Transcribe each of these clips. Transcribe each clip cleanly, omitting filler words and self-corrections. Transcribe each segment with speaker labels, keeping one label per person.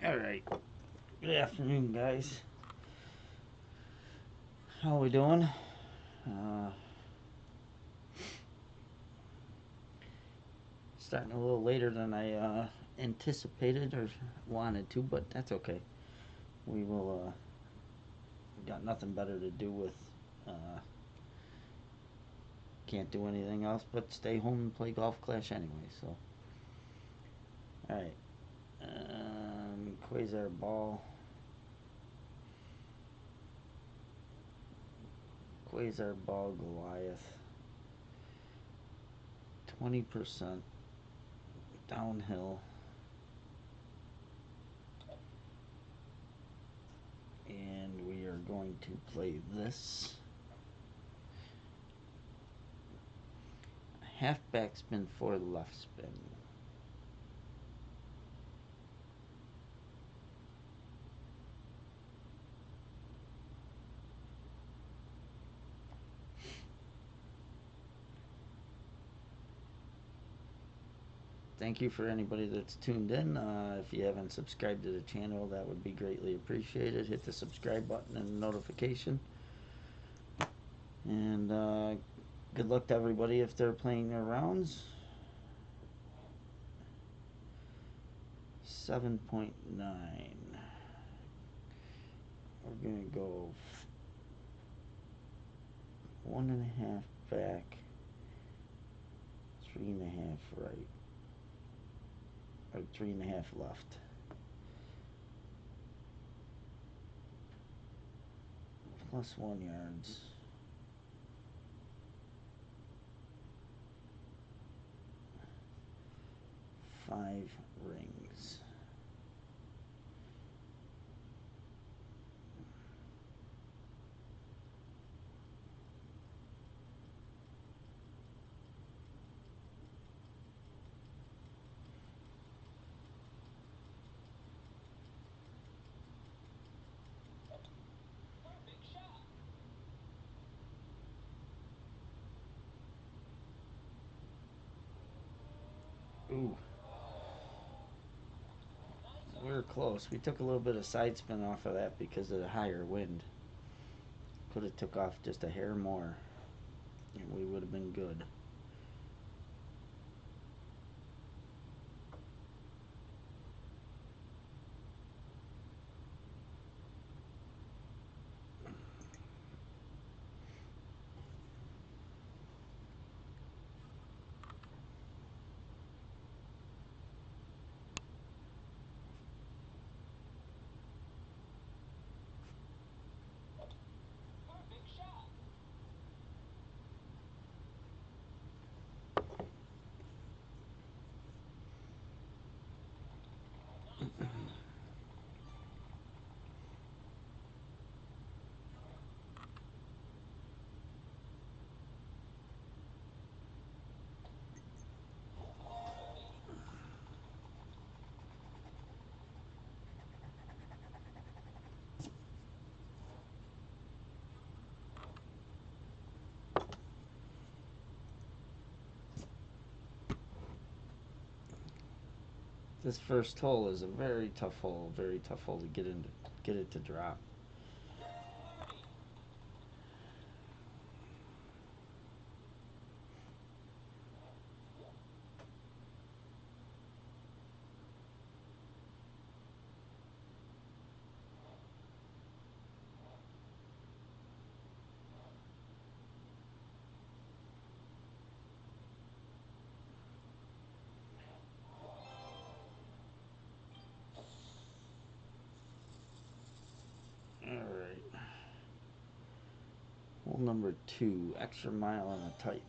Speaker 1: Alright, good afternoon, guys. How we doing? Starting a little later than I anticipated or wanted to, but that's okay. We will, got nothing better to do with, can't do anything else but stay home and play Golf Clash anyway, so. Alright. Quasar Ball. Quasar Ball Goliath. 20% downhill. And we are going to play this. Half backspin for left spin. Thank you for anybody that's tuned in. If you haven't subscribed to the channel, that would be greatly appreciated. Hit the subscribe button and notification. And good luck to everybody if they're playing their rounds. 7.9. We're going to go 1.5 back, 3.5 right. Or 3.5 left. +1 yards. Five rings. Ooh. We were close. We took a little bit of side spin off of that because of the higher wind. Could have took off just a hair more, and we would have been good. This first hole is a very tough hole to get it to drop. Alright. Hole number 2, extra mile on a Titan.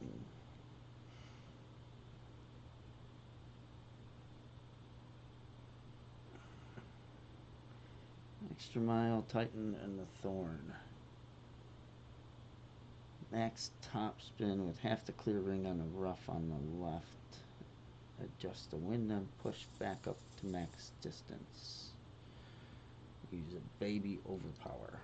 Speaker 1: Extra mile, Titan, and the Thorn. Max top spin with half the clear ring on the rough on the left. Adjust the wind and push back up to max distance. Use a baby overpower.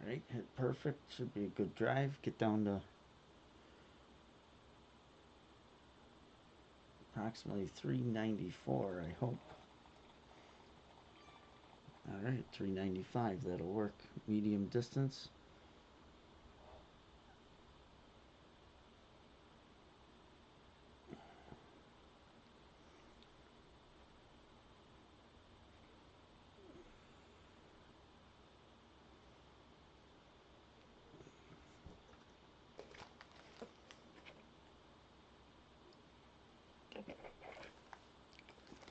Speaker 1: Alright, hit perfect. Should be a good drive. Get down to approximately 394, I hope. Alright, 395. That'll work. Medium distance.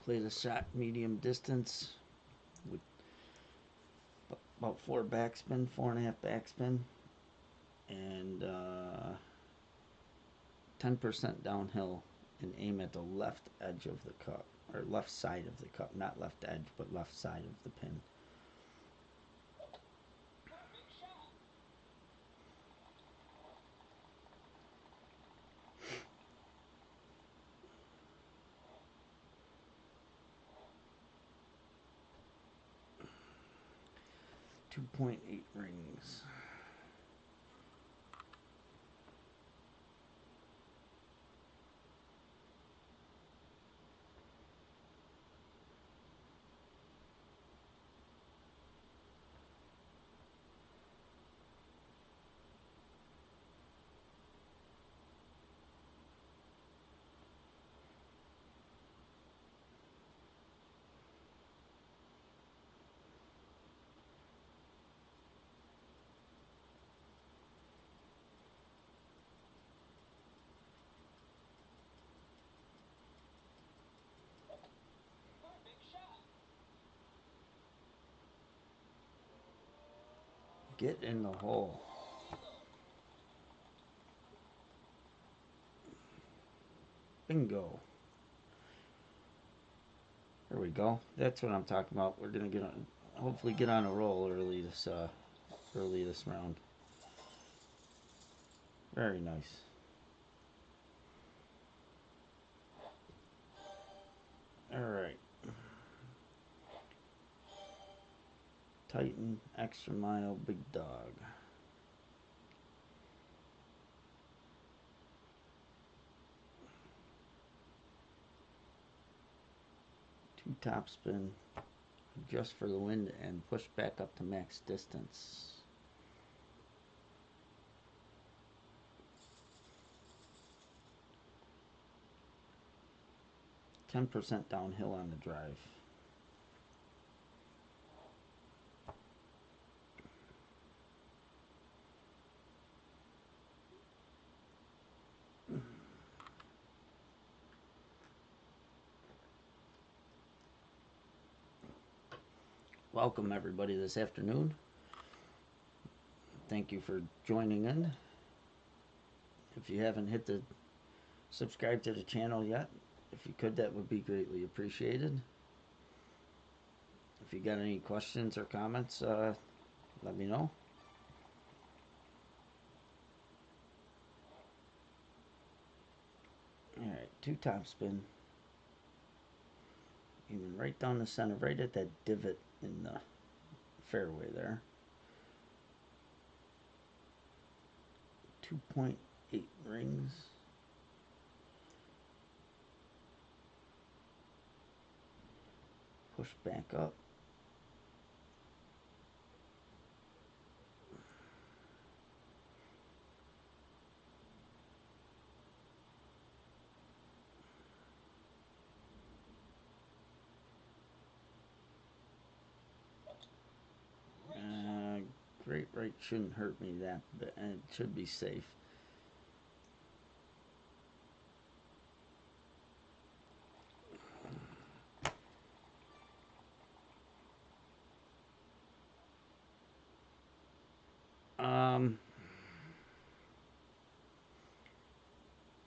Speaker 1: Play the shot medium distance with about 4 backspin, 4.5 backspin, and 10% downhill, and aim at the left edge of the cup, or left side of the cup, not left edge, but left side of the pin. 2.8 rings. Get in the hole. Bingo. There we go. That's what I'm talking about. We're gonna get on, hopefully get on a roll early this round. Very nice. All right. Titan, extra mile, big dog. 2 topspin, adjust for the wind, and push back up to max distance. %10 downhill on the drive. Welcome everybody this afternoon. Thank you for joining in. If you haven't hit the subscribe to the channel yet, if you could, that would be greatly appreciated. If you got any questions or comments, let me know. Alright, 2 topspin. Aiming right down the center, right at that divot in the fairway there. 2.8 rings. Push back up. Great right shouldn't hurt me that, but it should be safe.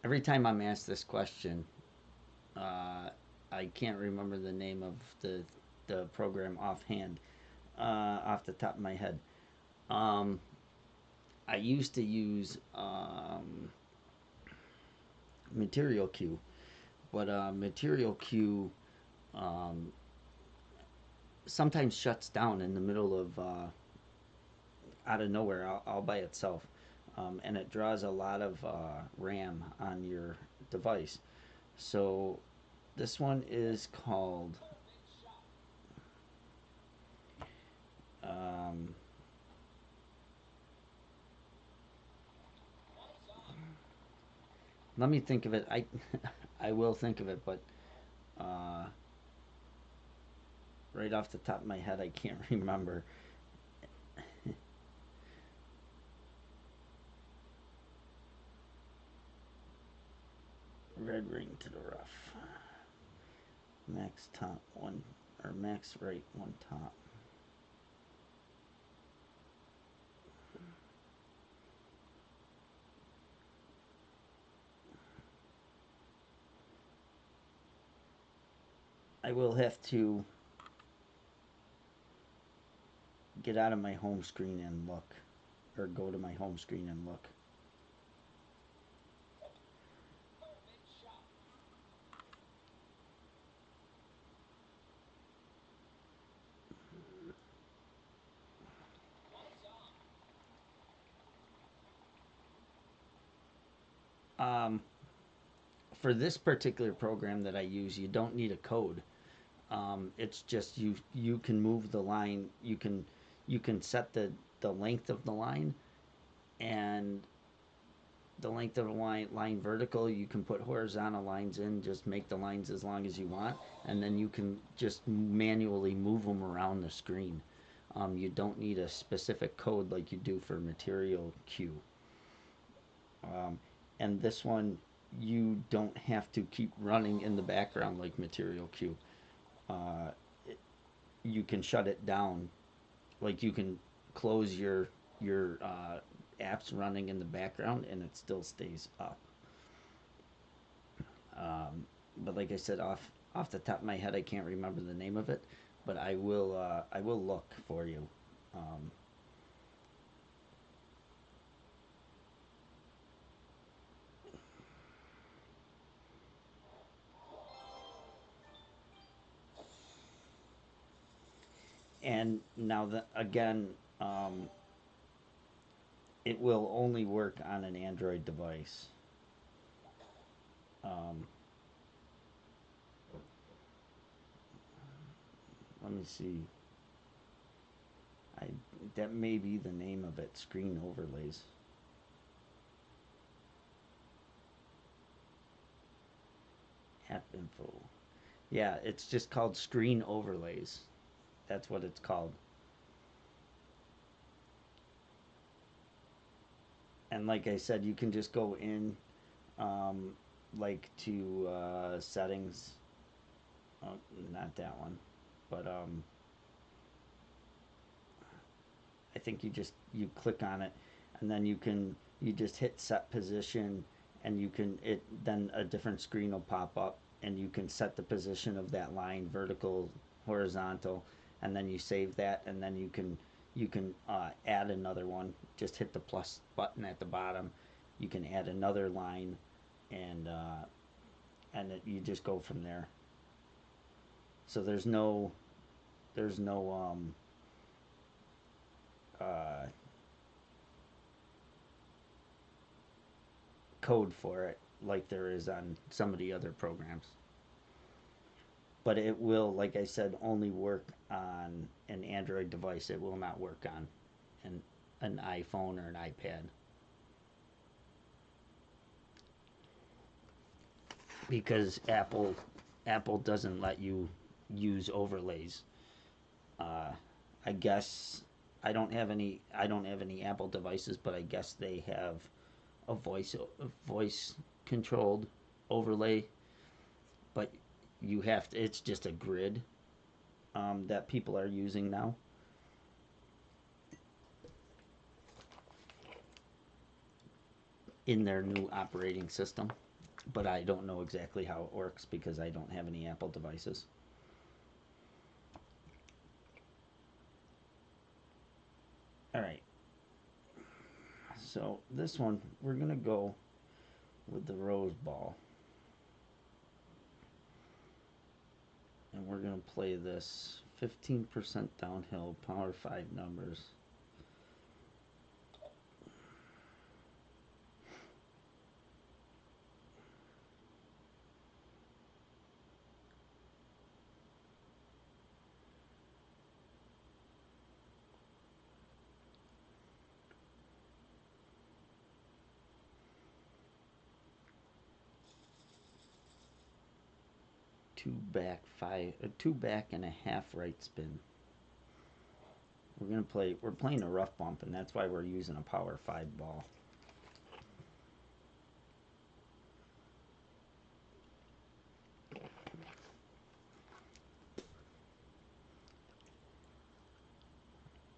Speaker 1: Every time I'm asked this question, I can't remember the name of the program offhand, off the top of my head. I used to use Material Q, but Material Q sometimes shuts down in the middle of out of nowhere, all by itself, and it draws a lot of RAM on your device. So this one is called um, let me think of it. I I will think of it, but uh, right off the top of my head, I can't remember. Red ring to the rough. Max top one, or max right one top. I will have to get out of my home screen and look, or go to my home screen and look. Um, for this particular program that I use, you don't need a code. It's just you can move the line. You can set the length of the line, and the length of the line vertical. You can put horizontal lines in. Just make the lines as long as you want, and then you can just manually move them around the screen. You don't need a specific code like you do for material Q. Um, and this one, you don't have to keep running in the background like material Q. Uh, you can shut it down. Like you can close your apps running in the background, and it still stays up. But like I said, off the top of my head, I can't remember the name of it, but I will look for you. Um, and now that again, um, it will only work on an Android device. Um, let me see. I that may be the name of it. Screen overlays. App info. Yeah, it's just called screen overlays. That's what it's called. And like I said, you can just go in, um, like to settings. Oh, not that one, but I think you click on it, and then you just hit set position, and you can it then a different screen will pop up, and you can set the position of that line, vertical, horizontal, and then you save that, and then you can add another one. Just hit the plus button at the bottom. You can add another line, and you just go from there. So there's no uh, code for it like there is on some of the other programs. But it will, like I said, only work on an Android device. It will not work on an iPhone or an iPad because Apple doesn't let you use overlays. Uh, I guess I don't have any Apple devices, but I guess they have a voice controlled overlay, but it's just a grid that people are using now in their new operating system. But I don't know exactly how it works because I don't have any Apple devices. All right, so this one we're gonna go with the rose ball, and we're gonna play this 15% downhill power 5 numbers. two back five, two back and a half right spin. We're playing a rough bump, and that's why we're using a power 5 ball.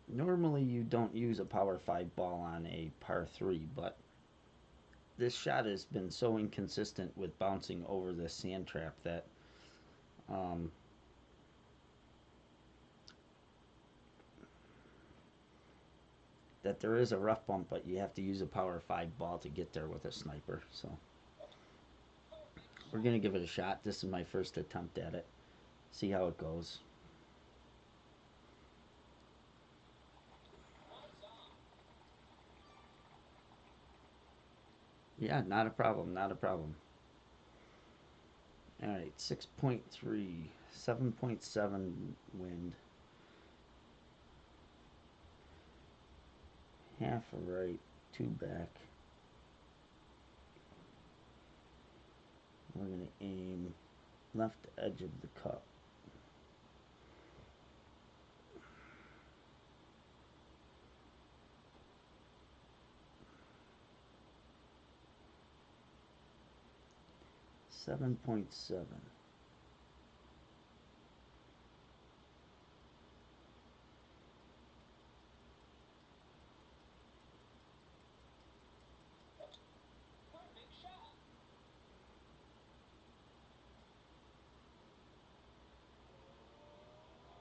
Speaker 1: Normally you don't use a power 5 ball on a par 3, but this shot has been so inconsistent with bouncing over the sand trap that that there is a rough bump, but you have to use a power 5 ball to get there with a sniper. So we're going to give it a shot. This is my first attempt at it. See how it goes. Yeah, not a problem, not a problem. All right, 6.3, 7.7 wind. Half a right, two back. We're going to aim left edge of the cup. Seven point seven.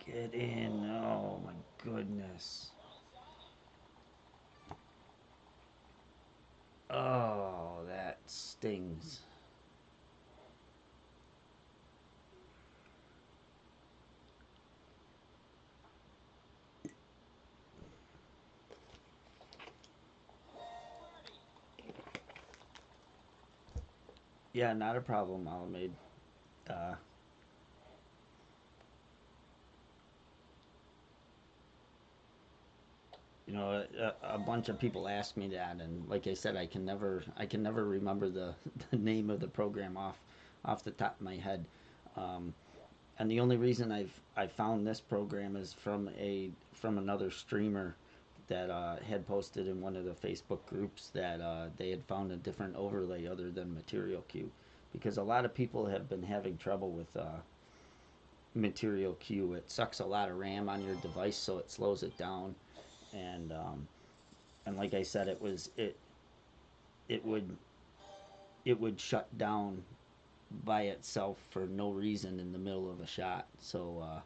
Speaker 1: Get in. Oh my goodness. Oh, that stings. Yeah, not a problem, Alameda. Uh, a bunch of people ask me that, and like I said, I can never remember the name of the program off the top of my head. Um, and the only reason I found this program is from another streamer that had posted in one of the Facebook groups that they had found a different overlay other than Material Q, because a lot of people have been having trouble with Material Q. It sucks a lot of RAM on your device, so it slows it down, and like I said, it would it would shut down by itself for no reason in the middle of a shot. So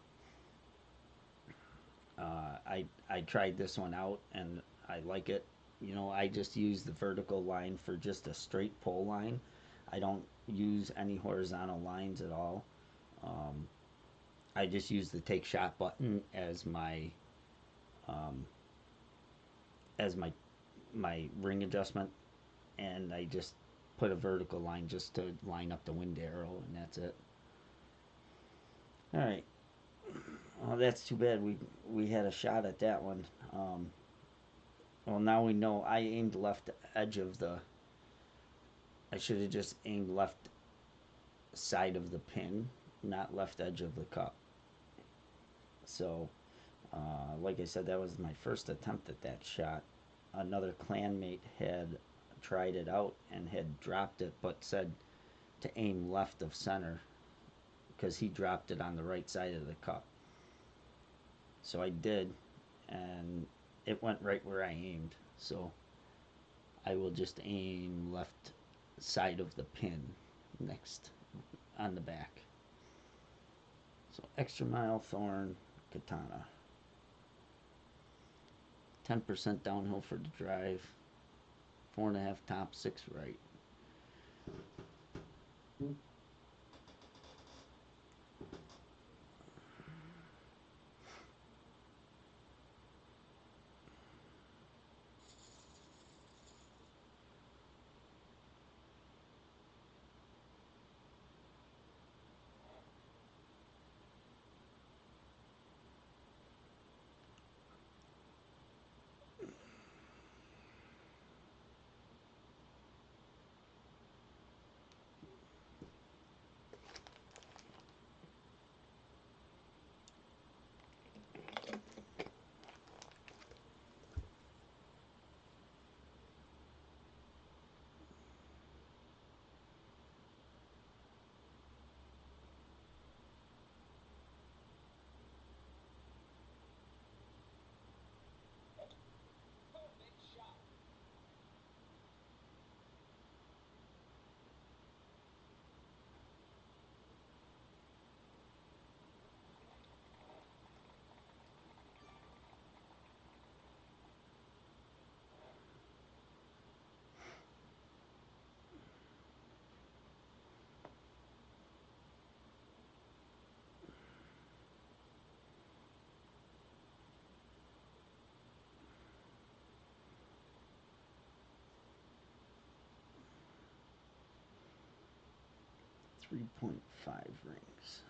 Speaker 1: I tried this one out and I like it. I just use the vertical line for just a straight pull line. I don't use any horizontal lines at all. Um, I just use the take shot button um, as my ring adjustment, and I just put a vertical line just to line up the wind arrow, and that's it. All right. Well, that's too bad. We had a shot at that one. Well, now we know I aimed left edge of the. I should have just aimed left side of the pin, not left edge of the cup. So, like I said, that was my first attempt at that shot. Another clanmate had tried it out and had dropped it, but said to aim left of center because he dropped it on the right side of the cup. So I did, and it went right where I aimed. So I will just aim left side of the pin next on the back. So extra mile, thorn, katana. 10% downhill for the drive. 4.5 top, 6 right. 3.5 rings.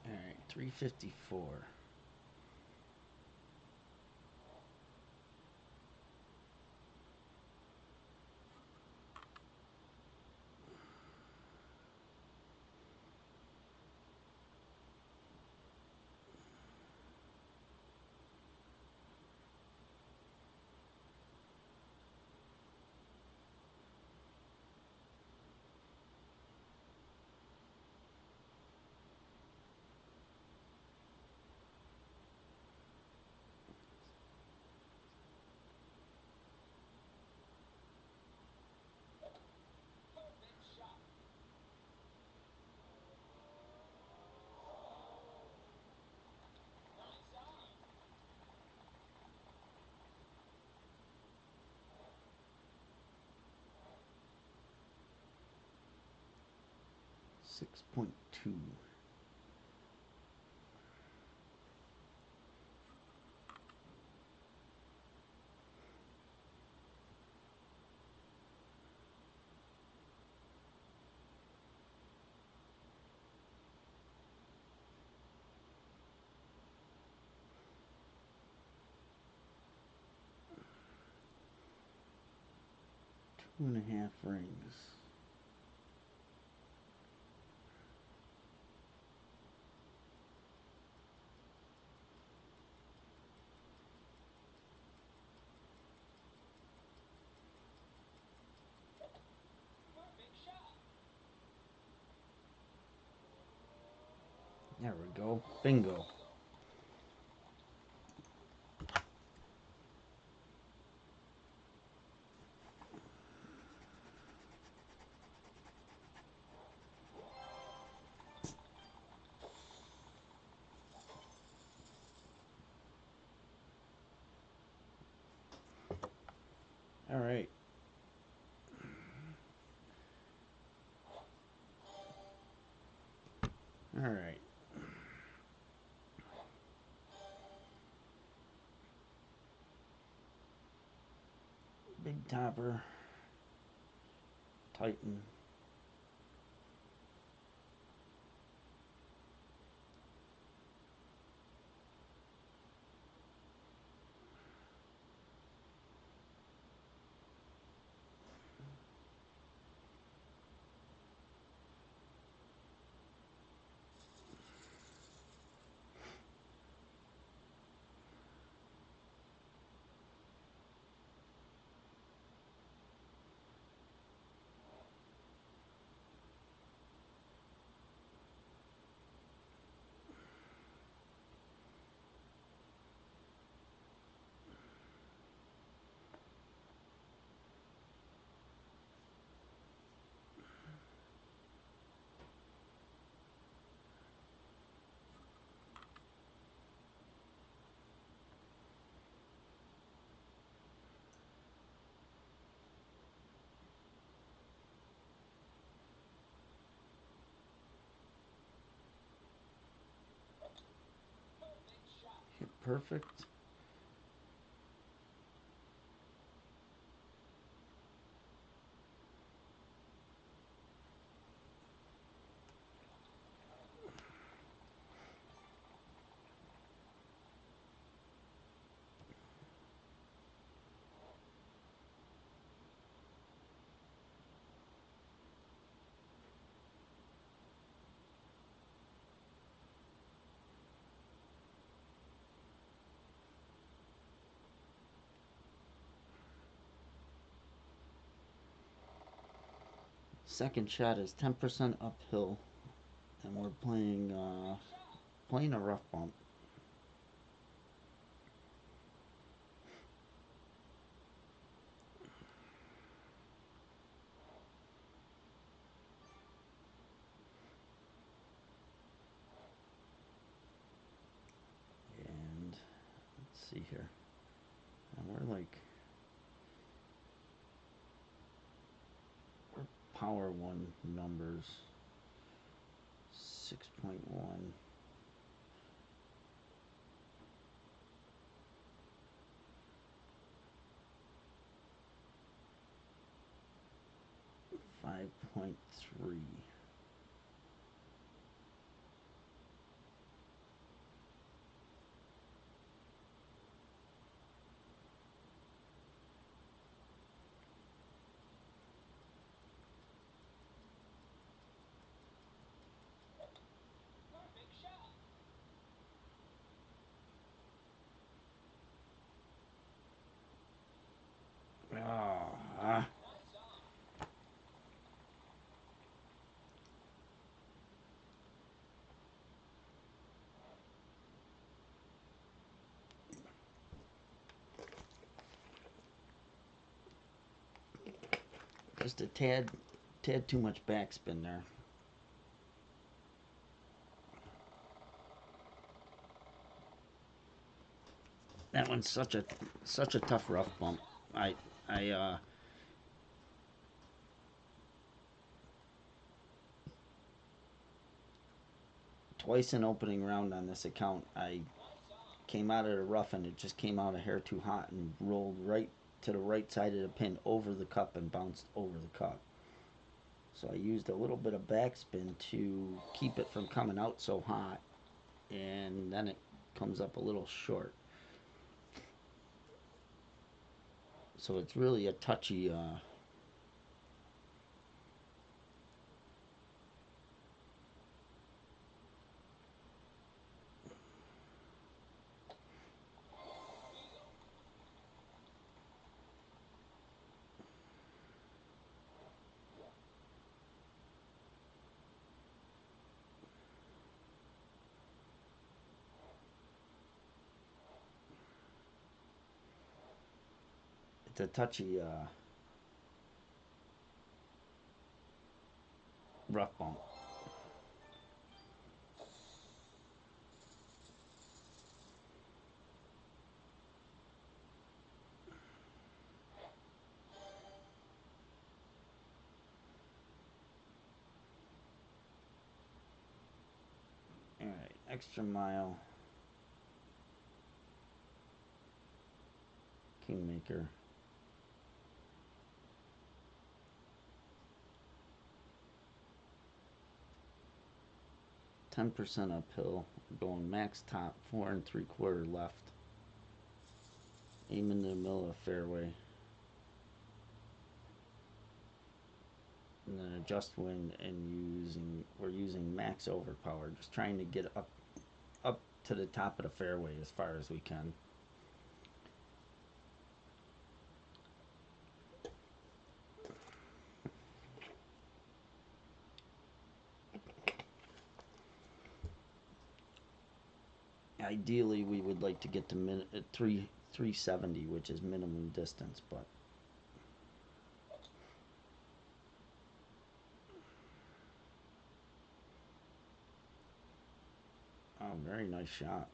Speaker 1: All right, 354. $6.2. Two and a half rings. There we go. Bingo. All right. All right. Big topper. Titan. Hit perfect. Second shot is 10% uphill, and we're playing a rough bump. see here. And we're power one numbers 6.1. Five 5.3. Ah, just a tad too much backspin there. That one's such a tough rough bump. I I twice in opening round on this account, I came out of the rough and it just came out a hair too hot and rolled right to the right side of the pin over the cup and bounced over the cup. So I used a little bit of backspin to keep it from coming out so hot, and then it comes up a little short. So it's really a touchy. It's a touchy rough bump. All right, extra mile, kingmaker. 10% uphill, going max top, 4 3/4 left. Aim in the middle of the fairway. And then adjust wind and we're using max overpower, just trying to get up to the top of the fairway as far as we can. Ideally, we would like to get to 370, which is minimum distance, but oh, very nice shot.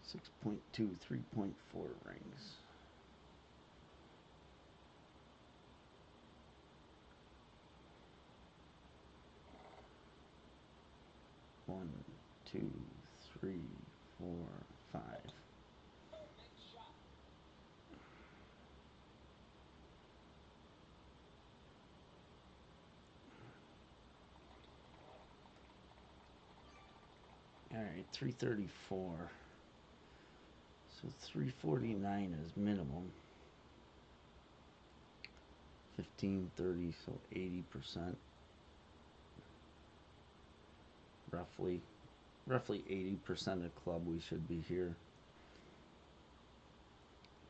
Speaker 1: Six 3.4 rings. One, two, three, 4, 5. All right, 334. So 349 is minimum. 1530, so 80%. Roughly 80% of club we should be here.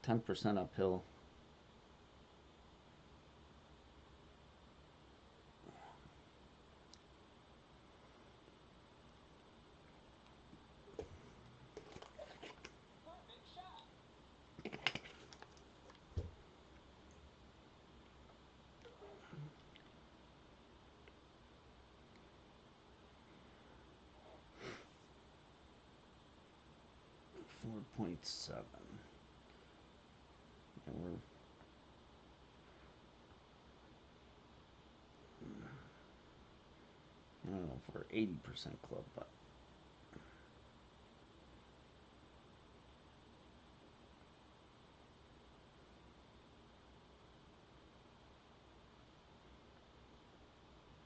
Speaker 1: 10% uphill. 4.7. And we're I don't know if we're 80% club, but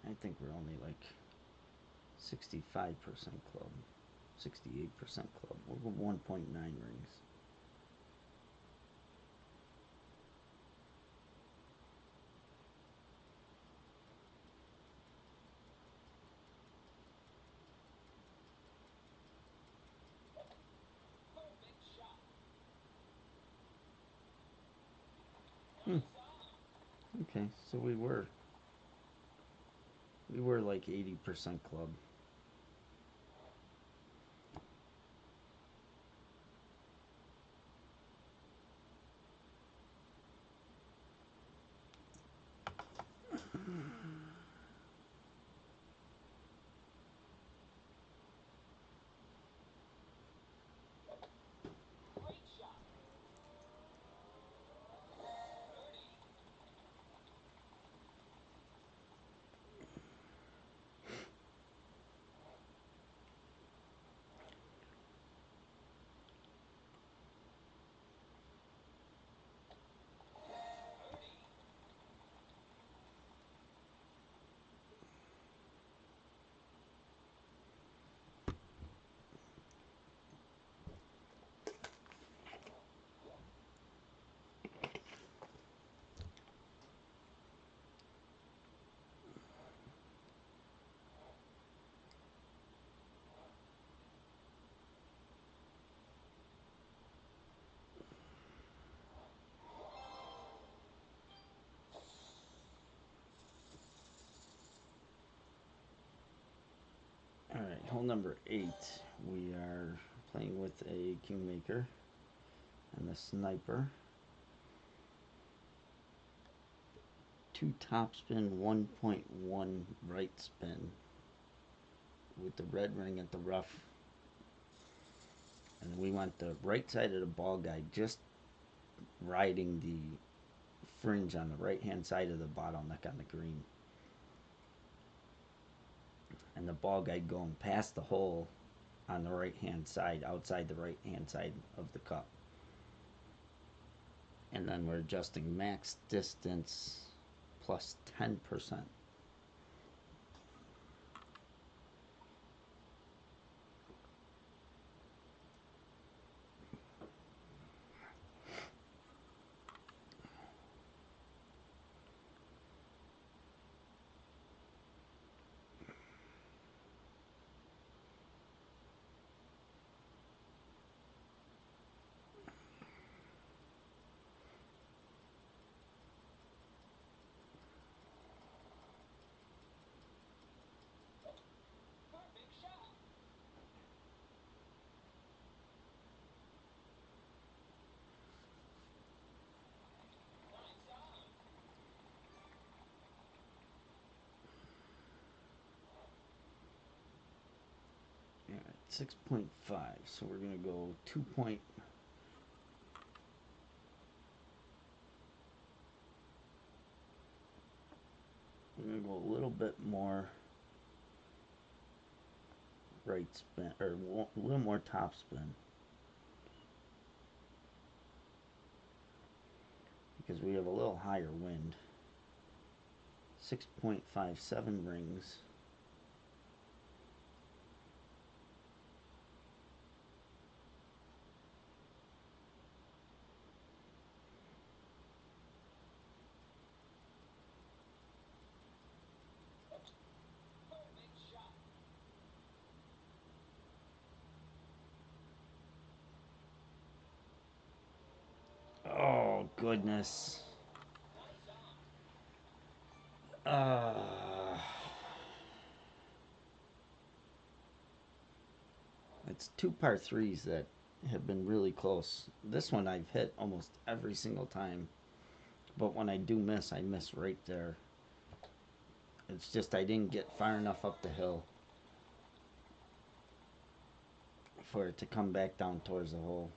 Speaker 1: I think we're only like 65% club, 68% club. We're 1.9 rings. Okay, so we were like 80% club. All right, hole number 8. We are playing with a kingmaker and the sniper. 2 top spin, 1.1 right spin with the red ring at the rough. And we want the right side of the ball guide just riding the fringe on the right hand side of the bottleneck on the green. And the ball guide going past the hole on the right hand side, outside the right hand side of the cup. And then we're adjusting max distance plus 10%. Yeah, 6.5. So we're going to go 2 point. We're going to go a little bit more right spin, or a little more top spin. Because we have a little higher wind. 6.57 rings. Oh, goodness. It's 2 par 3s that have been really close. This one I've hit almost every single time. But when I do miss, I miss right there. It's just I didn't get far enough up the hill. for it to come back down towards the hole.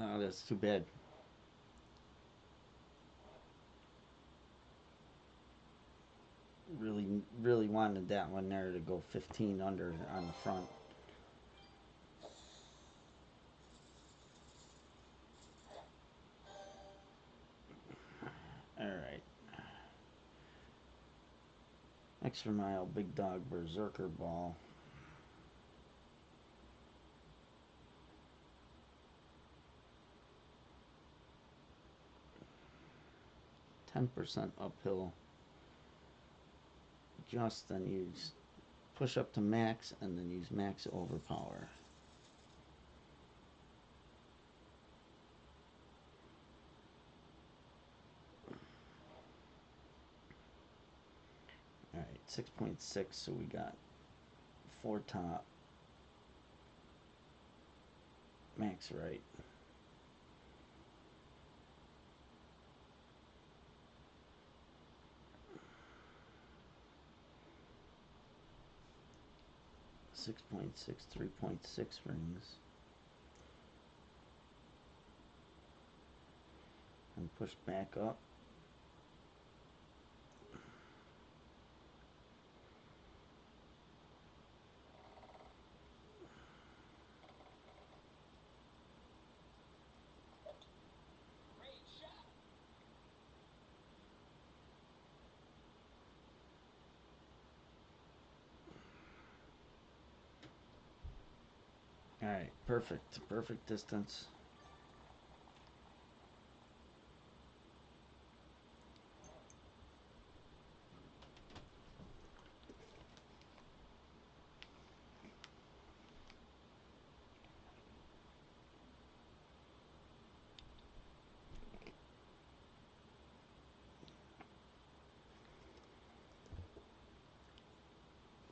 Speaker 1: Oh, that's too bad. Really wanted that one there to go 15 under on the front. All right. Extra mile, big dog, berserker ball. 10% uphill. Just then use push up to max and then use max overpower. All right, 6.6. So we got 4 top, max right. Six point six, 3.6 rings, and push back up. All right, perfect distance.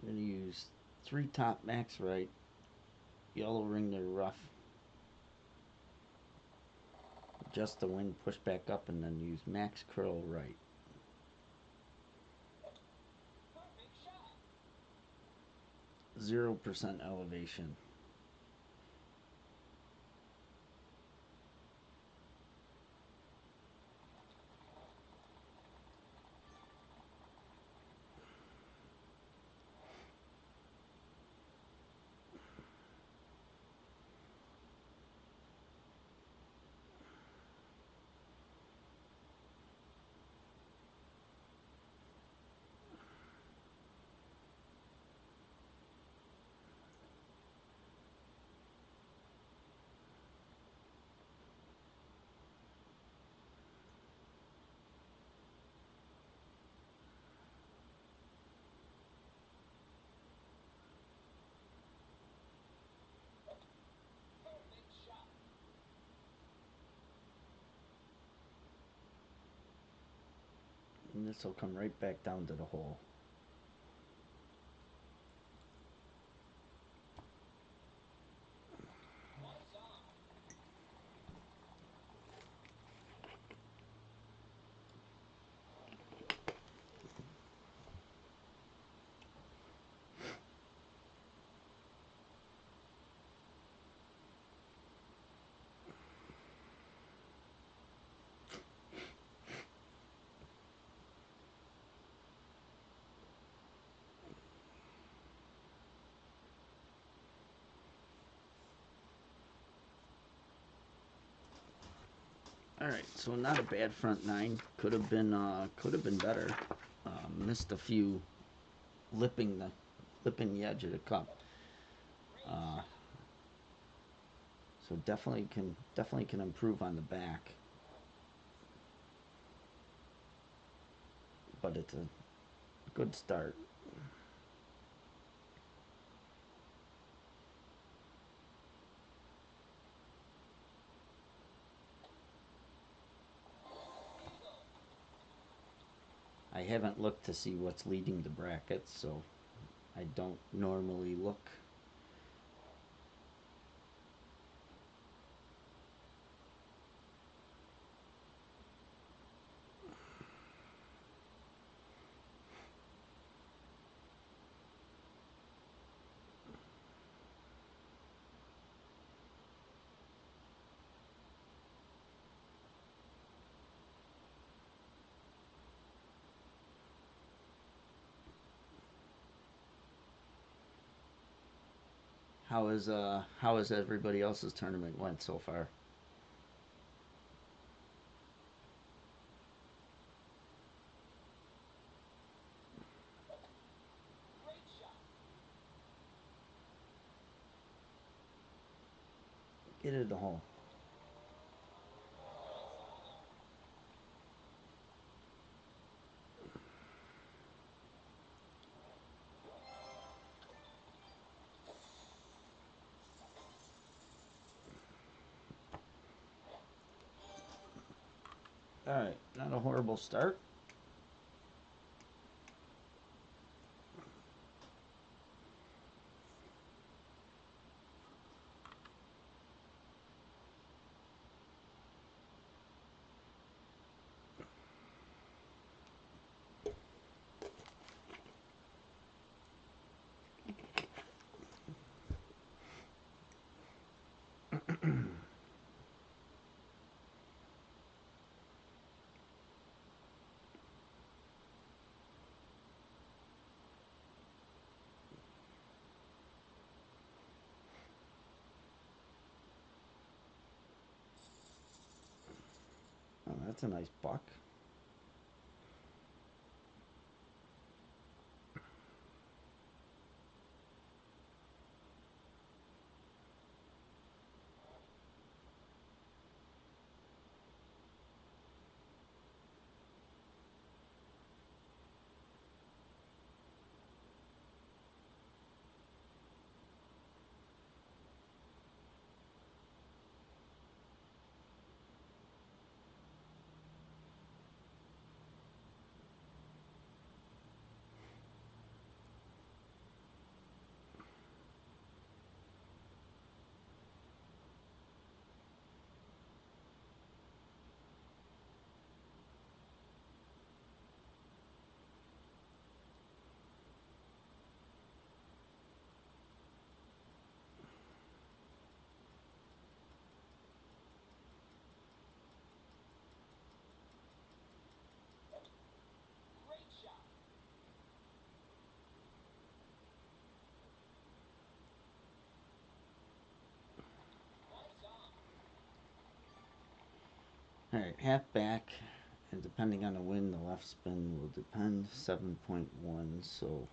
Speaker 1: I'm gonna use 3 top, max right, yellow ring to rough, adjust the wind, push back up, and then use max curl right. 0% elevation. And this will come right back down to the hole. All right, so not a bad front 9. Could have been better. Missed a few, lipping the edge of the cup. Uh, so definitely can improve on the back, but it's a good start. I haven't looked to see what's leading the brackets, so I don't normally look. How is everybody else's tournament went so far? Get it in the hole. All right, not a horrible start. Oh, that's a nice buck. All right, half back, and depending on the wind, the left spin will depend. 7.1, so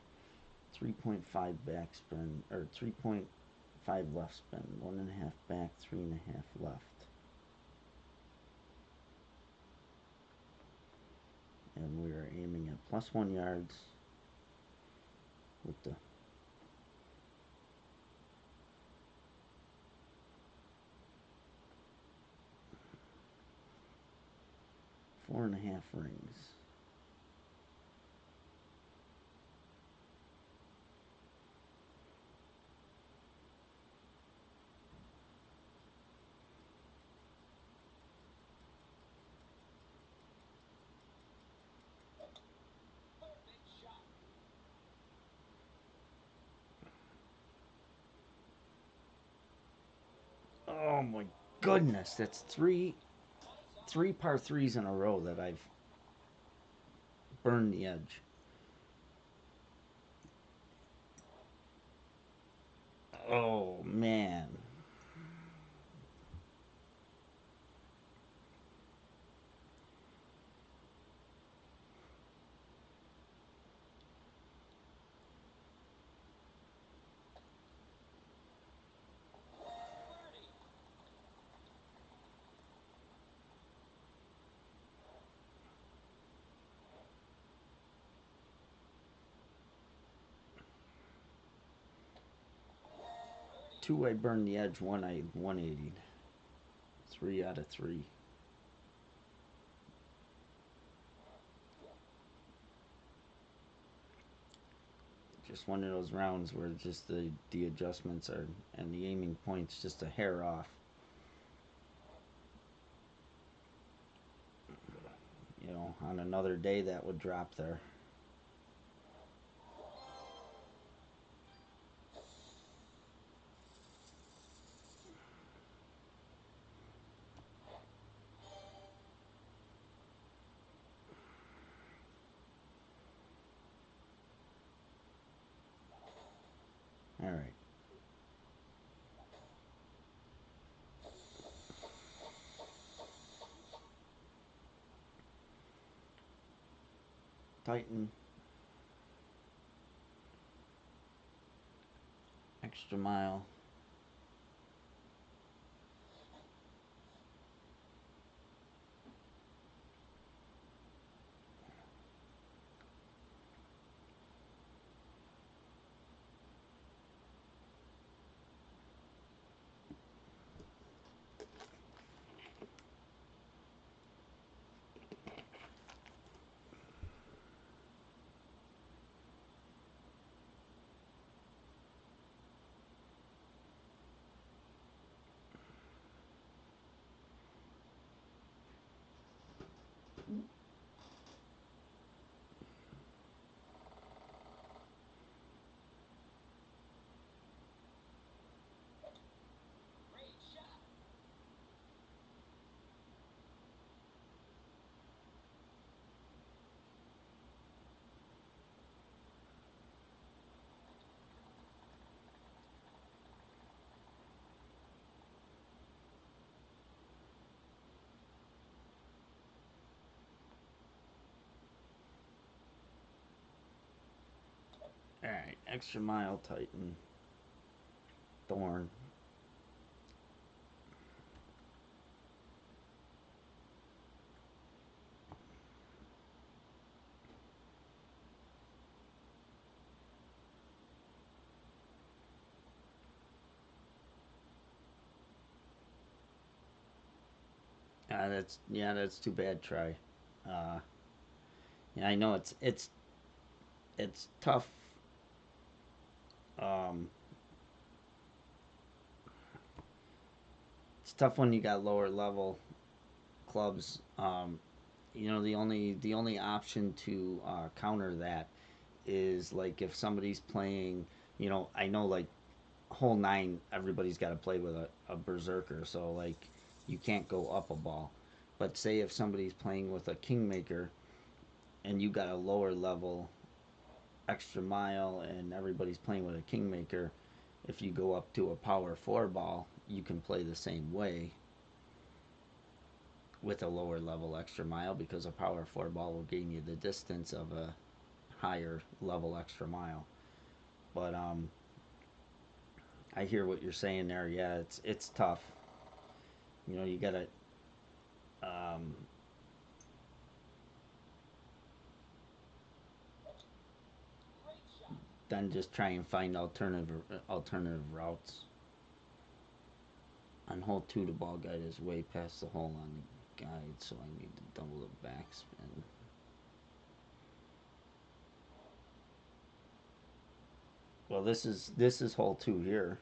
Speaker 1: 3.5 back spin, or 3.5 left spin. 1.5 back, 3.5 left. And we are aiming at +1 yards with the 4.5 rings. Oh my goodness, that's three par threes in a row that I've burned the edge. Oh man. Two I burned the edge, one I 180. 3 out of 3. Just one of those rounds where just the adjustments are and the aiming point's just a hair off. You know, on another day that would drop there. All right. Titan. Extra mile. All right. Extra mile. Titan. Thorn. That's too bad. Try. Uh, yeah, I know it's tough. Um, it's tough when you got lower level clubs. You know, the only option to counter that is like if somebody's playing. You know, I know like hole nine, everybody's got to play with a berserker, so like you can't go up a ball. But say if somebody's playing with a kingmaker and you got a lower level extra mile and everybody's playing with a kingmaker, if you go up to a power four ball, you can play the same way with a lower level extra mile because a power four ball will gain you the distance of a higher level extra mile. But I hear what you're saying there. Yeah, it's tough. You know, you gotta um, then just try and find alternative routes. On hole two, the ball guide is way past the hole on the guide, so I need to double the backspin. Well, this is hole two here.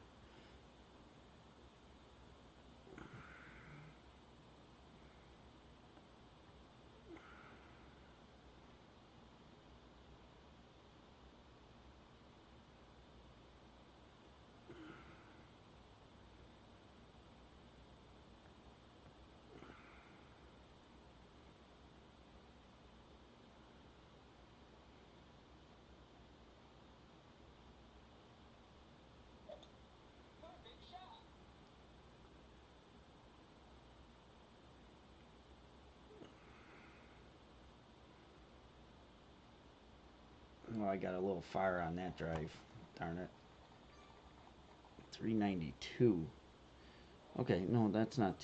Speaker 1: Oh, I got a little fire on that drive. Darn it. 392. Okay, no, that's not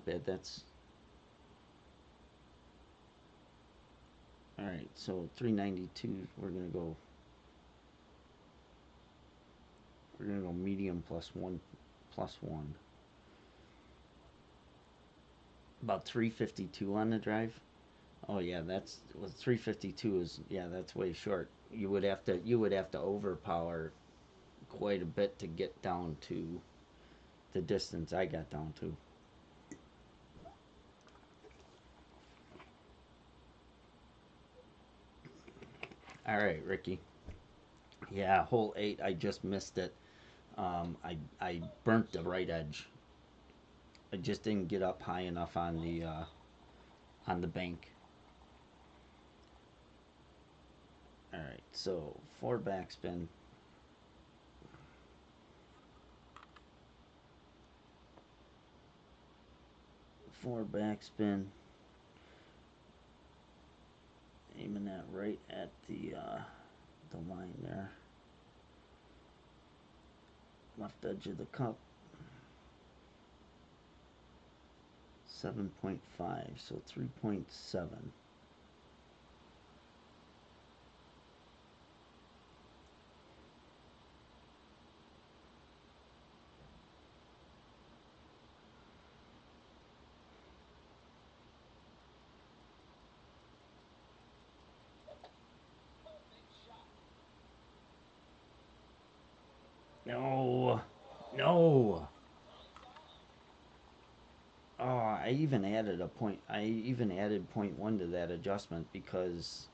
Speaker 1: bad. That's all right. So 392. We're gonna go medium plus one. About 352 on the drive. Oh yeah, that's well, 352 is, yeah, that's way short. You would have to overpower quite a bit to get down to the distance I got down to. All right, Ricky. Yeah, hole 8, I just missed it. I burnt the right edge. I just didn't get up high enough on the bank. All right, so 4 backspin. 4 backspin. Aiming that right at the line there. Left edge of the cup. 7.5, so 3.7. No, no. Oh, I even added a point. I even added .1 to that adjustment because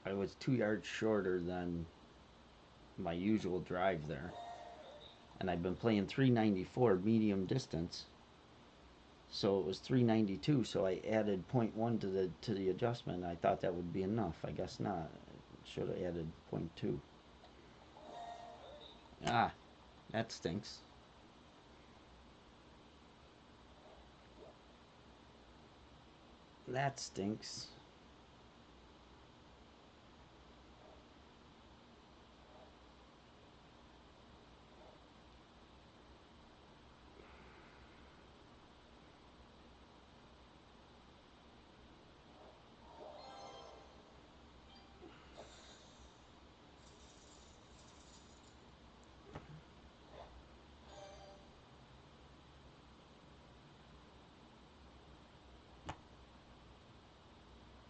Speaker 1: I was 2 yards shorter than my usual drive there, and I've been playing 394 medium distance, so it was 392. So I added .1 to the adjustment. I thought that would be enough. I guess not. Should have added .2. Ah, that stinks. That stinks.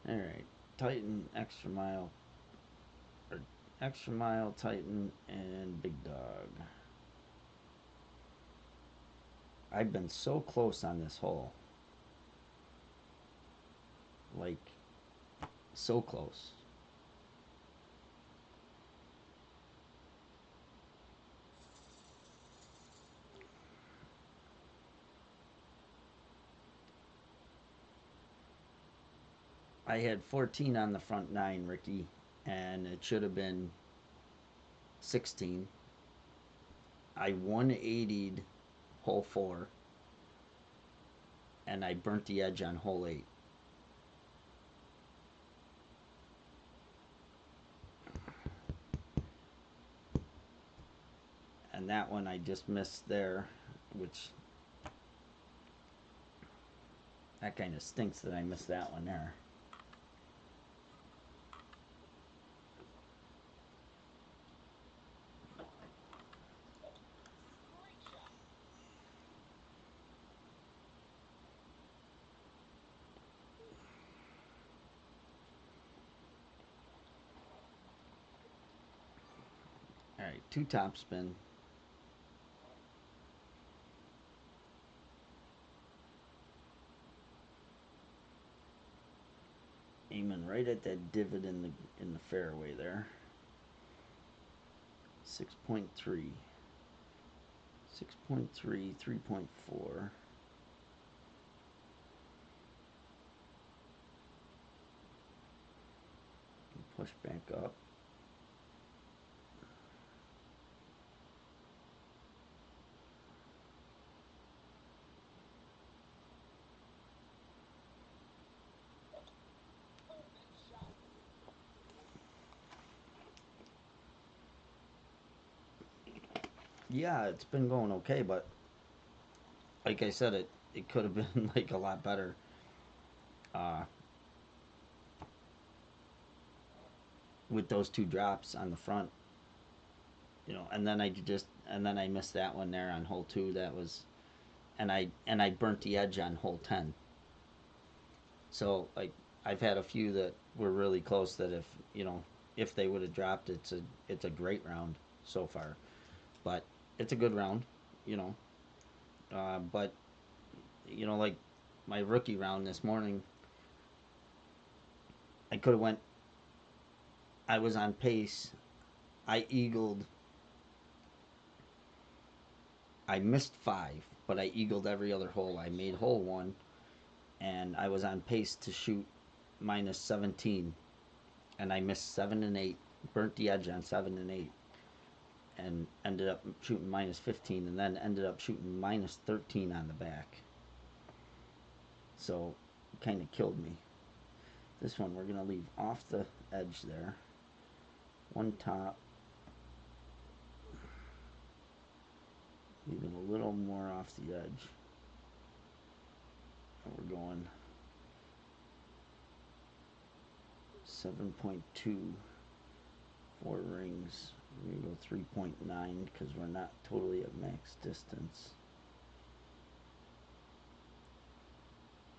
Speaker 1: All right, Titan, extra mile, or extra mile, Titan, and Big Dog. I've been so close on this hole. Like, so close. I had 14 on the front nine, Ricky, and it should have been 16. I 180'd hole 4, and I burnt the edge on hole 8. And that one I just missed there, which that kind of stinks that I missed that one there. All right, 2 top spin. Aiming right at that divot in the fairway there. 6.3. 6.3, 3.4. Push back up. Yeah, it's been going okay, but like I said, it could have been like a lot better. Uh, with those 2 drops on the front, and then I missed that one there on hole 2. That was, and I burnt the edge on hole 10. So like I've had a few that were really close that if they would have dropped, it's a great round so far. But it's a good round, you know. But like my rookie round this morning, I could have went. I was on pace. I eagled. I missed five, but I eagled every other hole. I made hole one, and I was on pace to shoot minus 17, and I missed seven and eight. Burnt the edge on seven and eight, and ended up shooting minus 15, and then ended up shooting minus 13 on the back. So, it kind of killed me. This one we're gonna leave off the edge there. One top, leaving a little more off the edge. And we're going 7.2, 4 rings. We're gonna go 3.9 because we're not totally at max distance.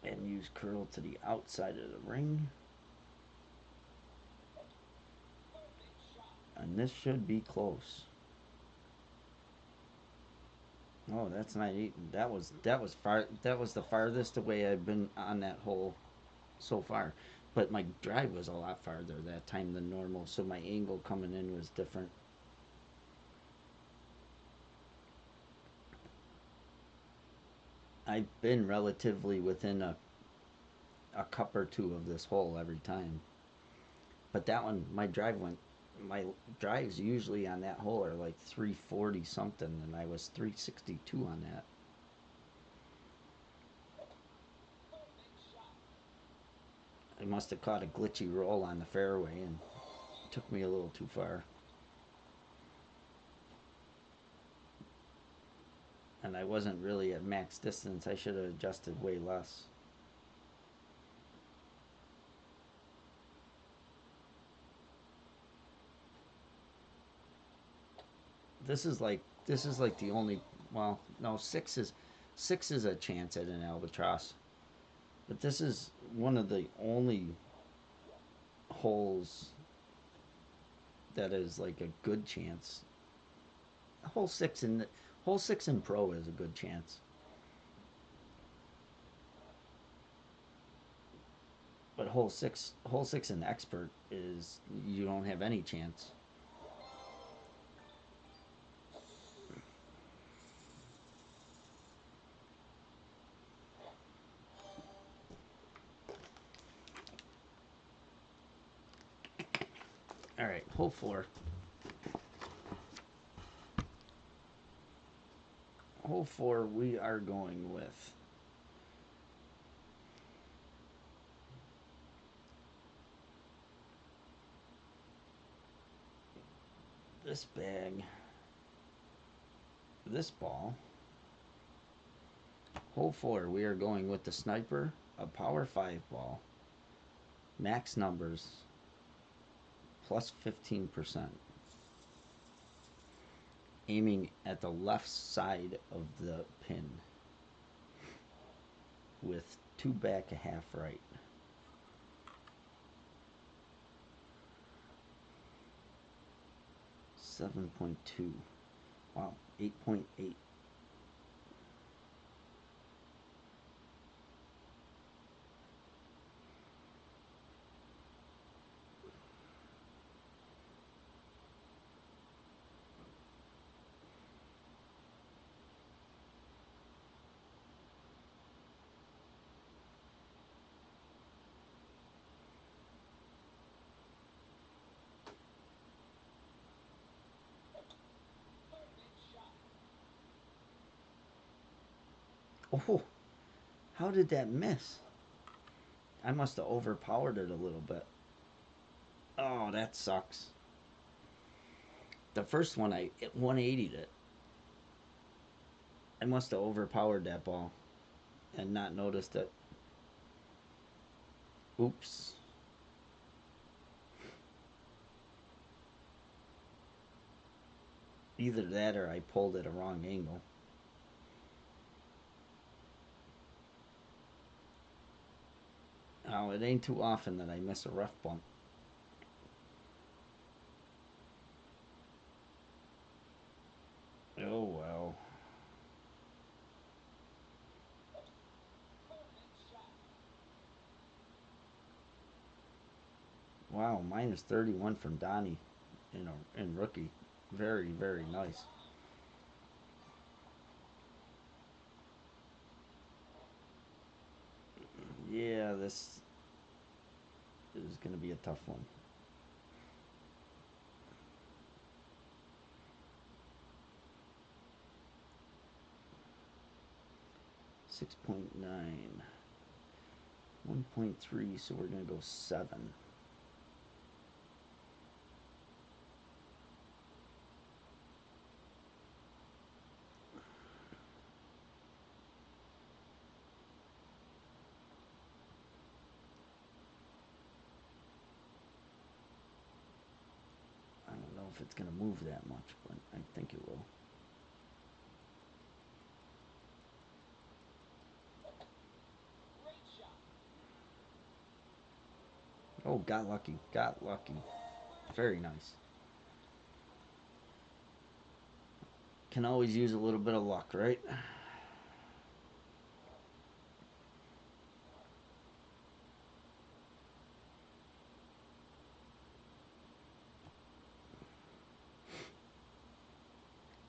Speaker 1: And use curl to the outside of the ring. And this should be close. Oh, that's not eating. That was far. That was the farthest away I've been on that hole so far. But my drive was a lot farther that time than normal, so my angle coming in was different. I've been relatively within a cup or two of this hole every time. But that one, my drives usually on that hole are like 340 something, and I was 362 on that. I must have caught a glitchy roll on the fairway and took me a little too far. And I wasn't really at max distance. I should have adjusted way less. This is like the only, well, no, six is a chance at an albatross. But this is one of the only holes that is like a good chance. Hole 6 in pro is a good chance. But hole six in expert is you don't have any chance. All right, hole 4. Hole 4 we are going with this bag, this ball. Hole 4 we are going with the sniper, a power 5 ball, max numbers, plus 15%, aiming at the left side of the pin with 2 back, a half right. 7.2. Wow, 8.8. Oh, how did that miss? I must have overpowered it a little bit. Oh, that sucks. The first one, I 180'd it. I must have overpowered that ball and not noticed it. Oops. Either that or I pulled at a wrong angle. Wow, it ain't too often that I miss a rough bump. Oh well. Wow, minus 31 from Donnie in rookie. Very, very nice. Yeah, this is going to be a tough one. 6.9. 1.3, so we're going to go 7. I don't know if it's going to move that much, but I think it will. Oh, got lucky. Got lucky. Very nice. Can always use a little bit of luck, right?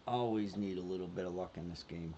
Speaker 1: Always need a little bit of luck in this game.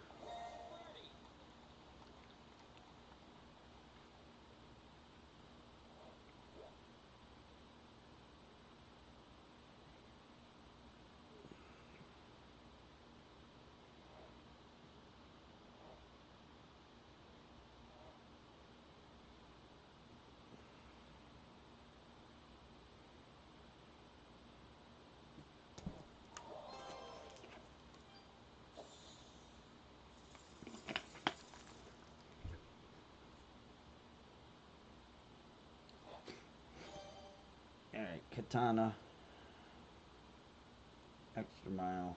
Speaker 1: All right, Katana, extra mile.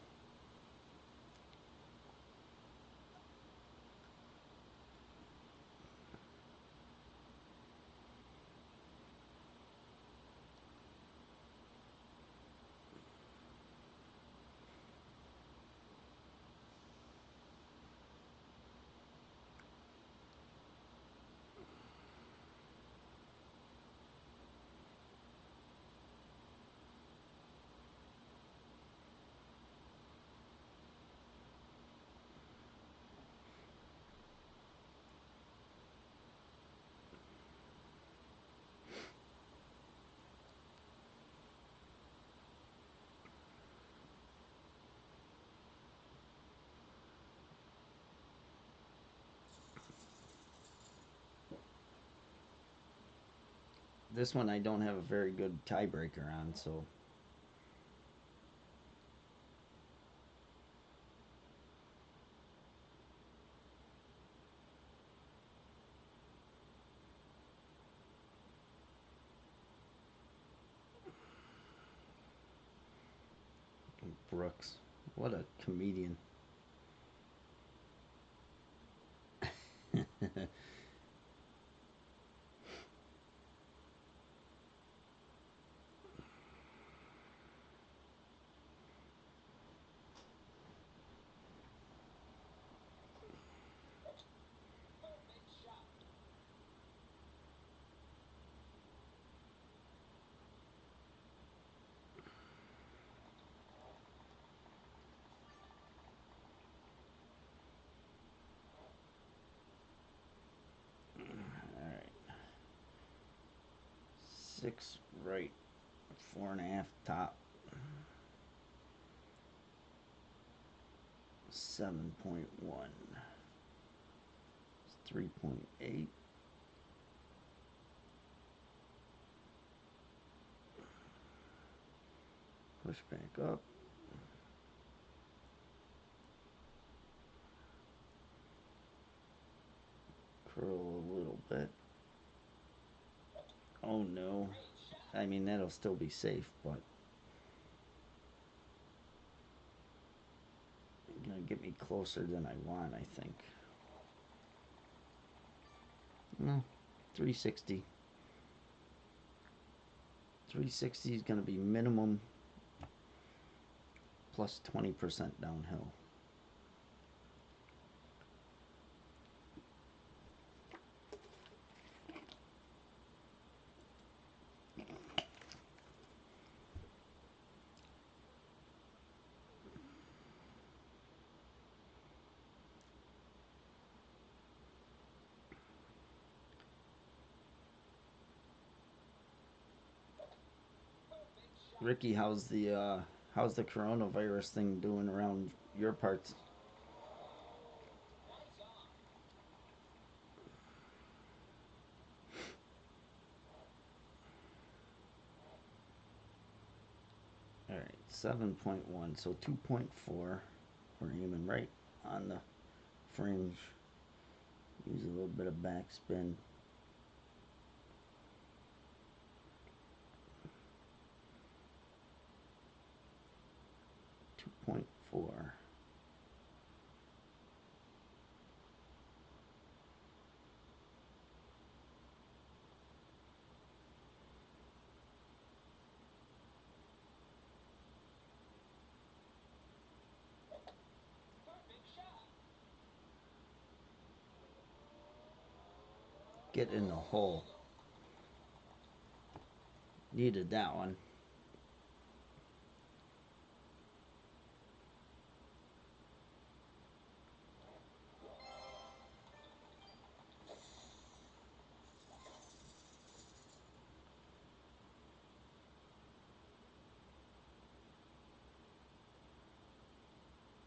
Speaker 1: This one I don't have a very good tiebreaker on, so Brooks, what a comedian. All right, 6 right, 4.5 top, 7.1, 3.8. Push back up. Curl a little bit. Oh no. I mean, that'll still be safe, but gonna get me closer than I want, I think. No, 360. 360 is going to be minimum plus 20% downhill. Ricky, how's the coronavirus thing doing around your parts? All right, 7.1, so 2.4. We're aiming right on the fringe. Use a little bit of backspin. 2.4. Get in the hole. Needed that one.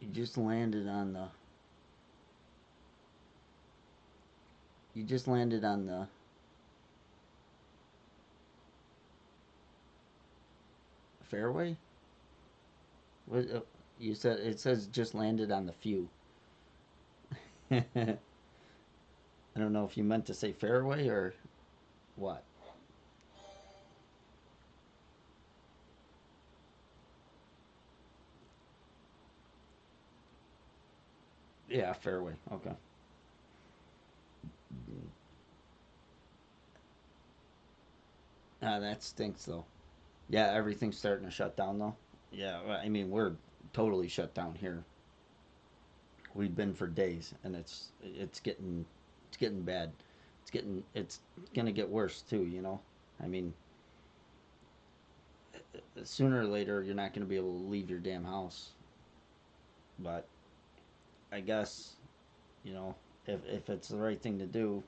Speaker 1: You just landed on the. You just landed on the fairway. What? You said it says just landed on the few. I don't know if you meant to say fairway or what. Yeah, fairway. Okay. That stinks though. Yeah, everything's starting to shut down though. Yeah, I mean we're totally shut down here. We've been for days, and it's getting bad. It's gonna get worse too. You know, I mean, sooner or later you're not gonna be able to leave your damn house. But I guess you know if it's the right thing to do,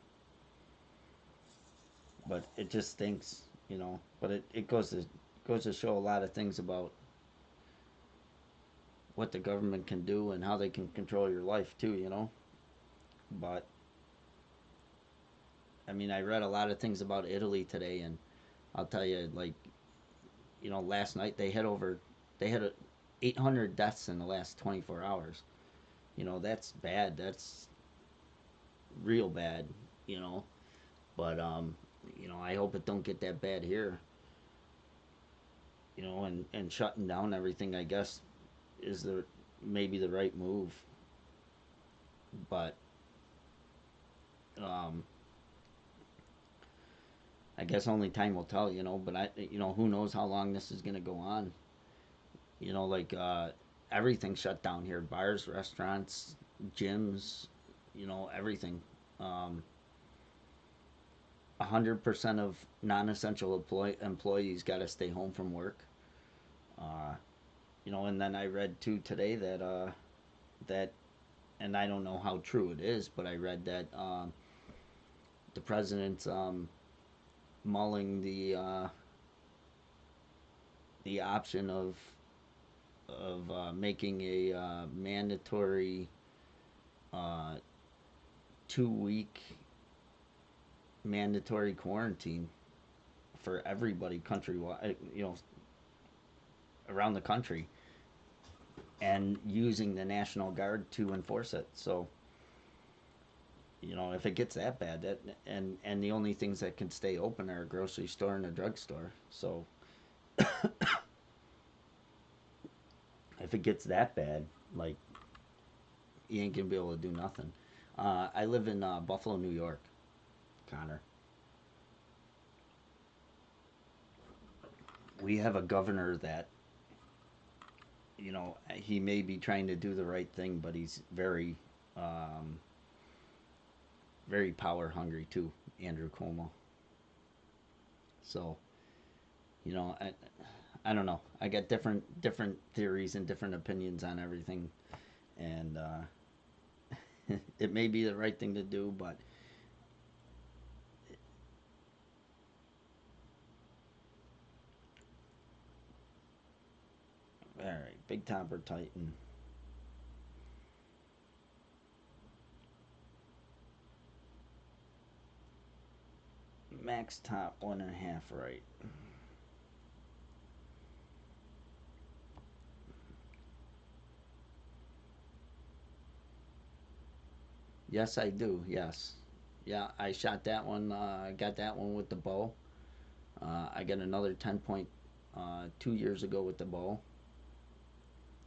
Speaker 1: but it just stinks. You know, but it goes to show a lot of things about what the government can do and how they can control your life too. You know, but I mean, I read a lot of things about Italy today, and I'll tell you, like, last night they had 800 deaths in the last 24 hours. That's bad. That's real bad. You know, but I hope it don't get that bad here. And shutting down everything, I guess, is the maybe the right move, but um, I guess only time will tell. But who knows how long this is gonna go on. Like everything shut down here: bars, restaurants, gyms, everything. 100% of non-essential employees got to stay home from work. Uh, and then I read too today that, and I don't know how true it is, but I read that the president's mulling the option of making a mandatory uh, 2 week mandatory quarantine for everybody countrywide, around the country, and using the National Guard to enforce it. So, if it gets that bad, and the only things that can stay open are a grocery store and a drugstore. So, if it gets that bad, like, you ain't gonna be able to do nothing. I live in Buffalo, New York, Connor. we have a governor that, he may be trying to do the right thing, but he's um, very power hungry too, Andrew Cuomo. So, you know, I, I don't know. I got different theories and different opinions on everything, and it may be the right thing to do, but all right, Big Topper Titan. Max top 1.5 right. Yes, I do. Yes. Yeah, I shot that one. Got that one with the bow. I got another 10 point 2 years ago with the bow,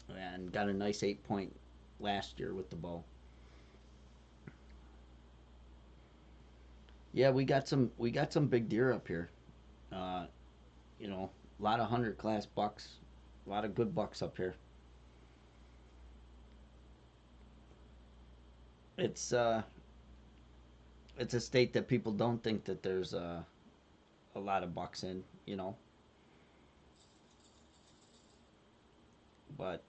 Speaker 1: and got a nice 8 point last year with the bow. Yeah, we got some big deer up here. Uh, a lot of 100 class bucks, a lot of good bucks up here. It's uh, it's a state that people don't think that there's a lot of bucks in, but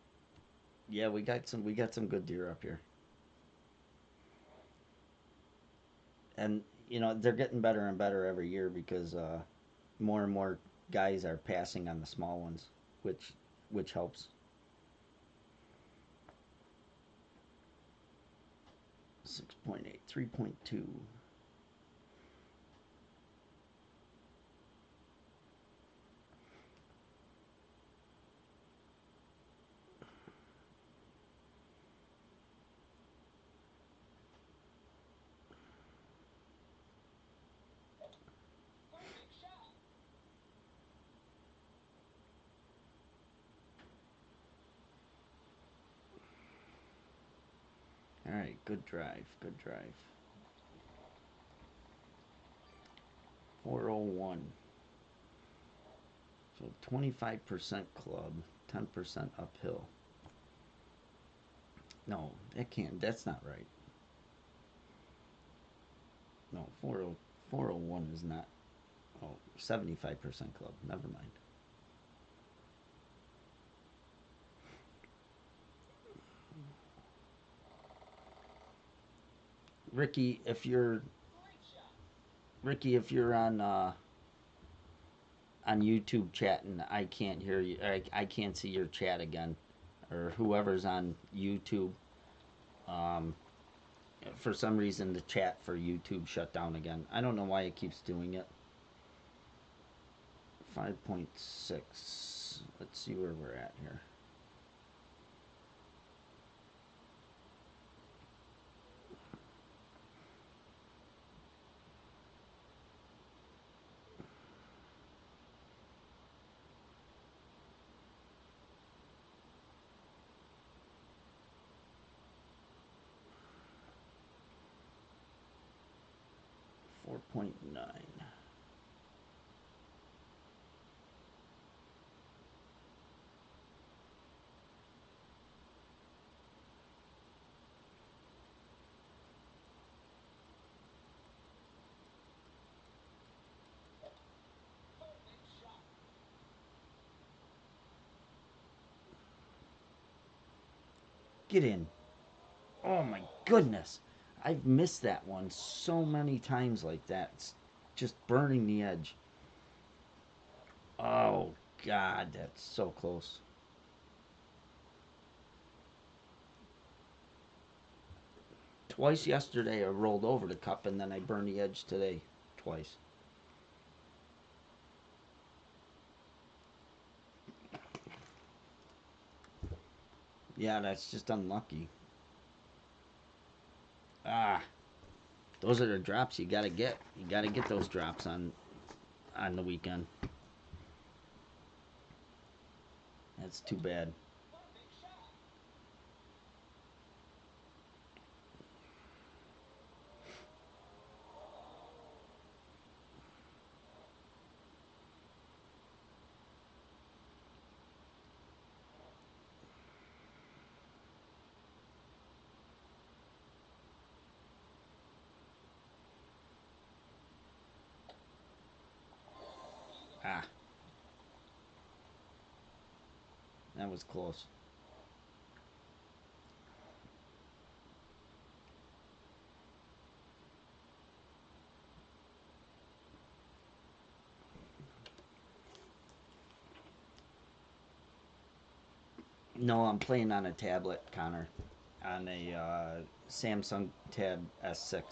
Speaker 1: yeah, we got some good deer up here, and they're getting better and better every year because more and more guys are passing on the small ones, which helps. 6.8, 3.2. 'All right, good drive, good drive. 401. So 25% club, 10% uphill. No, that can't. That's not right. No, 401 is not. Oh, 75% club. Never mind. Ricky, if you're on YouTube chatting, I can't hear you. I can't see your chat again, or whoever's on YouTube. Um, for some reason, the chat for YouTube shut down again. I don't know why it keeps doing it. 5.6. Let's see where we're at here. 4.9. Get in. Oh my goodness. I've missed that one so many times like that. It's just burning the edge. Oh God, that's so close. Twice yesterday I rolled over the cup and then I burned the edge today. Twice. Yeah, that's just unlucky. Ah, those are the drops you gotta get. You gotta get those drops on the weekend. That's too bad. That was close. No, I'm playing on a tablet, Connor, on a Samsung Tab S6.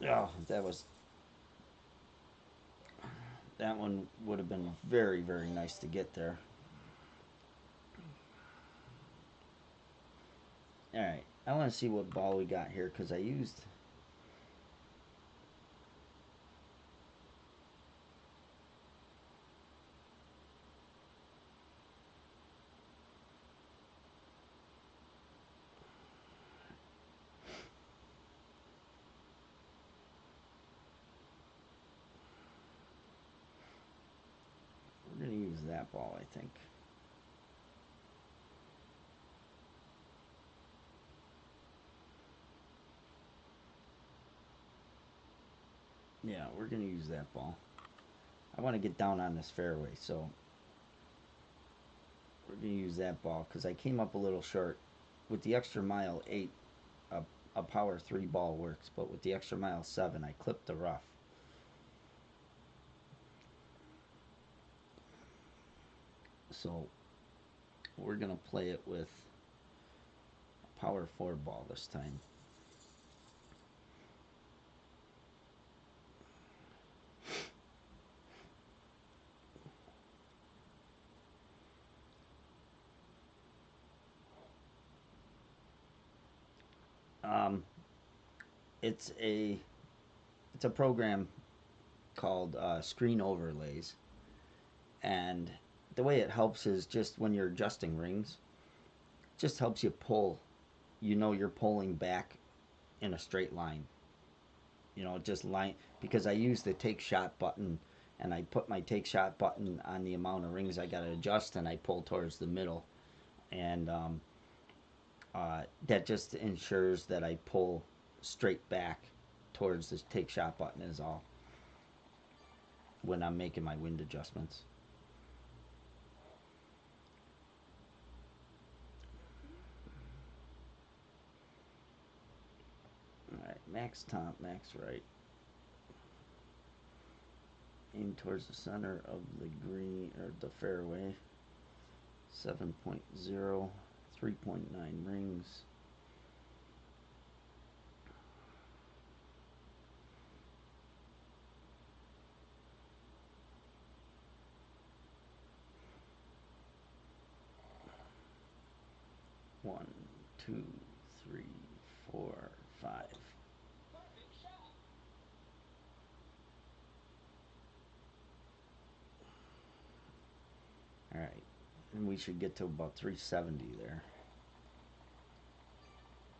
Speaker 1: Oh, that one would have been very, very nice to get there. All right, I want to see what ball we got here because I used. We're gonna use that ball, I think. Yeah, we're gonna use that ball. I want to get down on this fairway, so we're gonna use that ball because I came up a little short. With the extra mile 8, a, a power 3 ball works, but with the extra mile 7, I clipped the rough. So we're gonna play it with a power 4 ball this time. Um, it's a it's a program called Screen Overlays, and the way it helps is just when you're adjusting rings, it just helps you pull. You know you're pulling back in a straight line. Just line because I use the take shot button and I put my take shot button on the amount of rings I got to adjust and I pull towards the middle and that just ensures that I pull straight back towards the take shot button is all when I'm making my wind adjustments. All right, max top, max right. Aim towards the center of the green or the fairway. 7.0, 3.9 rings. One, two, three, four, five. All right, and we should get to about 370 there.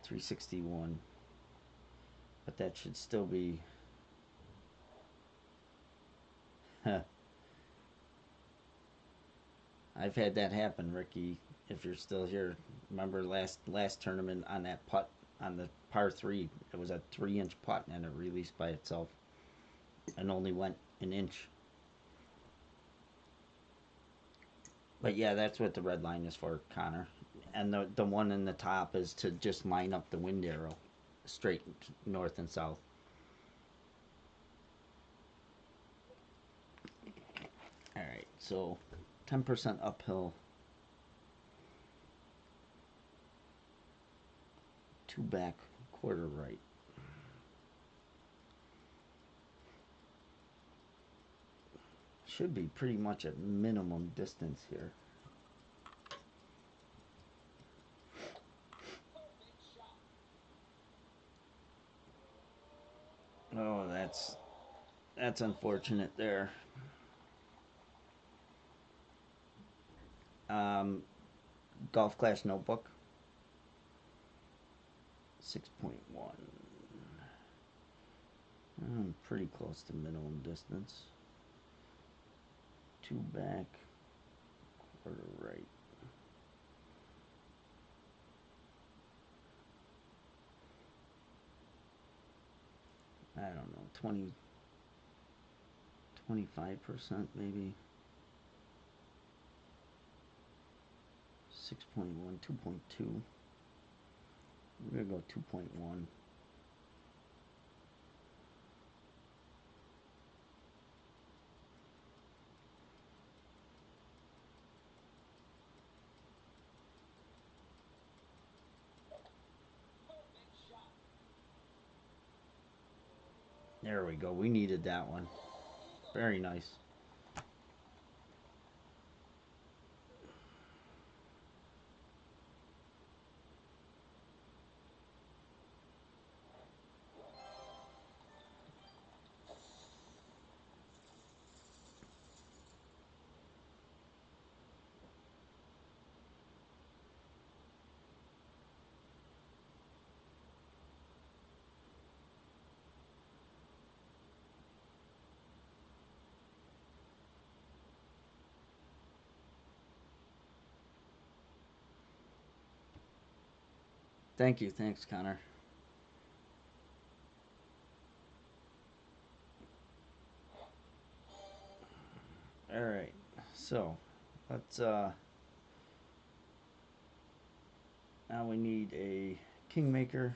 Speaker 1: 361, but that should still be. I've had that happen, Ricky. If you're still here, remember last tournament on that putt on the par three, it was a 3-inch putt and it released by itself and only went an inch. But yeah, that's what the red line is for, Connor. And the one in the top is to just line up the wind arrow straight north and south. All right, so 10% uphill, 2 back, quarter right. Should be pretty much at minimum distance here. Oh, that's unfortunate there. Um, Golf Class Notebook. 6.1. I'm pretty close to minimum distance. 2 back, quarter right. I don't know, 25% maybe. 6.1, 2.2. We're gonna go 2.1. There we go. We needed that one. Very nice. Thank you. Thanks, Connor. All right. So, let's now we need a kingmaker,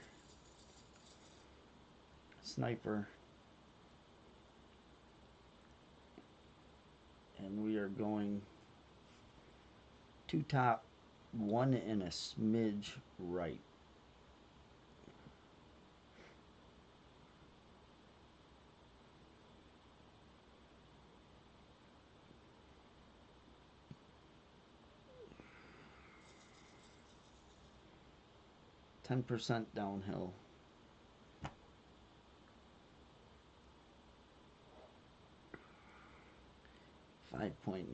Speaker 1: sniper, and we are going 2 top, 1 and a smidge right. %, downhill. 5.9,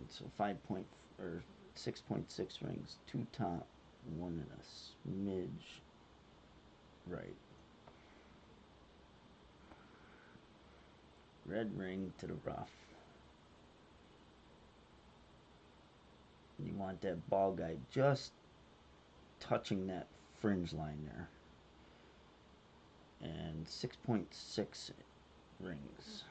Speaker 1: so 5 point or 6.6 rings, 2 top, 1 and a smidge right. Red ring to the rough. You want that ball guide just touching that fringe line there. And 6.6 rings.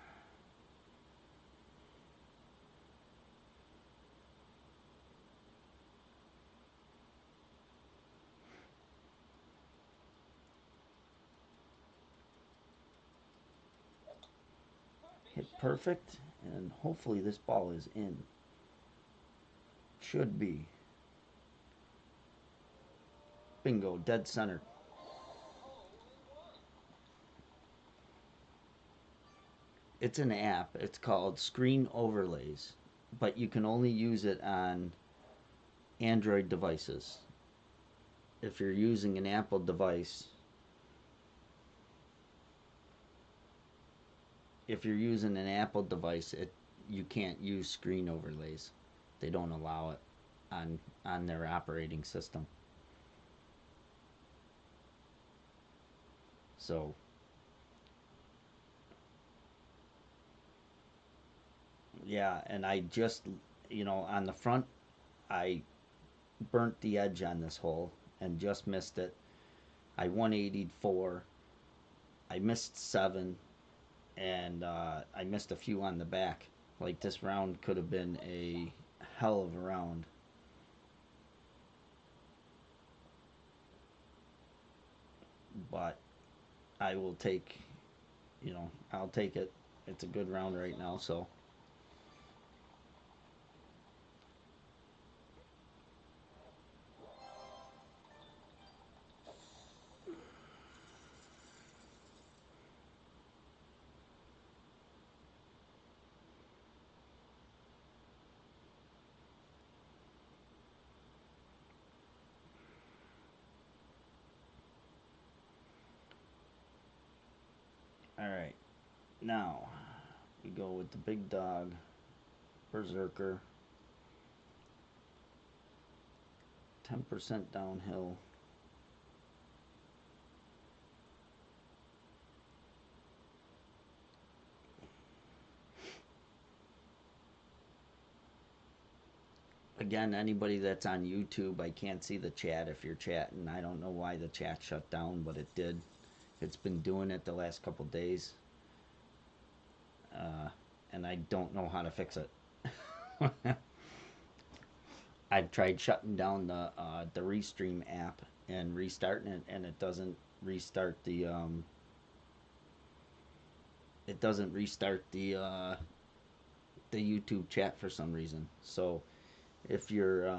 Speaker 1: Hit perfect, and hopefully this ball is in. Should be. Bingo, dead center. It's an app. It's called Screen Overlays, but you can only use it on Android devices. If you're using an Apple device, it you can't use screen overlays. They don't allow it on their operating system. So yeah, and I just on the front I burnt the edge on this hole and just missed it. I 184. I missed 7, and I missed a few on the back. Like this round could have been a hell of a round. But I will take, I'll take it. It's a good round right now, so. All right. Now, we go with the big dog, Berserker. 10% downhill. Again, anybody that's on YouTube, I can't see the chat if you're chatting. I don't know why the chat shut down, but it did. It's been doing it the last couple days. And I don't know how to fix it. I've tried shutting down the Restream app and restarting it, and it doesn't restart the YouTube chat for some reason. So if you're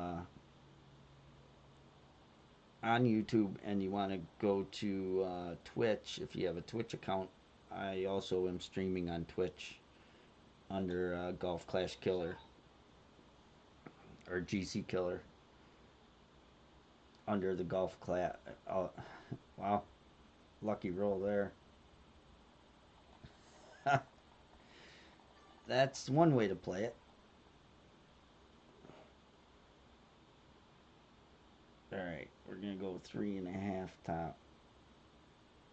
Speaker 1: on YouTube and you want to go to Twitch, if you have a Twitch account, I also am streaming on Twitch under Golf Clash Killer or GC Killer under the Golf Clash. Wow, lucky roll there. That's one way to play it. Alright, we're going to go 3.5 top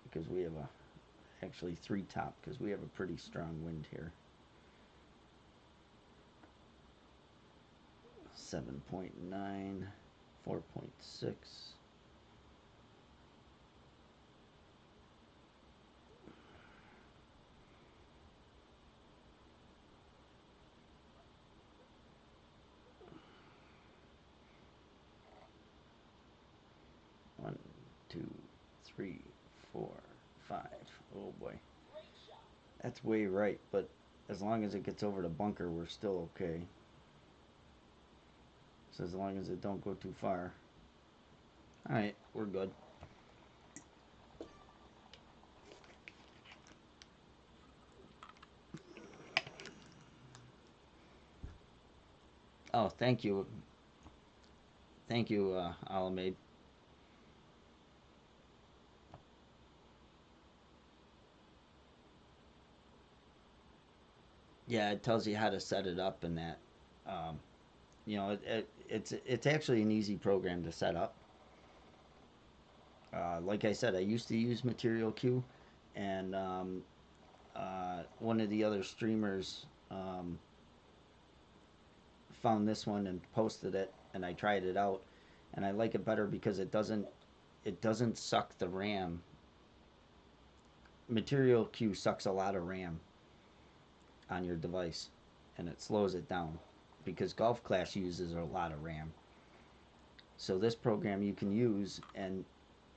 Speaker 1: because we have actually 3 top because we have a pretty strong wind here. 7.9, 4.6. One, two, three, 4, 5. Oh boy. That's way right, but as long as it gets over the bunker, we're still okay. So as long as it don't go too far. Alright, we're good. Oh, thank you. Thank you, Alamade. Yeah, it tells you how to set it up and that. Um, you know, it's actually an easy program to set up. Like I said, I used to use Material Q, and one of the other streamers found this one and posted it, and I tried it out, and I like it better because it doesn't suck the RAM. Material Q sucks a lot of RAM on your device, and it slows it down because Golf Clash uses a lot of RAM. So this program you can use and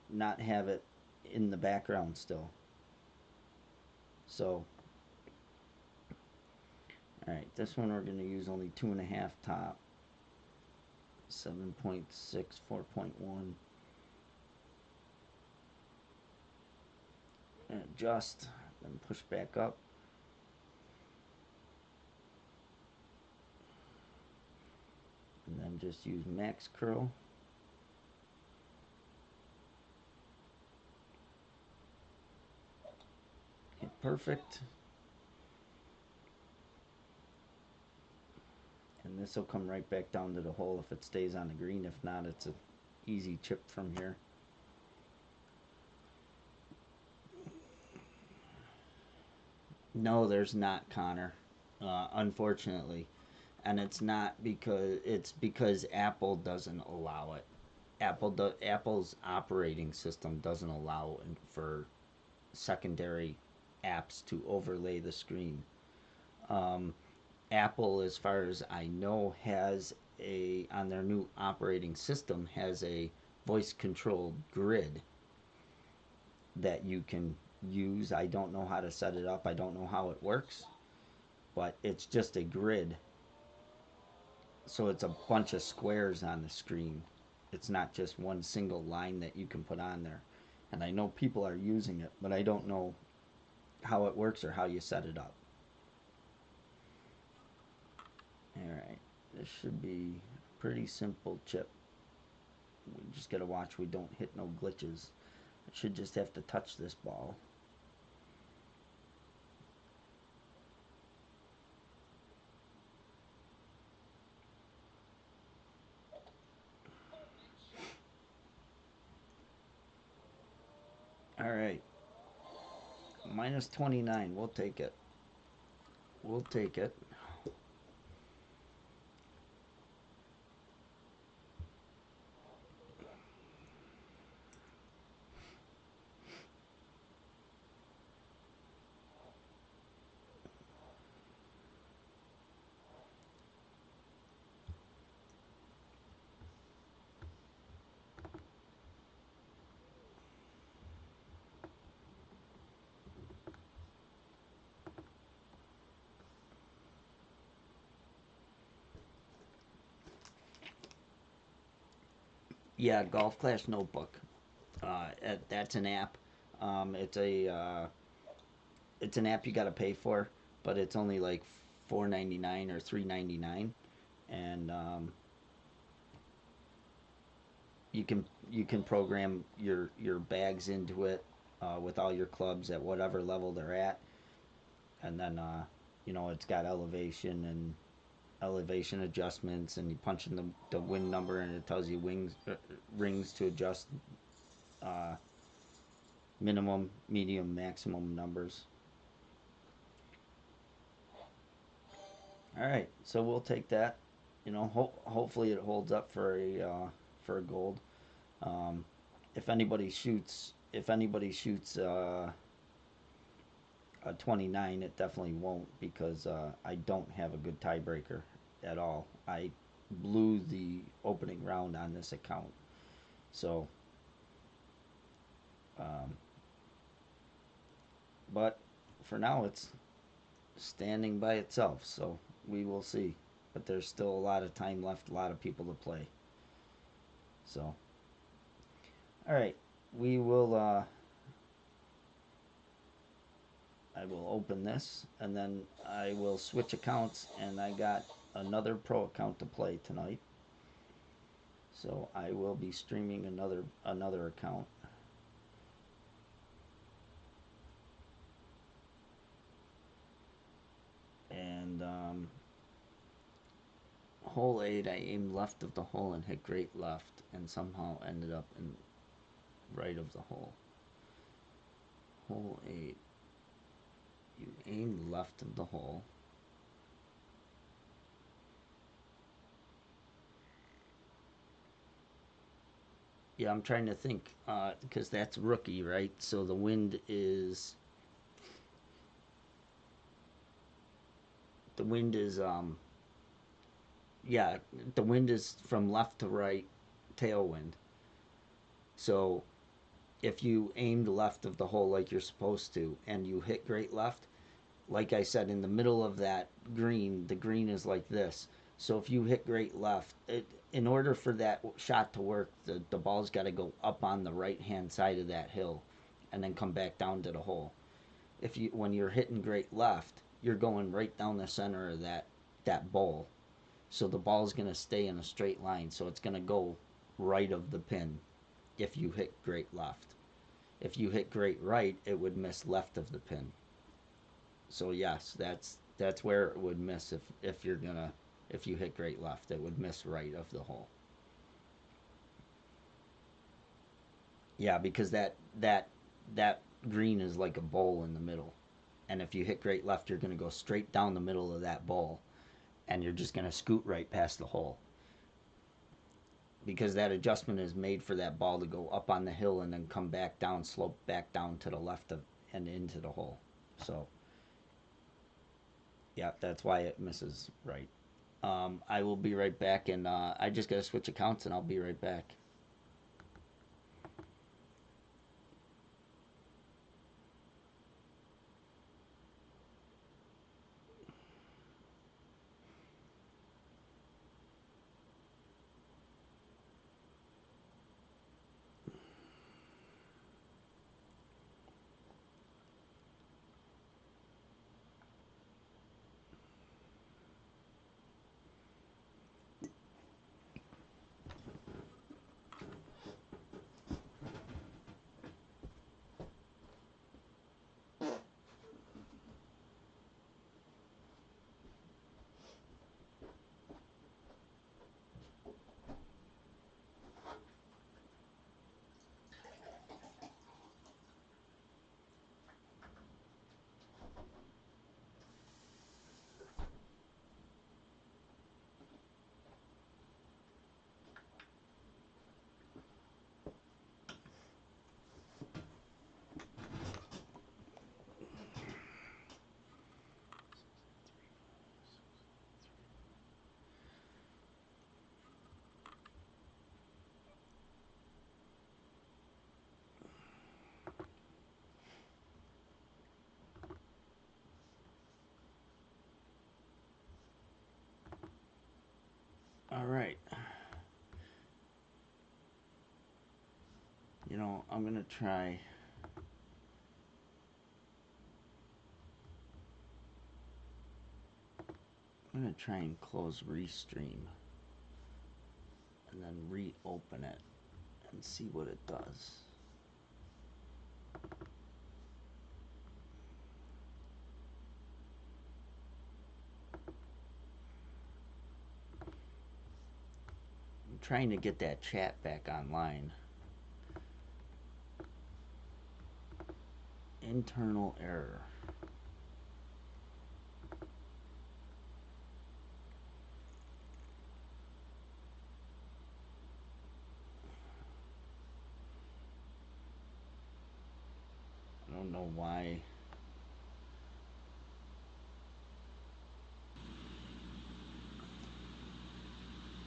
Speaker 1: not have it in the background still. So, alright, this one we're going to use only 2.5 top. 7.6, 4.1. And adjust, then push back up. And then just use max curl. Hit perfect. And this will come right back down to the hole if it stays on the green. If not, it's an easy chip from here. No, there's not, Connor. Unfortunately. And it's because Apple doesn't allow it. Apple's operating system doesn't allow for secondary apps to overlay the screen. Apple, as far as I know, has on their new operating system has a voice controlled grid that you can use. I don't know how to set it up. I don't know how it works, but it's just a grid. So it's a bunch of squares on the screen. It's not just one single line that you can put on there. And I know people are using it, but I don't know how it works or how you set it up. Alright, this should be a pretty simple chip. We just gotta watch we don't hit no glitches. I should just have to touch this ball. All right. Minus 29. We'll take it. We'll take it. Yeah, Golf Class Notebook. That's an app. It's a it's an app you got to pay for, but it's only like $4.99 or $3.99, and you can program your bags into it with all your clubs at whatever level they're at, and then it's got elevation adjustments, and you punch in the win number, and it tells you rings to adjust uh, minimum, medium, maximum numbers. All right, so we'll take that. Hopefully it holds up for a gold. Um, if anybody shoots a 29, it definitely won't, because I don't have a good tiebreaker at all. I blew the opening round on this account, so um, but for now it's standing by itself. So we will see. But there's still a lot of time left, a lot of people to play. So, all right, we will. I will open this, and then I will switch accounts, and I got another pro account to play tonight. So I will be streaming another account. And hole 8, I aimed left of the hole and hit great left, and somehow ended up in right of the hole. Hole 8. You aim left of the hole. Yeah, I'm trying to think, because that's rookie, right? So the wind is yeah, the wind is from left to right, tailwind. So if you aimed left of the hole like you're supposed to, and you hit great left, like I said, in the middle of that green, the green is like this. So if you hit great left, in order for that shot to work, the ball's got to go up on the right hand side of that hill, and then come back down to the hole. When you're hitting great left, you're going right down the center of that bowl. So the ball's going to stay in a straight line. So it's going to go right of the pin if you hit great left. If you hit great right, it would miss left of the pin. So yes, that's where it would miss if you hit great left, it would miss right of the hole. Yeah, because that green is like a bowl in the middle, and if you hit great left, you're going to go straight down the middle of that bowl, and you're just going to scoot right past the hole, because that adjustment is made for that ball to go up on the hill and then come back down, slope back down to the left of and into the hole. So yeah, that's why it misses right. I will be right back, and I just got to switch accounts, and I'll be right back. All right. You know, I'm going to try. I'm going to try and close Restream and then reopen it and see what it does. I'm trying to get that chat back online. Internal error. I don't know why.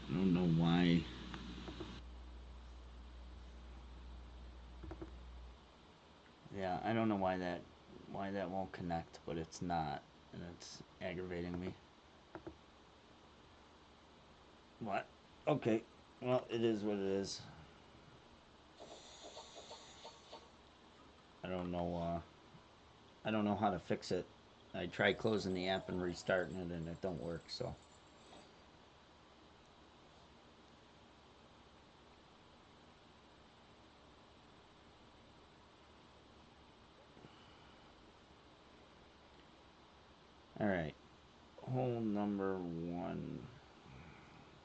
Speaker 1: I don't know why. Yeah, I don't know why that won't connect, but it's not, and it's aggravating me. What? Okay. Well, it is what it is. I don't know. I don't know how to fix it. I tried closing the app and restarting it, and it don't work. So. All right. Hole number 1.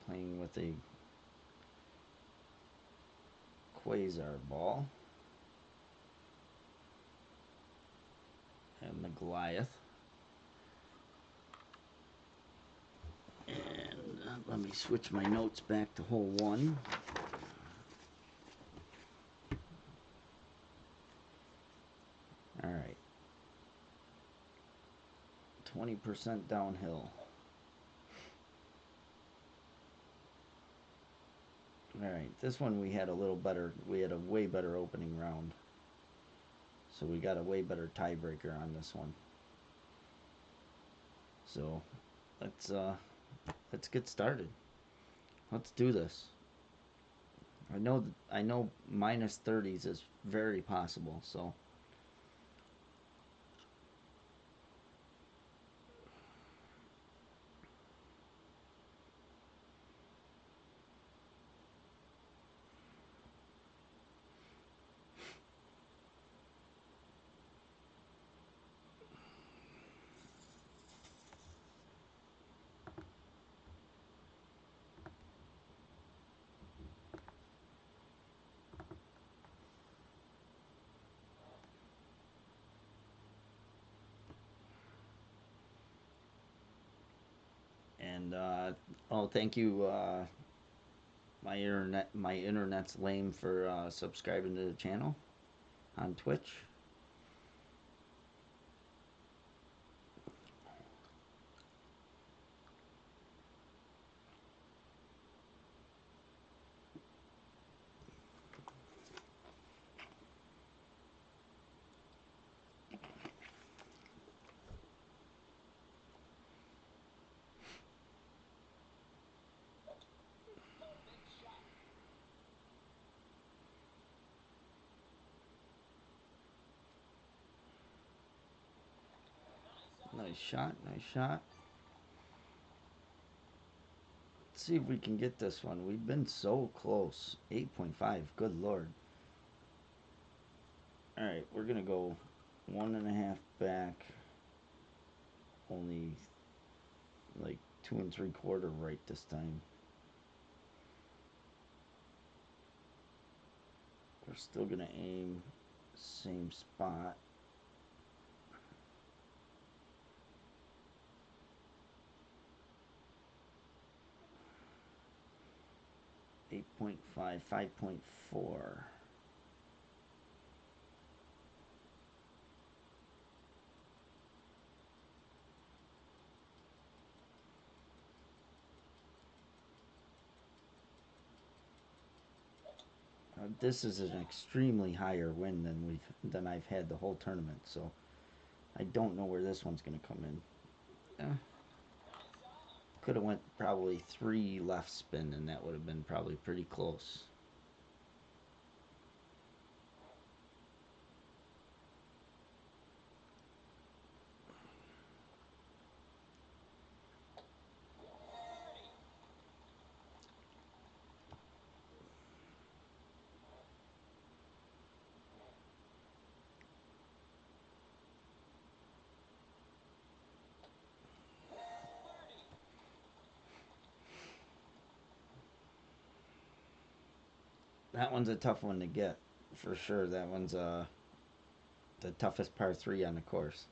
Speaker 1: Playing with a quasar ball and the Goliath. And let me switch my notes back to hole 1. All right. 20% downhill. All right, this one we had a little better. We had a way better opening round, so we got a way better tiebreaker on this one. So let's get started. Let's do this. I know minus 30s is very possible. So and oh, thank you. My internet's lame for subscribing to the channel on Twitch. Nice shot, nice shot. Let's see if we can get this one. We've been so close. 8.5, good lord. All right, we're gonna go 1.5 back. Only like 2 3/4 right this time. We're still gonna aim same spot. Eight 8.5, 5.4. This is an extremely higher win than I've had the whole tournament, so I don't know where this one's gonna come in. Could have went probably 3 left spin, and that would have been probably pretty close. That one's a tough one to get, for sure. That one's the toughest par 3 on the course.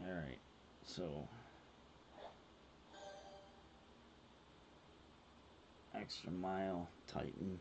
Speaker 1: All right, so extra mile, Titan.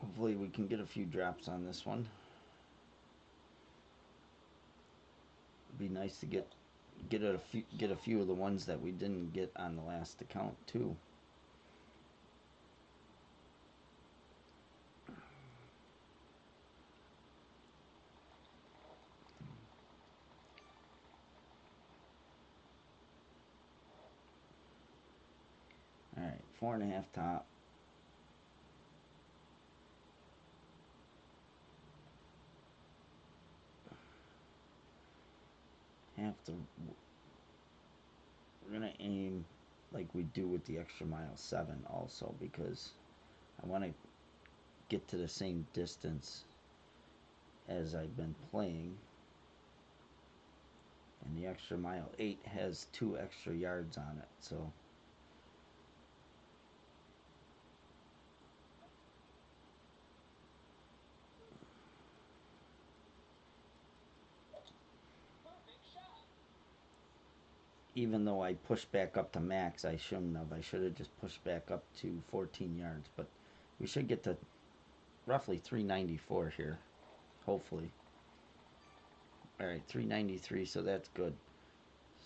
Speaker 1: Hopefully we can get a few drops on this one. It'd be nice to get a few of the ones that we didn't get on the last account too. All right, 4.5 top. Have to. We're gonna aim like we do with the extra mile 7 also, because I want to get to the same distance as I've been playing. And the extra mile 8 has 2 extra yards on it, so even though I pushed back up to max, I shouldn't have. I should have just pushed back up to 14 yards, but we should get to roughly 394 here, hopefully. All right, 393, so that's good.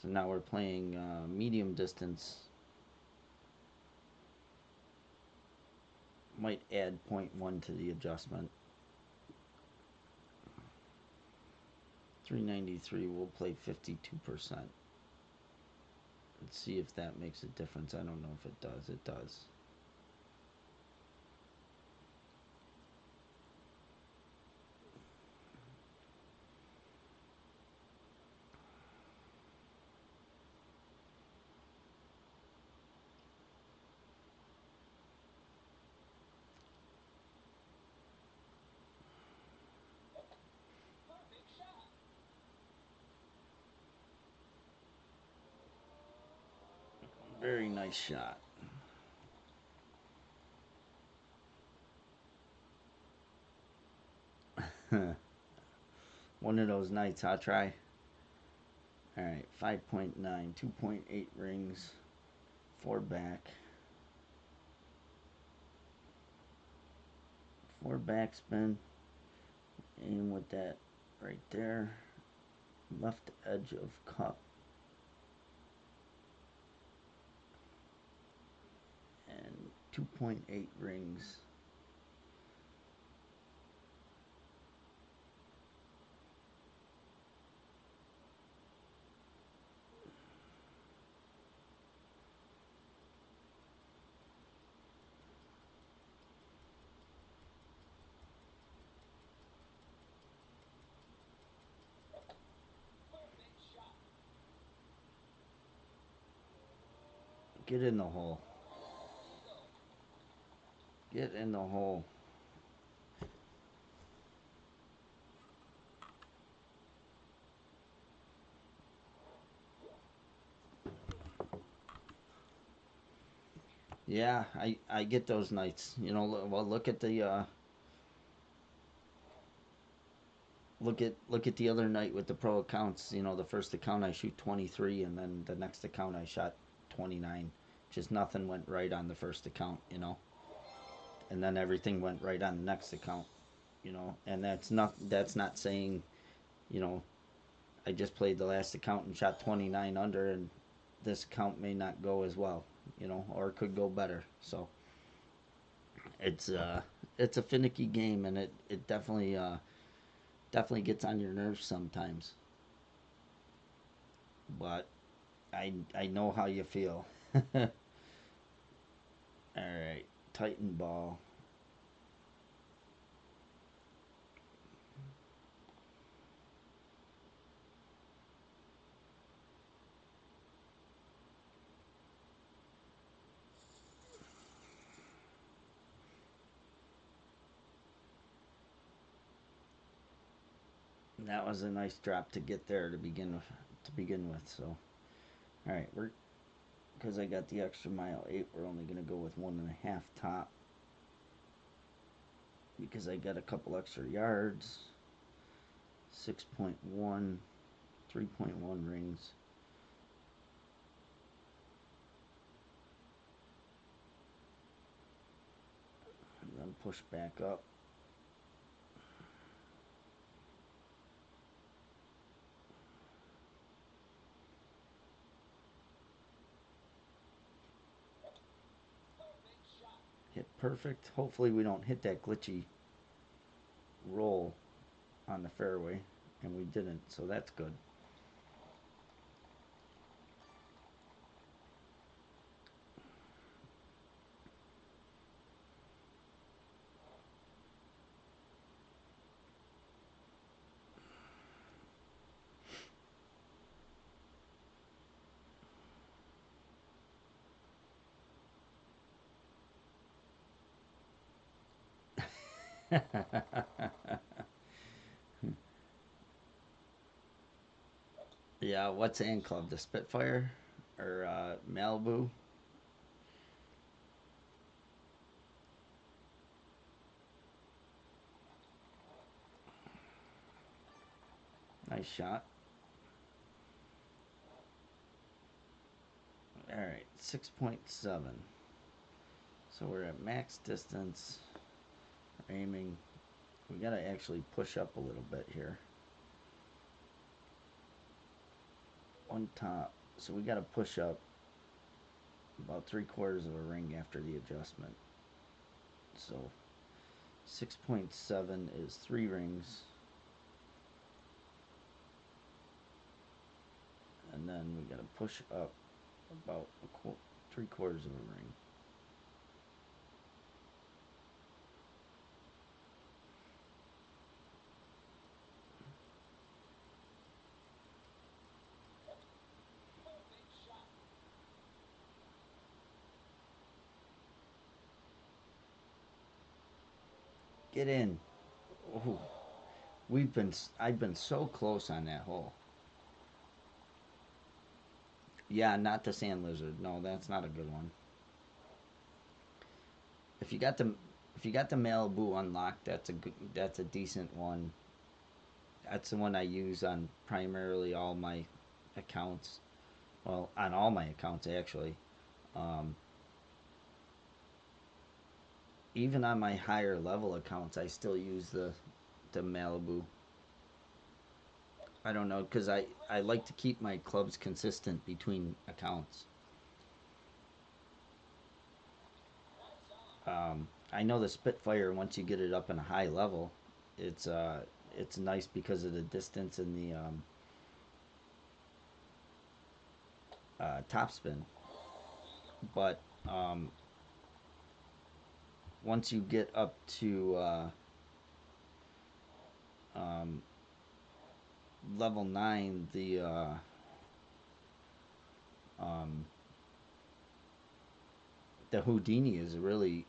Speaker 1: So now we're playing medium distance. Might add 0.1 to the adjustment. 393, we'll play 52%. Let's see if that makes a difference. I don't know if it does. It does. Very nice shot. One of those nights, I'll try. Alright, 5.9, 2.8 rings, 4 back. 4 backspin. Aim with that right there. Left edge of cup. 2.8 rings. Get in the hole. Get in the hole. Yeah, I get those nights. You know, well, look at the other night with the pro accounts. You know, the first account I shoot 23, and then the next account I shot 29. Just nothing went right on the first account. You know, and then everything went right on the next account. You know, and that's not saying, you know, I just played the last account and shot 29 under, and this account may not go as well. You know, or it could go better. So it's uh it's a finicky game, and it definitely gets on your nerves sometimes. But I know how you feel. All right, Titan ball. That was a nice drop to get there to begin with. So, all right, we're because I got the extra mile 8. We're only gonna go with 1.5 top because I got a couple extra yards. 6.1, 3.1 rings. And then push back up. Hit perfect. Hopefully we don't hit that glitchy roll on the fairway, and we didn't, so that's good. Yeah, what's Ant Club? The Spitfire or Malibu? Nice shot. All right, 6.7. So we're at max distance. We're aiming. We got to actually push up a little bit here. One top. So we got to push up about 3/4 of a ring after the adjustment. So 6.7 is 3 rings. And then we got to push up about 3/4 of a ring. Get in. Ooh, I've been so close on that hole. Yeah, not the sand lizard. No, that's not a good one. If you got the if you got the Malibu unlocked, that's a decent one. That's the one I use on primarily all my accounts. Well, on all my accounts actually. Um, Even on my higher level accounts, I still use the Malibu. I don't know because I like to keep my clubs consistent between accounts. I know the Spitfire, once you get it up in a high level, it's uh it's nice because of the distance and the topspin. But once you get up to um, level 9, um, the Houdini is a really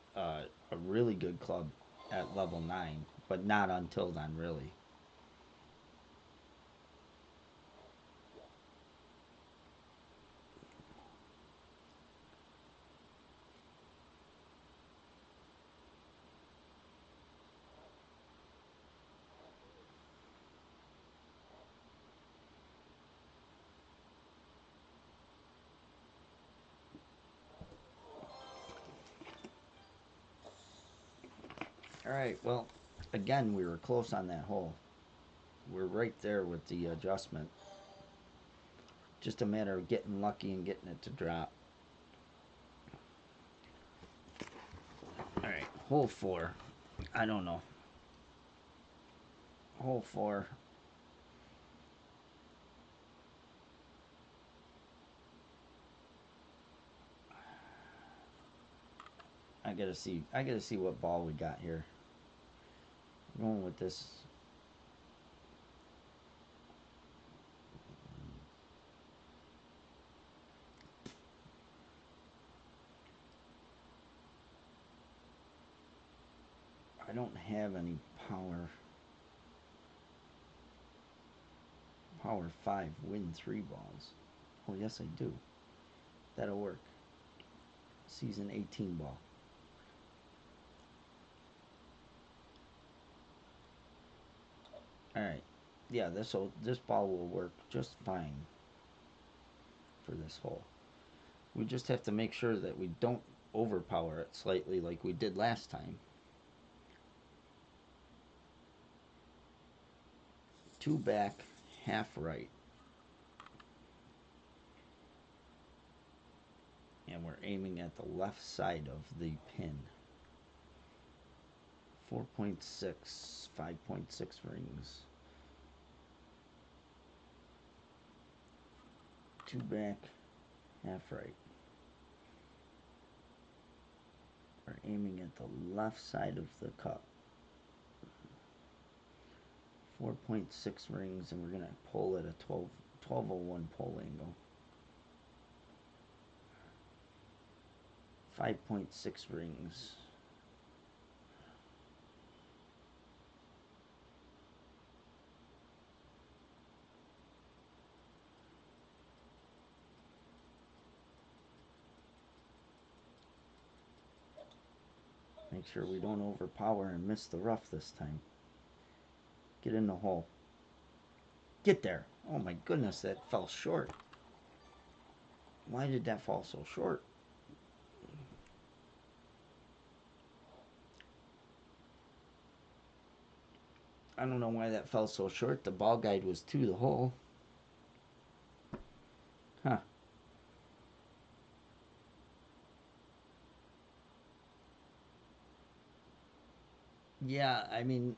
Speaker 1: good club at level 9, but not until then, really. All right, well, again, we were close on that hole. We're right there with the adjustment. Just a matter of getting lucky and getting it to drop. All right, hole 4. I don't know. Hole 4. I gotta see. I gotta see what ball we got here. I'm going with this. I don't have any power. Power 5 win 3 balls. Oh yes, I do. That'll work. Season 18 ball. All right. Yeah, this ball will work just fine for this hole. We just have to make sure that we don't overpower it slightly like we did last time. 2 back, half right. And we're aiming at the left side of the pin. 4.6, 5.6 rings. 2 back, half right. We're aiming at the left side of the cup. 4.6 rings, and we're going to pull at a 1201 pull angle. 5.6 rings. Make sure we don't overpower and miss the rough this time. Get in the hole. Get there. Oh my goodness, that fell short. Why did that fall so short? I don't know why that fell so short. The ball guide was to the hole. Huh. Yeah, I mean,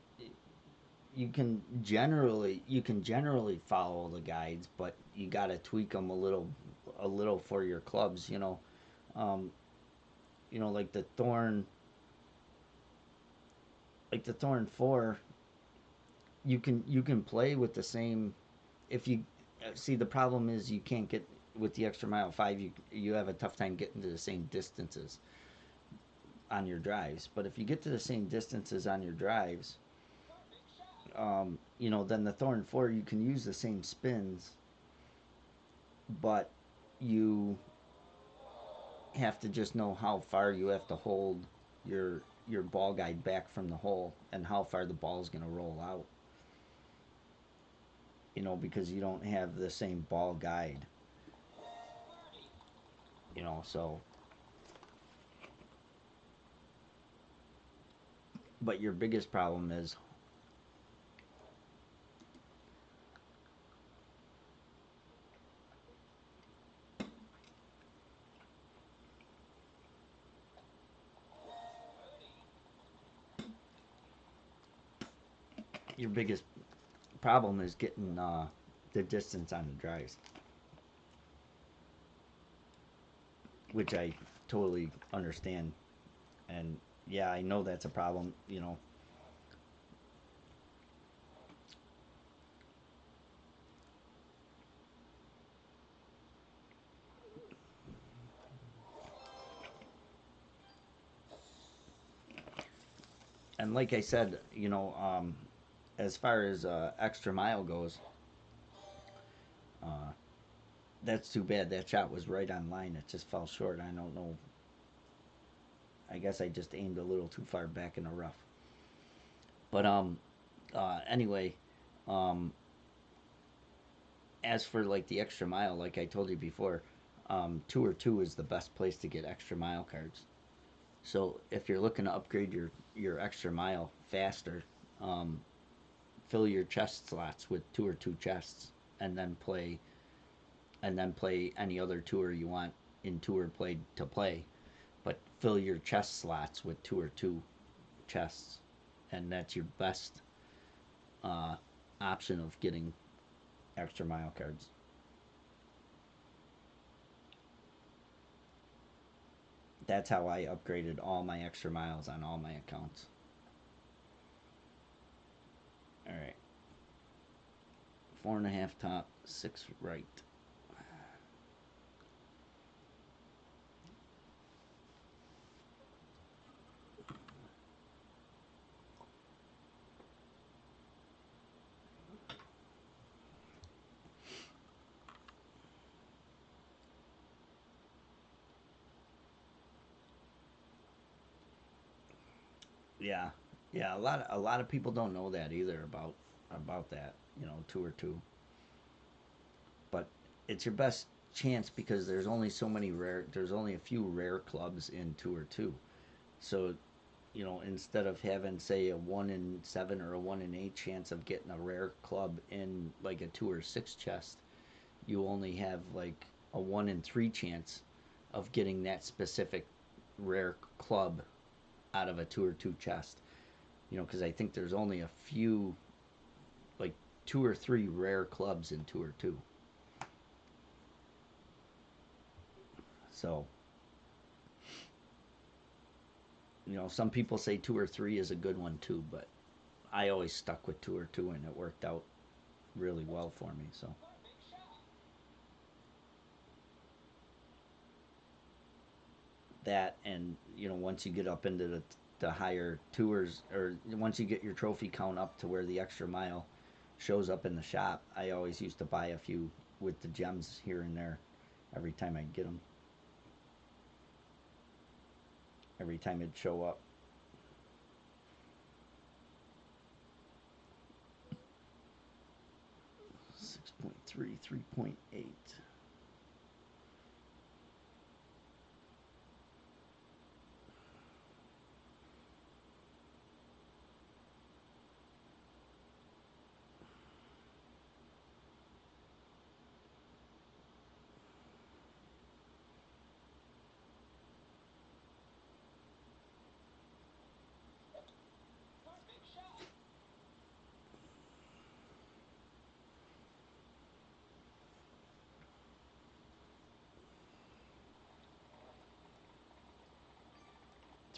Speaker 1: you can generally follow the guides, but you got to tweak them a little for your clubs. Um, like the Thorn 4. You can play with the same. If you see, the problem is you can't get with the extra mile 5. You have a tough time getting to the same distances on your drives. But if you get to the same distances on your drives, then the Thorn 4, you can use the same spins, but you have to just know how far you have to hold your ball guide back from the hole and how far the ball is going to roll out. Because you don't have the same ball guide. So. But your biggest problem is your biggest problem is getting the distance on the drives, which I totally understand. And yeah, I know that's a problem. And like I said, as far as extra mile goes, uh, that's too bad. That shot was right on line. It just fell short. I don't know. I guess I just aimed a little too far back in the rough. But anyway, um, as for like the extra mile, like I told you before, tour two is the best place to get extra mile cards. So if you're looking to upgrade your extra mile faster, um, fill your chest slots with tour two chests, and then play any other tour you want in tour play to play. But fill your chest slots with tour two chests, and that's your best uh, option of getting extra mile cards. That's how I upgraded all my extra miles on all my accounts. All right, 4.5 top, 6 right. Yeah, yeah. A lot of people don't know that either about that. Tour two, but it's your best chance because there's only a few rare clubs in tour two. So instead of having say a 1 in 7 or a 1 in 8 chance of getting a rare club in like a tour six chest, you only have like a 1 in 3 chance of getting that specific rare club out of a tour two chest. Because I think there's only a few, like 2 or 3 rare clubs in tour two. So some people say tour three is a good one too, but I always stuck with tour two, and it worked out really well for me. So that, and once you get up into the higher tours, or once you get your trophy count up to where the extra mile shows up in the shop, I always used to buy a few with the gems here and there every time I get them. Every time it'd show up. 6.3, 3.8.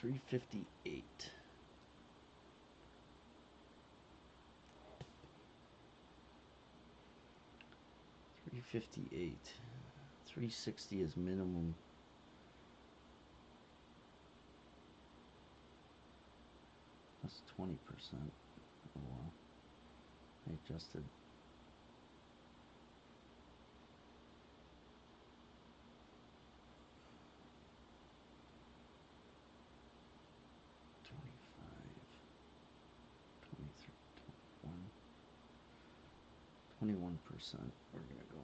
Speaker 1: $358. 358. 360 is minimum. That's 20%. Oh wow. I adjusted. One, 21%. We're gonna go.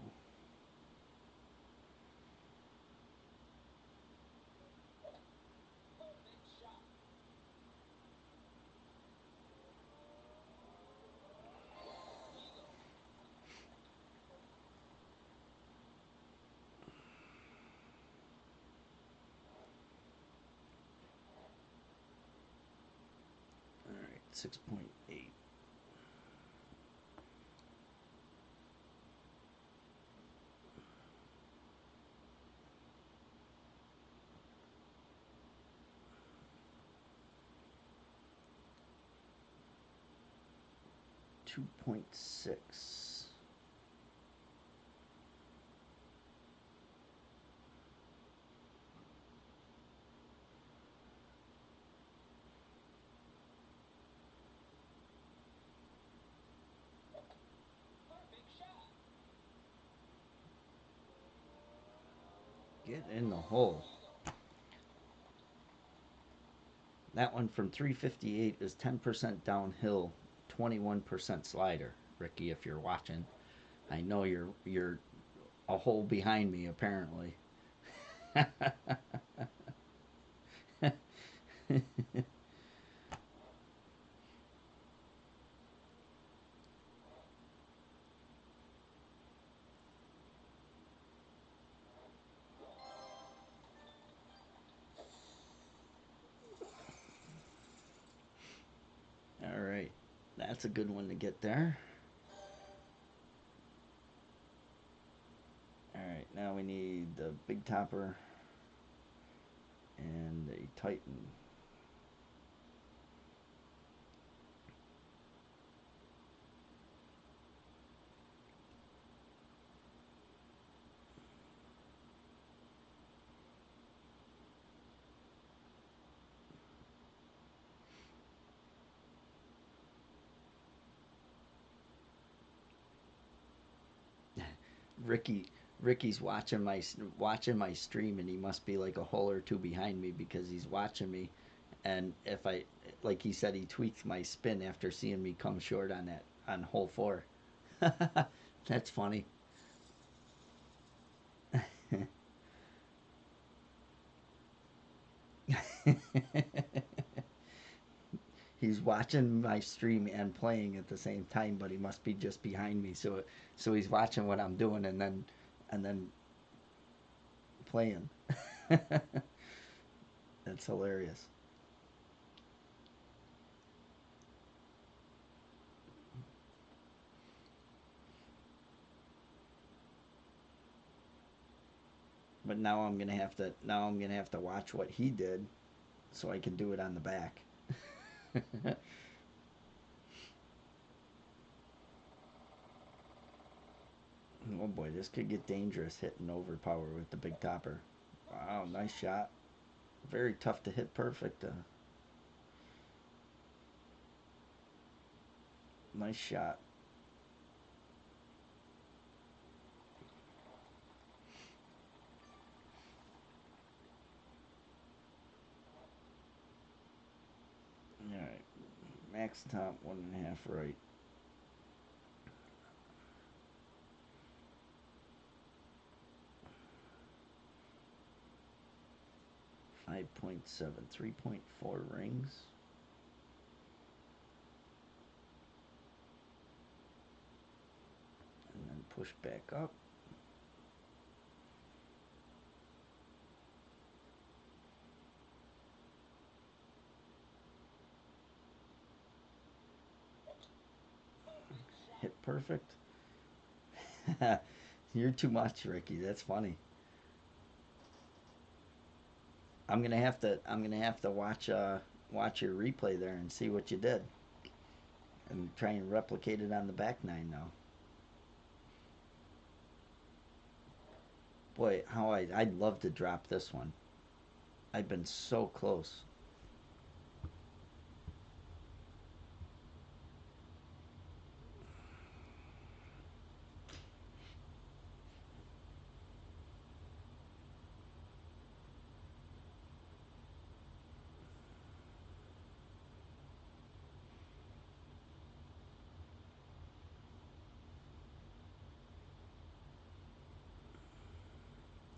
Speaker 1: All right, 6.8. 2.6. Get in the hole. That one from 358 is 10% downhill, 21% slider. Ricky, if you're watching, I know you're a hole behind me apparently. All right, that's a good one to get there. All right, now we need the big topper and a Titan. Ricky Ricky's watching my stream, and he must be like a hole or two behind me because he's watching me. And if I, like he said, he tweaks my spin after seeing me come short on that on hole 4. That's funny. He's watching my stream and playing at the same time, but he must be just behind me. So he's watching what I'm doing and then playing. That's hilarious. But now I'm gonna have to watch what he did so I can do it on the back. Oh boy, this could get dangerous hitting overpower with the big topper. Wow, nice shot. Very tough to hit perfect. Nice shot. All right, max top 1.5 right. 5.7, 3.4 rings. And then push back up. Hit perfect. You're too much, Ricky. That's funny. I'm gonna have to watch your replay there and see what you did, and try and replicate it on the back nine now. Boy, how I'd love to drop this one. I've been so close.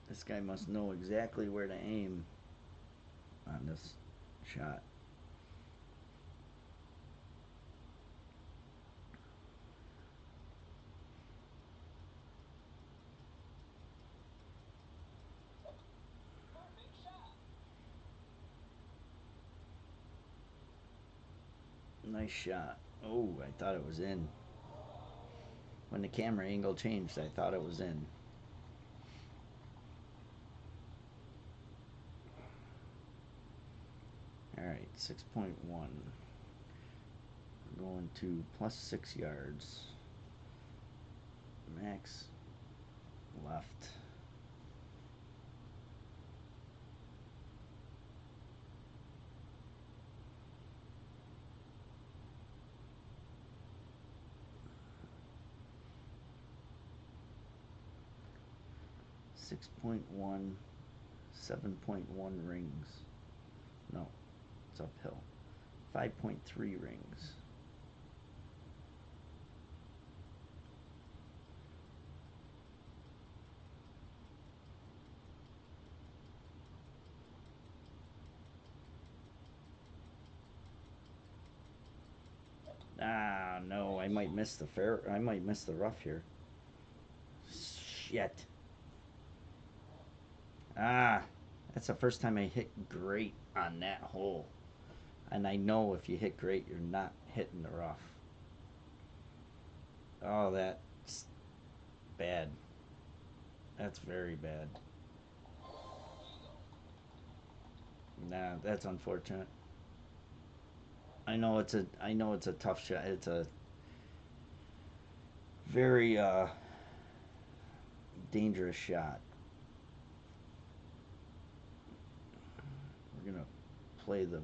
Speaker 1: This guy must know exactly where to aim on this shot. Nice shot. Oh, I thought it was in. When the camera angle changed, I thought it was in. All right, 6.1. Going to plus 6 yards. Max left. .1, 7.1 rings. No, it's uphill. 5.3 rings. Ah, no, I might miss the fair. I might miss the rough here. Shit. Ah, that's the first time I hit great on that hole. And I know if you hit great, you're not hitting the rough. Oh, that's bad. That's very bad. Nah, that's unfortunate. I know it's a tough shot. It's a very dangerous shot. We're gonna play the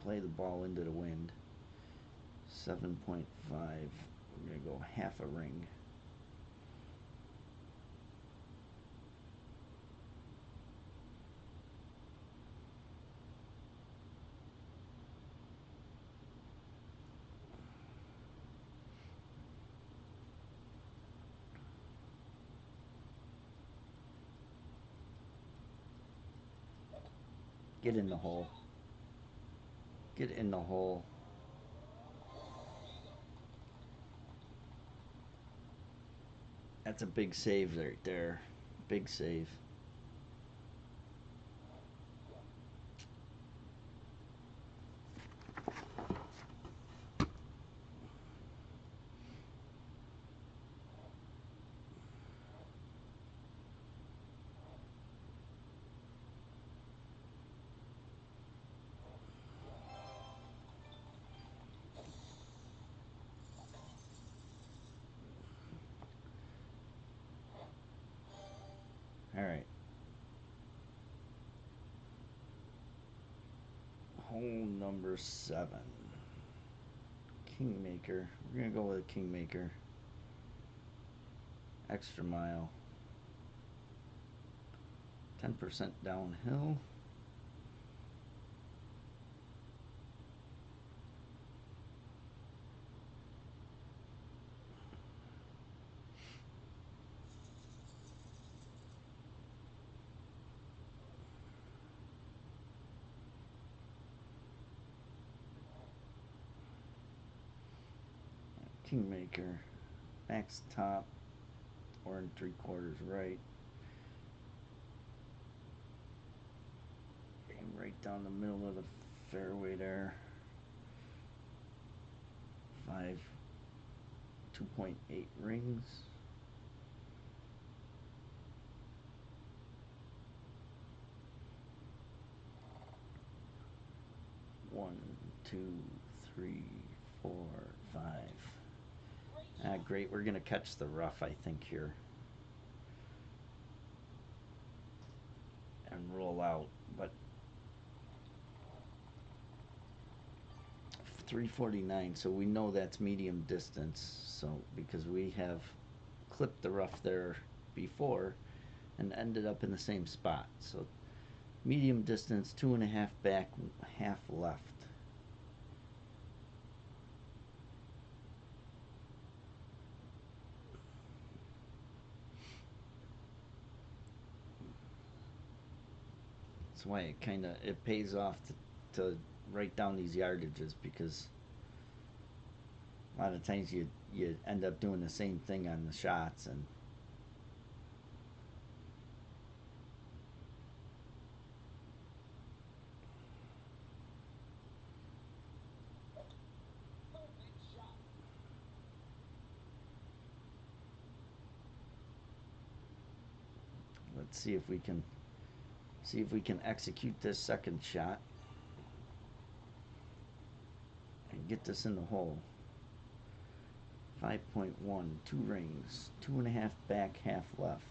Speaker 1: play the ball into the wind. 7.5. We're gonna go half a ring. Get in the hole. Get in the hole. That's a big save right there. Big save. All right. Hole number 7. Kingmaker. We're gonna go with a Kingmaker. Extra mile. 10% downhill. Kingmaker. Max top. Or in 3/4 right. Aim right down the middle of the fairway there. 2.8 rings. One, two, three, four, five. Great. We're gonna catch the rough, I think, here, and roll out. But 349, so we know that's medium distance. So because we have clipped the rough there before and ended up in the same spot. So medium distance, 2.5 back, half left. That's why it pays off to write down these yardages, because a lot of times you end up doing the same thing on the shots. And let's see if we can execute this second shot. Get this in the hole. 5.1, 2 rings, 2.5 back, half left.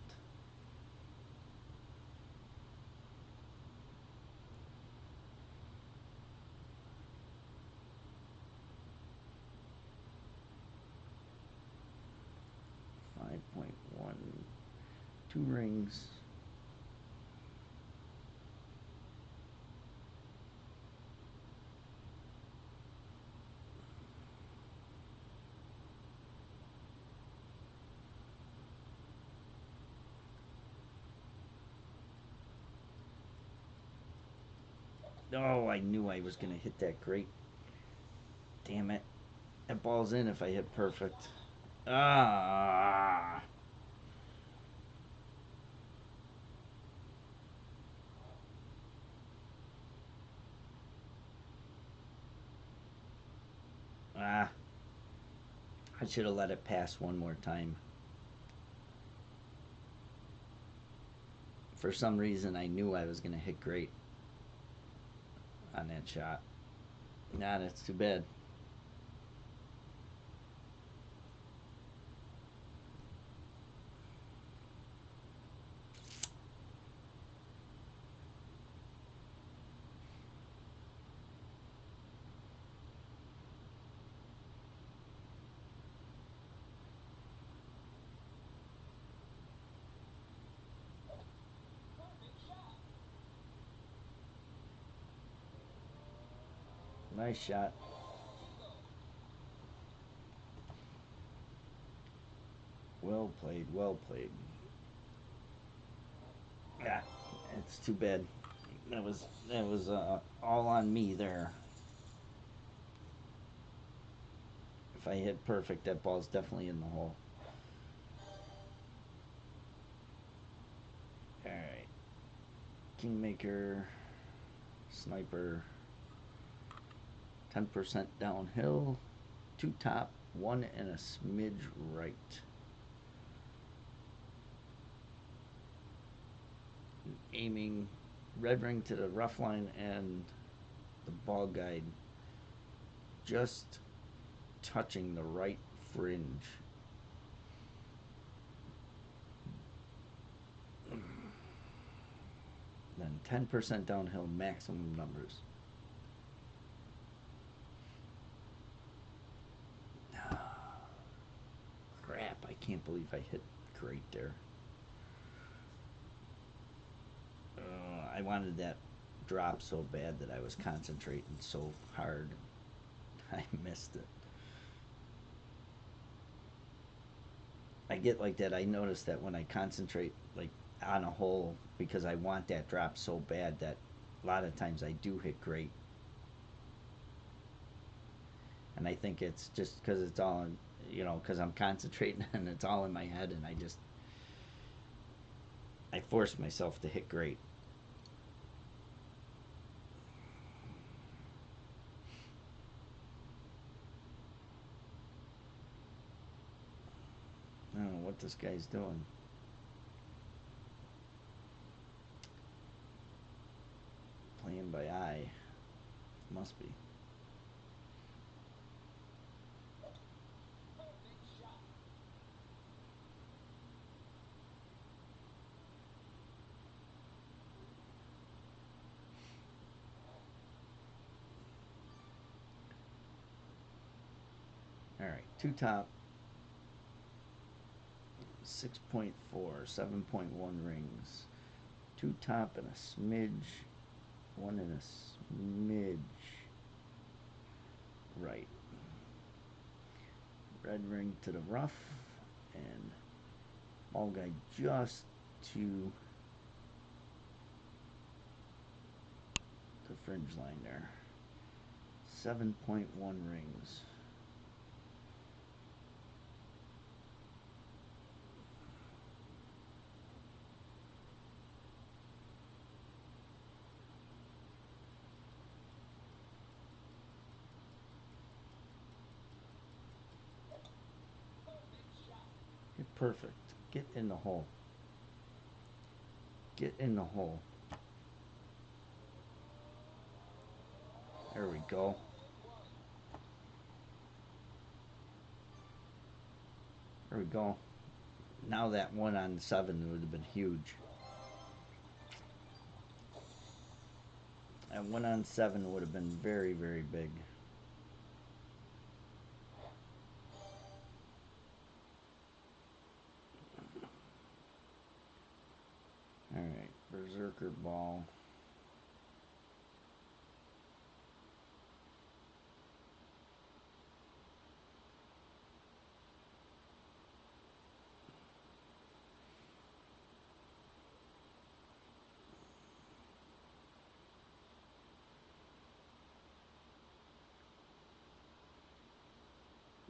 Speaker 1: Two rings. Oh, I knew I was going to hit that great. Damn it. That ball's in if I hit perfect. Ah. Ah. I should have let it pass one more time. For some reason, I knew I was going to hit great on that shot. Nah, that's too bad. Nice shot. Well played, well played. Yeah, it's too bad. That was all on me there. If I hit perfect, that ball's definitely in the hole. All right, Kingmaker, Sniper, 10% downhill, 2 top, 1 and a smidge right. Aiming red ring to the rough line and the ball guide just touching the right fringe. Then 10% downhill, maximum numbers. Crap, I can't believe I hit great there. I wanted that drop so bad that I was concentrating so hard. I missed it. I get like that. I notice that when I concentrate like on a hole because I want that drop so bad that a lot of times I do hit great. And I think it's just because it's all in, because I'm concentrating and it's all in my head, and I force myself to hit great. I don't know what this guy's doing. Playing by eye. Must be. All right, 2 top, 6.4, 7.1 rings. 2 top and a smidge, 1 and a smidge right. Red ring to the rough, and ball guy just to the fringe line there. 7.1 rings. Get perfect. Get in the hole. Get in the hole. There we go. There we go. Now that 1 on 7 would have been huge. That 1 on 7 would have been very, very big. Alright, Berserker Ball.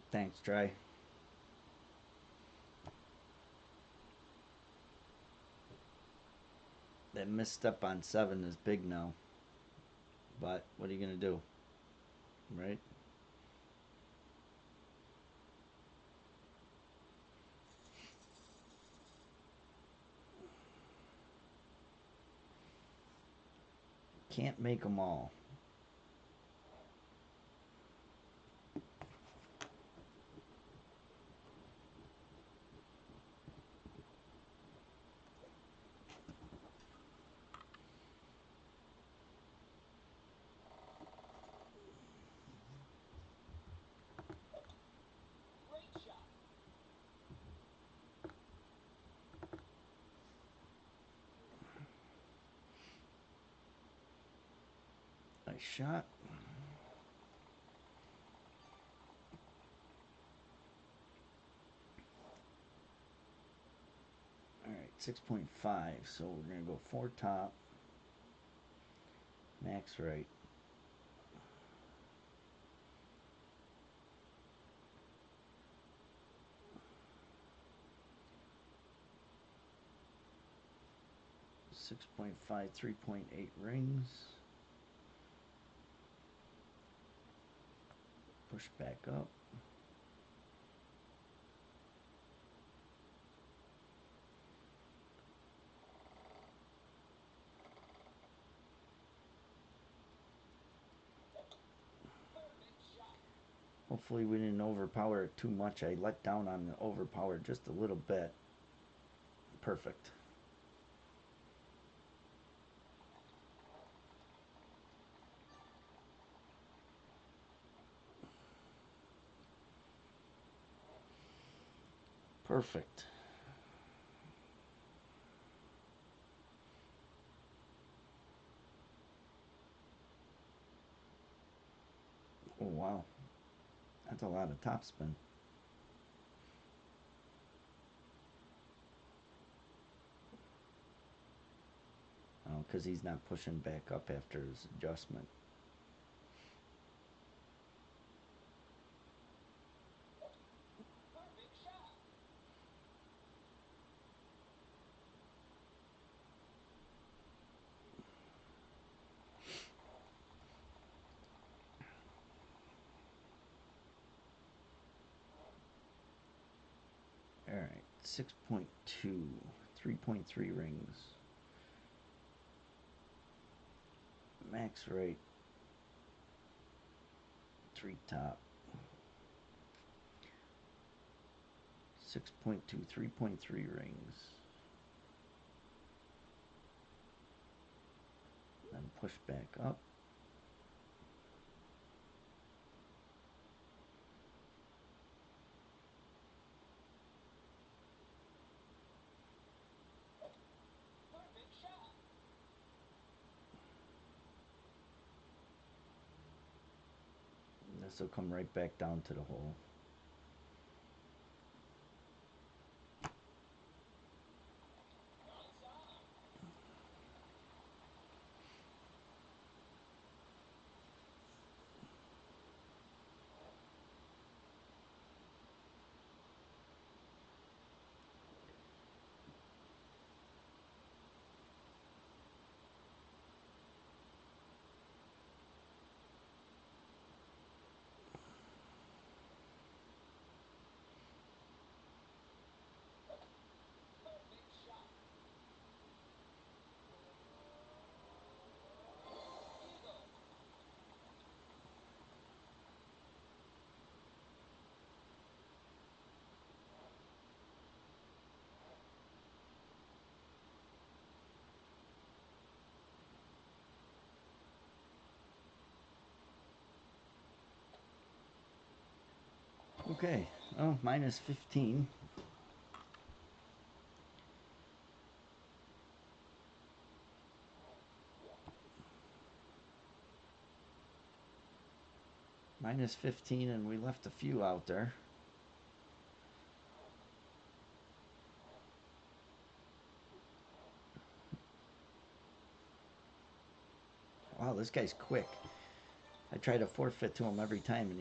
Speaker 1: Thanks, Dry. That misstep on 7 is big now. But what are you going to do? Right? Can't make them all. Nice shot. Alright, 6.5. So we're going to go 4 top. Max right. .5, 3.8 rings. Push back up. Hopefully we didn't overpower it too much. I let down on the overpower just a little bit. Perfect. Perfect. Oh wow. That's a lot of topspin. Oh, because he's not pushing back up after his adjustment. Alright, 6.2, 3.3 rings. Max right, 3 top. 6.2, 3.3 rings. Then push back up. This will come right back down to the hole. Okay. Oh, minus 15. Minus 15, and we left a few out there. Wow, this guy's quick. I try to forfeit to him every time, and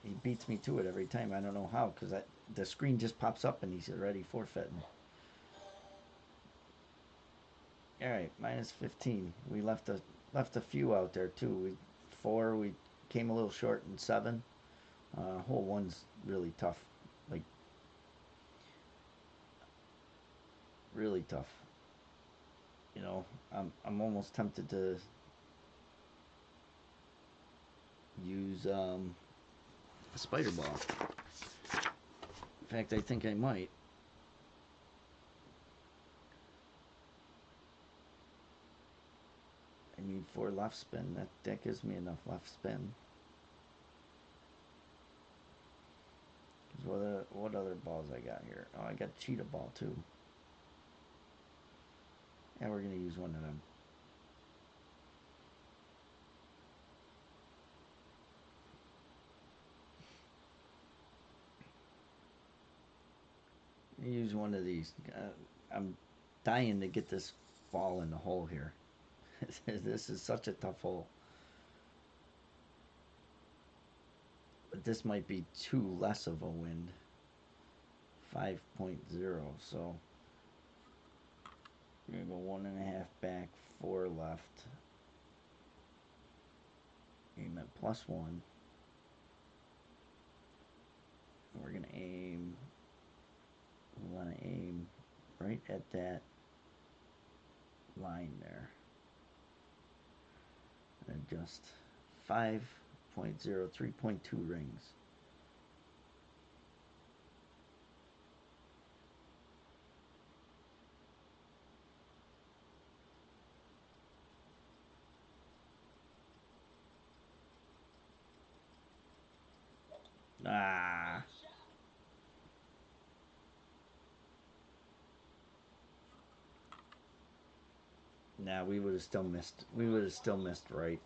Speaker 1: he beats me to it every time. I don't know how, because the screen just pops up and he's already forfeiting. All right, minus 15. We left a few out there too. We came a little short in 7. Hole 1's really tough, like really tough. You know, I'm almost tempted to use a spider ball. In fact, I think I might. I need 4 left spin. That gives me enough left spin. What other balls I got here? Oh, I got cheetah ball too. And we're gonna use one of them. Use one of these. I'm dying to get this ball in the hole here. This is such a tough hole. But this might be too less of a wind. 5.0. So we're gonna go 1.5 back, 4 left. Aim at +1. We're gonna aim. We want to aim right at that line there. And adjust 5.0, 3.2 rings. Ah. Nah, we would have still missed. We would have still missed right.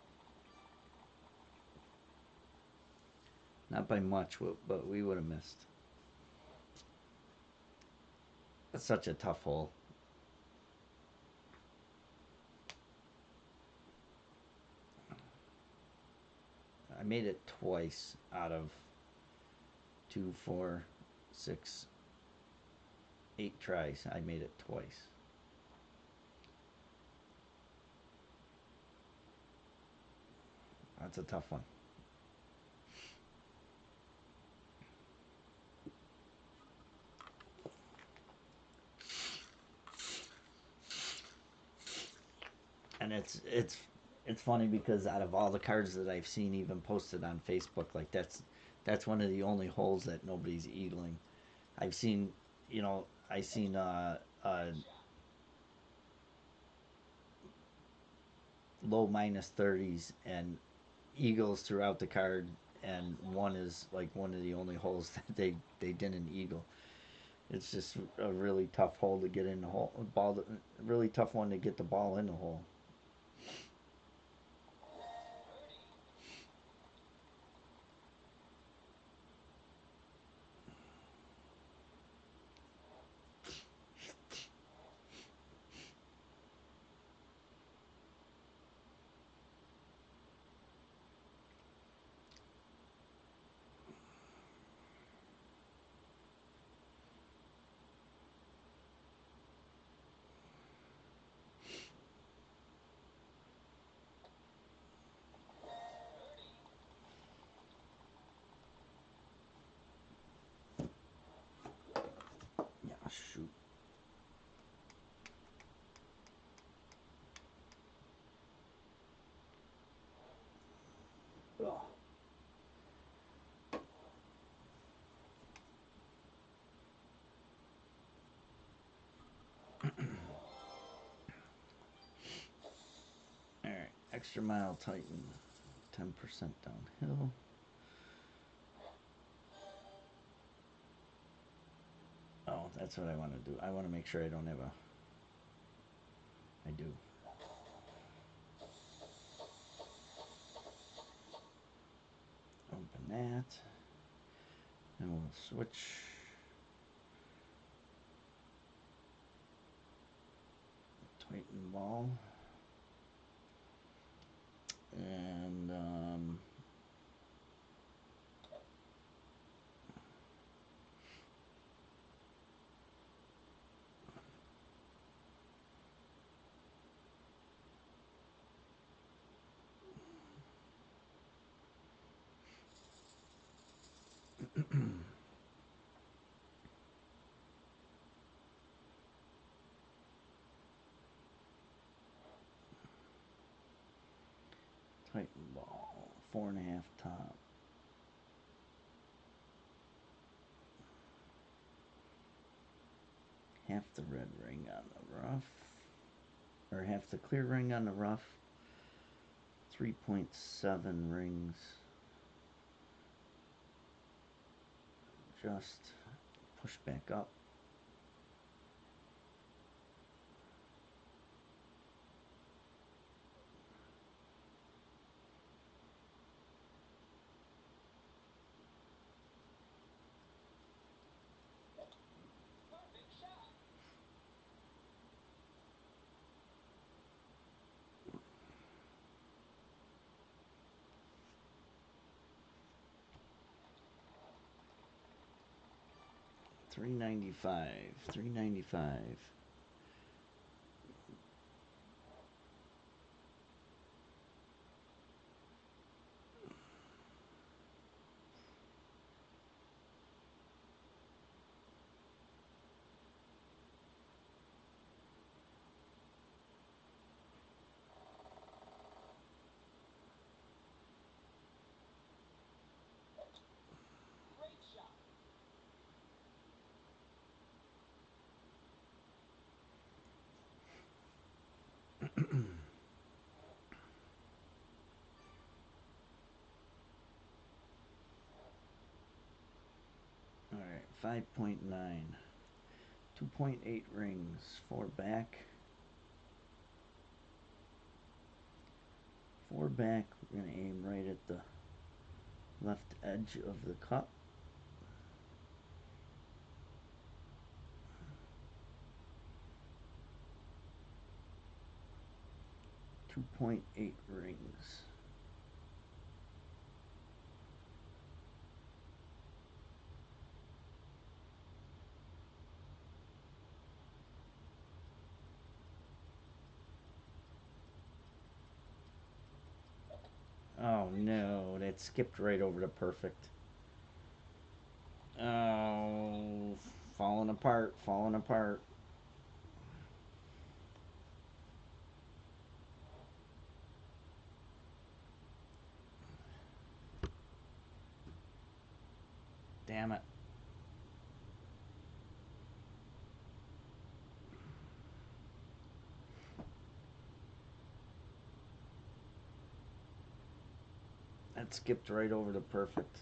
Speaker 1: Not by much, but we would have missed. That's such a tough hole. I made it twice out of 2, 4, 6, 8 tries. I made it twice. That's a tough one. And it's funny because out of all the cards that I've seen even posted on Facebook, like that's one of the only holes that nobody's eagling. I've seen, I seen low -30s and eagles throughout the card, and one is like one of the only holes that they didn't eagle. It's just a really tough hole to get in the hole. Ball, really tough one to get the ball in the hole. Yeah, shoot. Oh. All right, extra mile Titan, 10% downhill. That's what I want to do. I want to make sure I don't have a. I do. Open that. And we'll switch. Tighten ball. And tighten ball. 4.5 top. Half the red ring on the rough. Or half the clear ring on the rough. 3.7 rings. Just push back up. $3.95. $3.95. All right, 5.9. 2.8 rings. 4 back. 4 back. We're going to aim right at the left edge of the cup. 2.8 rings. Oh no, that skipped right over the perfect. Oh, falling apart, falling apart. Damn it. That skipped right over the perfect.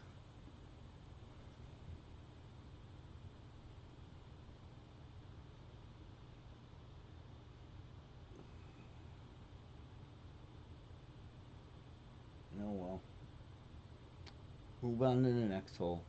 Speaker 1: Oh well. Move on to the next hole.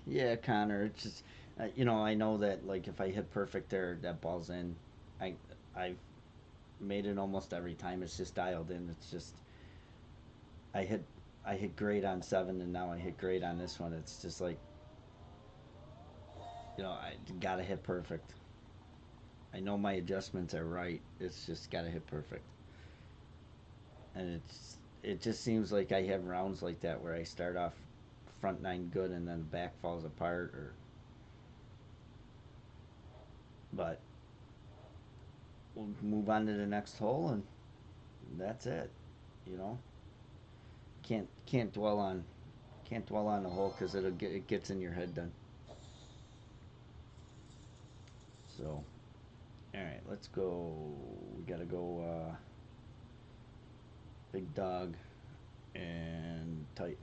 Speaker 1: Yeah, Connor. It's just, I know that like if I hit perfect there, that ball's in. I I've made it almost every time. It's just dialed in. It's just I hit I hit great on 7, and now I hit great on this one. It's just like I gotta hit perfect. I know my adjustments are right. It's just got to hit perfect. And it just seems like I have rounds like that where I start off front nine good and then the back falls apart or but we'll move on to the next hole and that's it. You know, can't dwell on the hole because it gets in your head then. So all right, let's go. We gotta go. Big dog and Titan.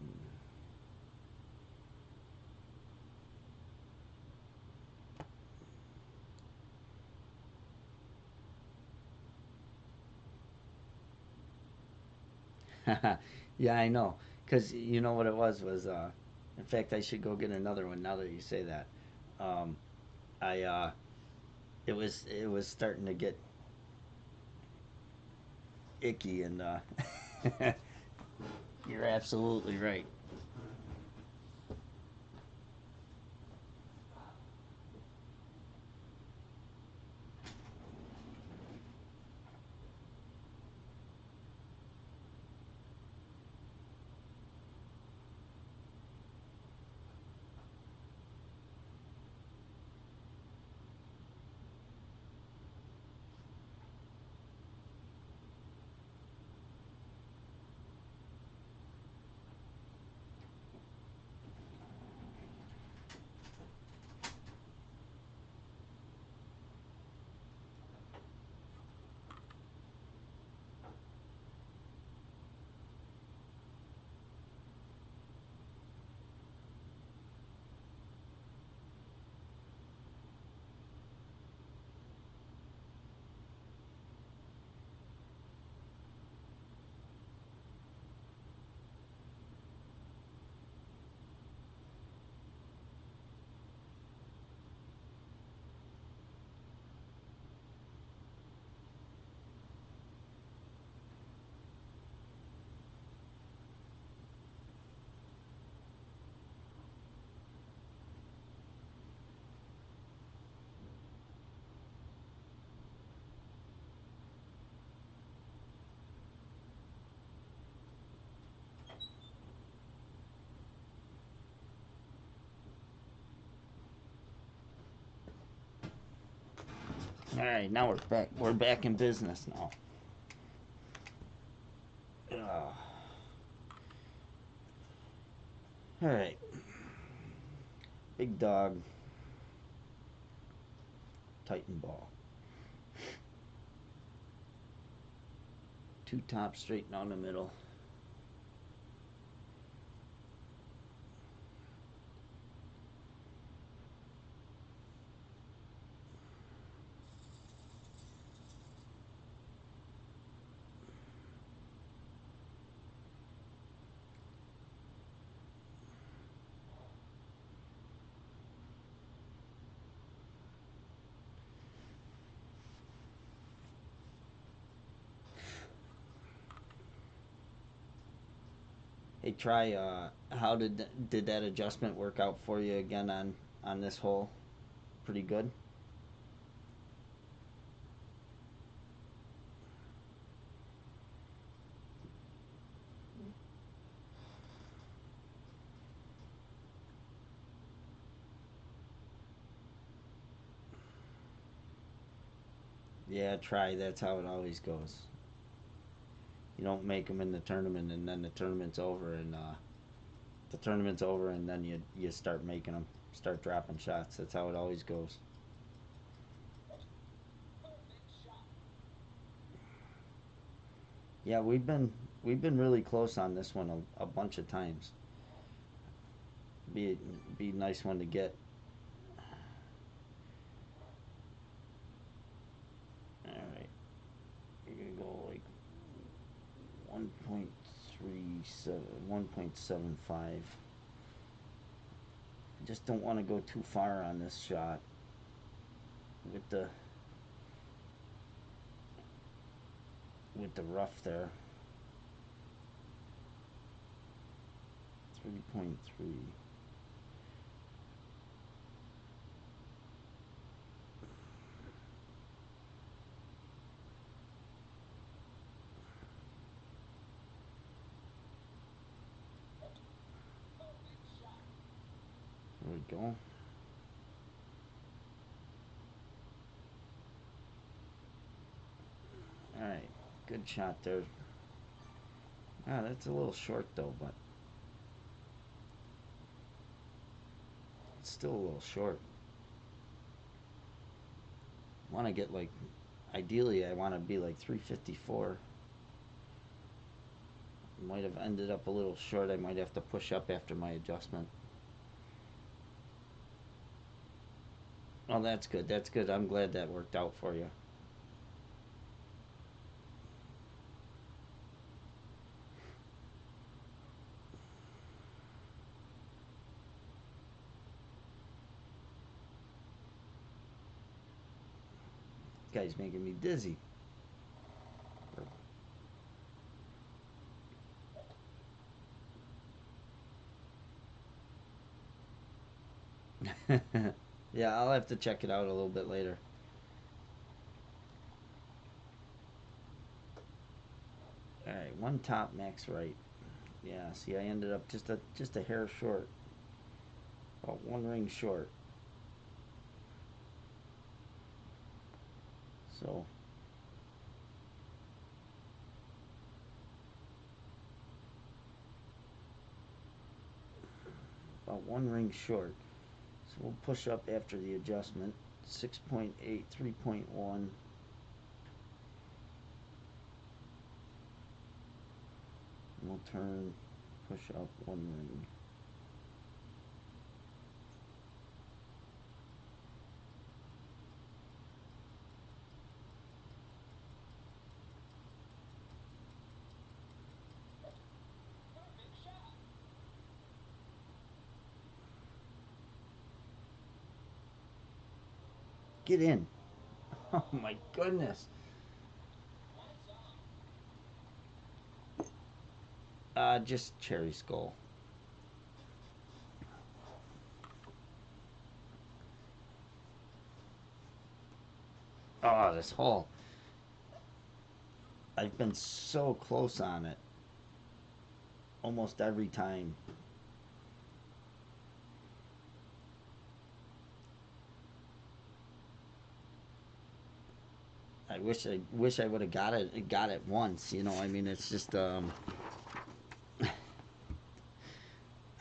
Speaker 1: Yeah, I know. Cause you know what it was. In fact, I should go get another one now that you say that. Um, I it was starting to get icky, and you're absolutely right. All right, now we're back. We're back in business now. Uh, all right, big dog, Titan ball. Two tops straight down the middle. Hey, try. How did that adjustment work out for you again on this hole? Pretty good. Yeah, try. That's how it always goes. You don't make them in the tournament, and then the tournament's over, and then you start making them, start dropping shots. That's how it always goes. Yeah, we've been really close on this one a bunch of times. Be a nice one to get. All right, you're gonna go like 1.37, 1.75. I just don't want to go too far on this shot with the rough there. 3.3. we go. Alright, good shot there. Ah, that's a little short though, but it's still a little short. I want to get like, ideally I want to be like 354. Might have ended up a little short. I might have to push up after my adjustment. Oh, that's good. That's good. I'm glad that worked out for you. Guy's making me dizzy. Yeah, I'll have to check it out a little bit later. Alright, one top, max right. Yeah, see, I ended up just a hair short. About one ring short. So about one ring short. So we'll push up after the adjustment. 6.8, 3.1. We'll turn, push up one ring. Get in. Oh my goodness. Just cherry skull. Oh, this hole. I've been so close on it. Almost every time. I wish I would have got it once, you know. I mean, it's just I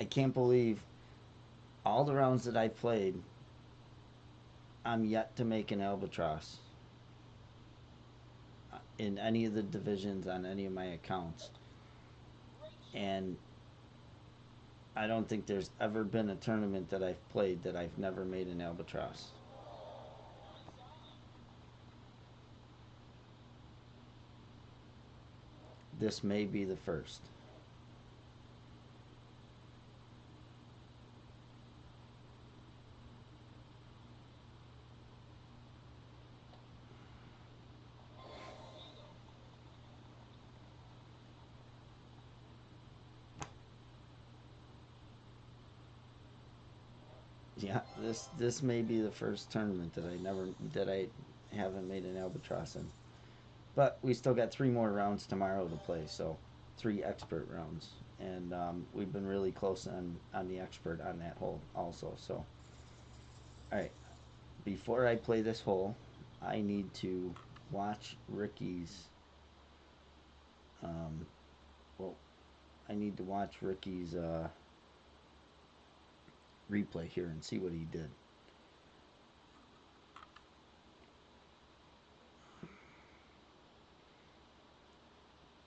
Speaker 1: can't believe all the rounds that I played, I'm yet to make an albatross in any of the divisions on any of my accounts. And I don't think there's ever been a tournament that I've played that I've never made an albatross. This may be the first. Yeah, this may be the first tournament that I haven't made an albatross in. But we still got three more rounds tomorrow to play, so three expert rounds, and we've been really close on the expert on that hole also. So, all right, before I play this hole, I need to watch Ricky's. Um, well, I need to watch Ricky's replay here and see what he did.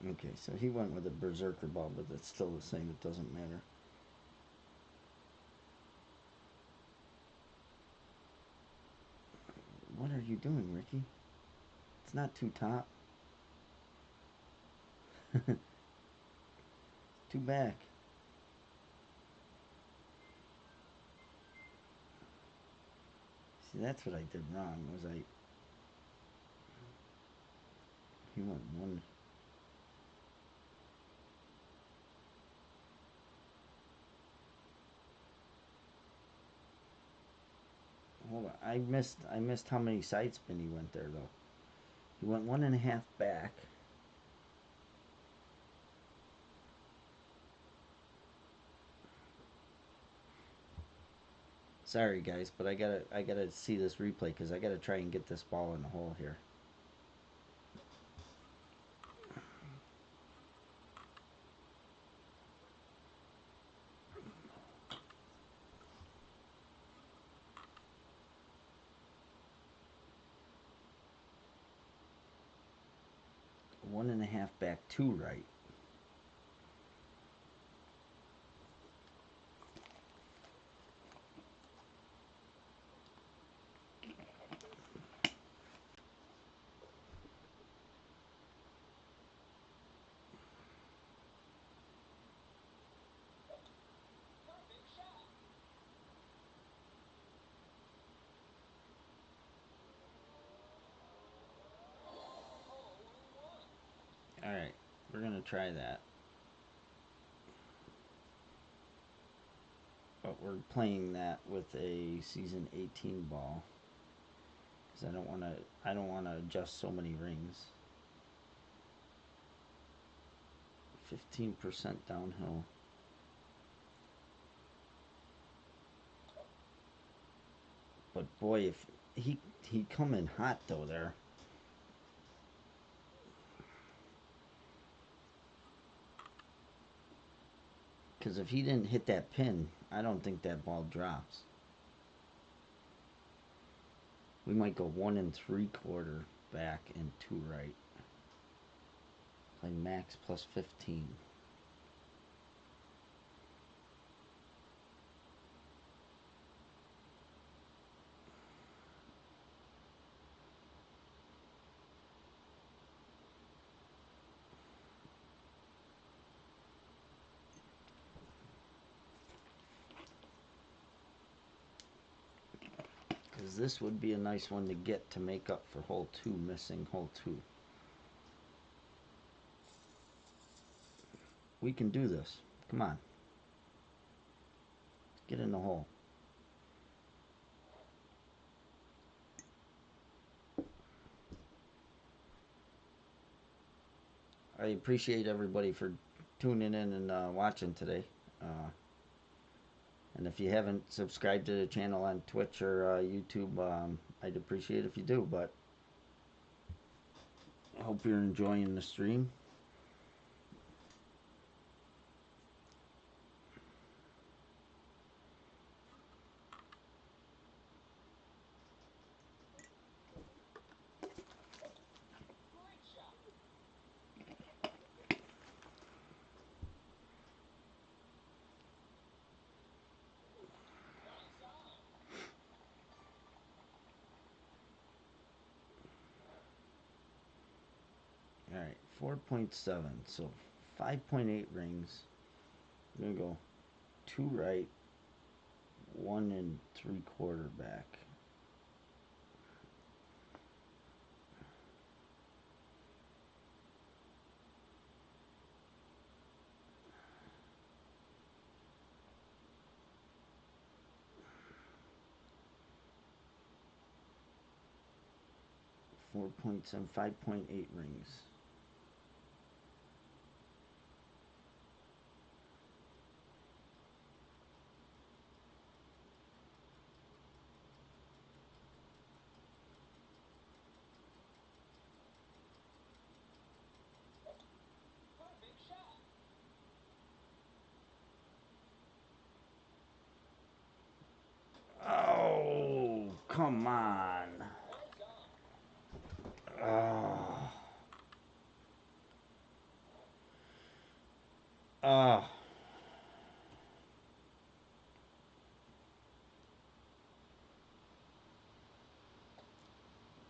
Speaker 1: Okay, so he went with a berserker ball, but that's still the same. It doesn't matter. What are you doing, Ricky? It's not too top. Too back. See, that's what I did wrong. Was I? He went one. Hold on. I missed how many side spin he went there though. He went one and a half back. Sorry guys, but I gotta see this replay because I gotta try and get this ball in the hole here. One and a half back, two right. All right, we're gonna try that. But we're playing that with a season 18 ball because I don't want to adjust so many rings. 15% downhill. But boy, if he come in hot though there. Because if he didn't hit that pin, I don't think that ball drops. We might go 1 3/4 back and 2 right. Play max plus 15. Because this would be a nice one to get to make up for hole 2, missing hole 2. We can do this. Come on. Get in the hole. I appreciate everybody for tuning in and watching today. And if you haven't subscribed to the channel on Twitch or YouTube, I'd appreciate it if you do. But I hope you're enjoying the stream. All right, 4.7. So 5.8 rings. We're going to go 2 right, 1 3/4 back. Four point seven, 5.8 rings. Oh, come on. Oh. Oh.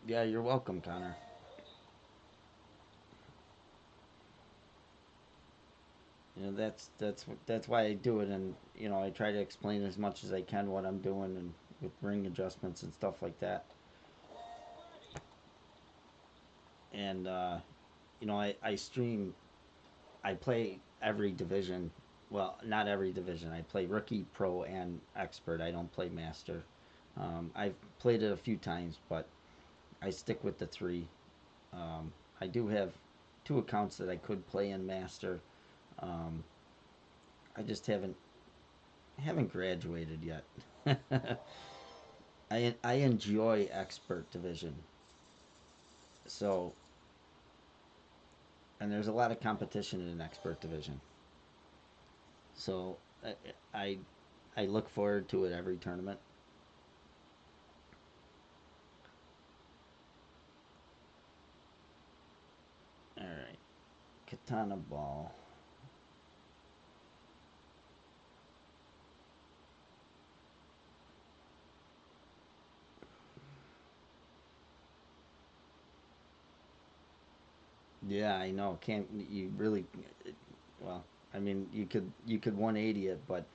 Speaker 1: Yeah, you're welcome, Connor. You know, that's why I do it, and you know, I try to explain as much as I can what I'm doing and with ring adjustments and stuff like that. And you know, I stream. I play every division. Well, not every division. I play rookie, pro, and expert. I don't play master. I've played it a few times, but I stick with the 3. I do have 2 accounts that I could play in master. I just haven't graduated yet. I enjoy expert division. So, and there's a lot of competition in an expert division. So, I I look forward to it every tournament. All right, Katana Ball. Yeah, I know. Can't you really? Well, I mean, you could 180 it, but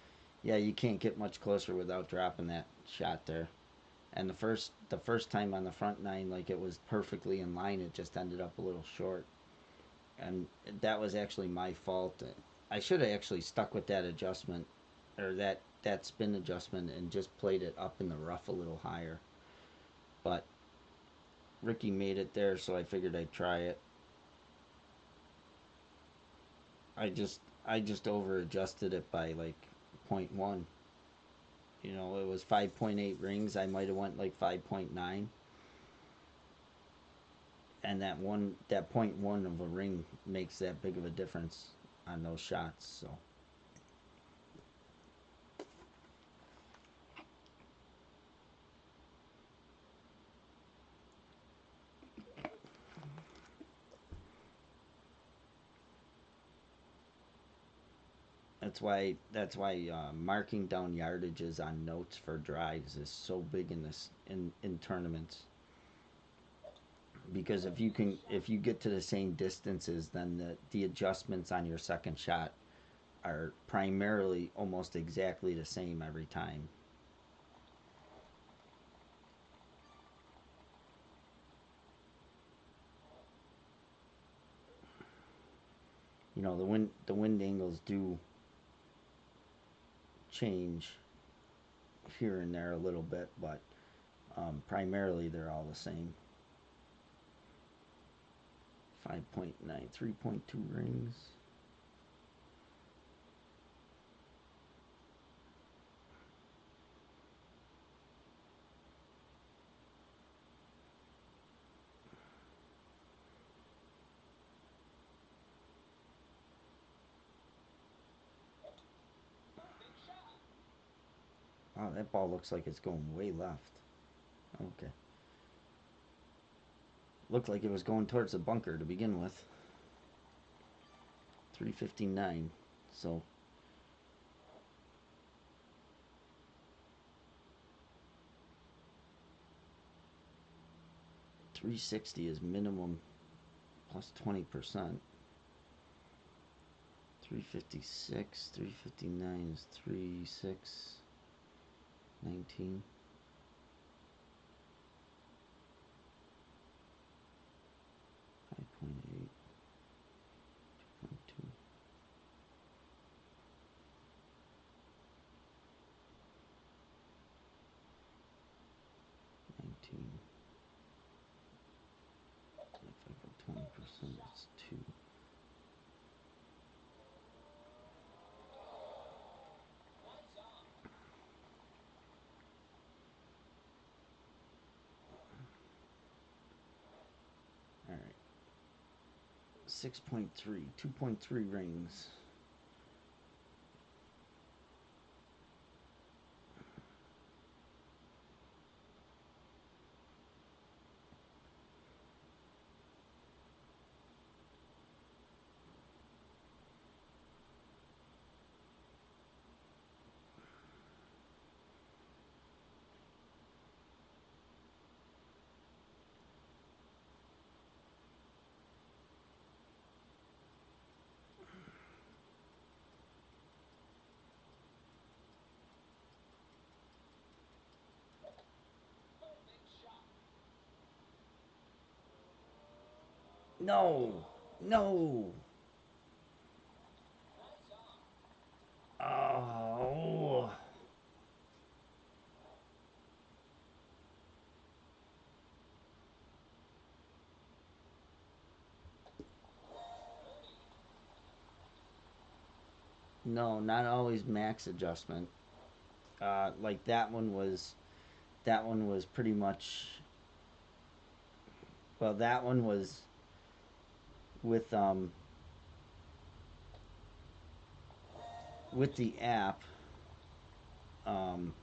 Speaker 1: yeah, you can't get much closer without dropping that shot there. And the first time on the front nine, like it was perfectly in line. It just ended up a little short, and that was actually my fault. I should have actually stuck with that adjustment, or that spin adjustment, and just played it up in the rough a little higher. But Ricky made it there, so I figured I'd try it. I just over adjusted it by like point 0.1. It was 5.8 rings. I might have went like 5.9, and that point 0.1 of a ring makes that big of a difference on those shots. So that's why marking down yardages on notes for drives is so big in this in tournaments, because if you get to the same distances, then the adjustments on your second shot are primarily almost exactly the same every time. The wind angles do change here and there a little bit, but primarily they're all the same. 5.9, 3.2 rings. Wow, that ball looks like it's going way left. Okay. Looked like it was going towards the bunker to begin with. 359. So 360 is minimum plus 20%. 356, 359 is 3619. 5.8, 2.2, 19. If I go 20%, it's 2. All right. 6.3, 2.3 rings. No, no. Oh, no, not always max adjustment. Like that one was pretty much, well, that one was with with the app. um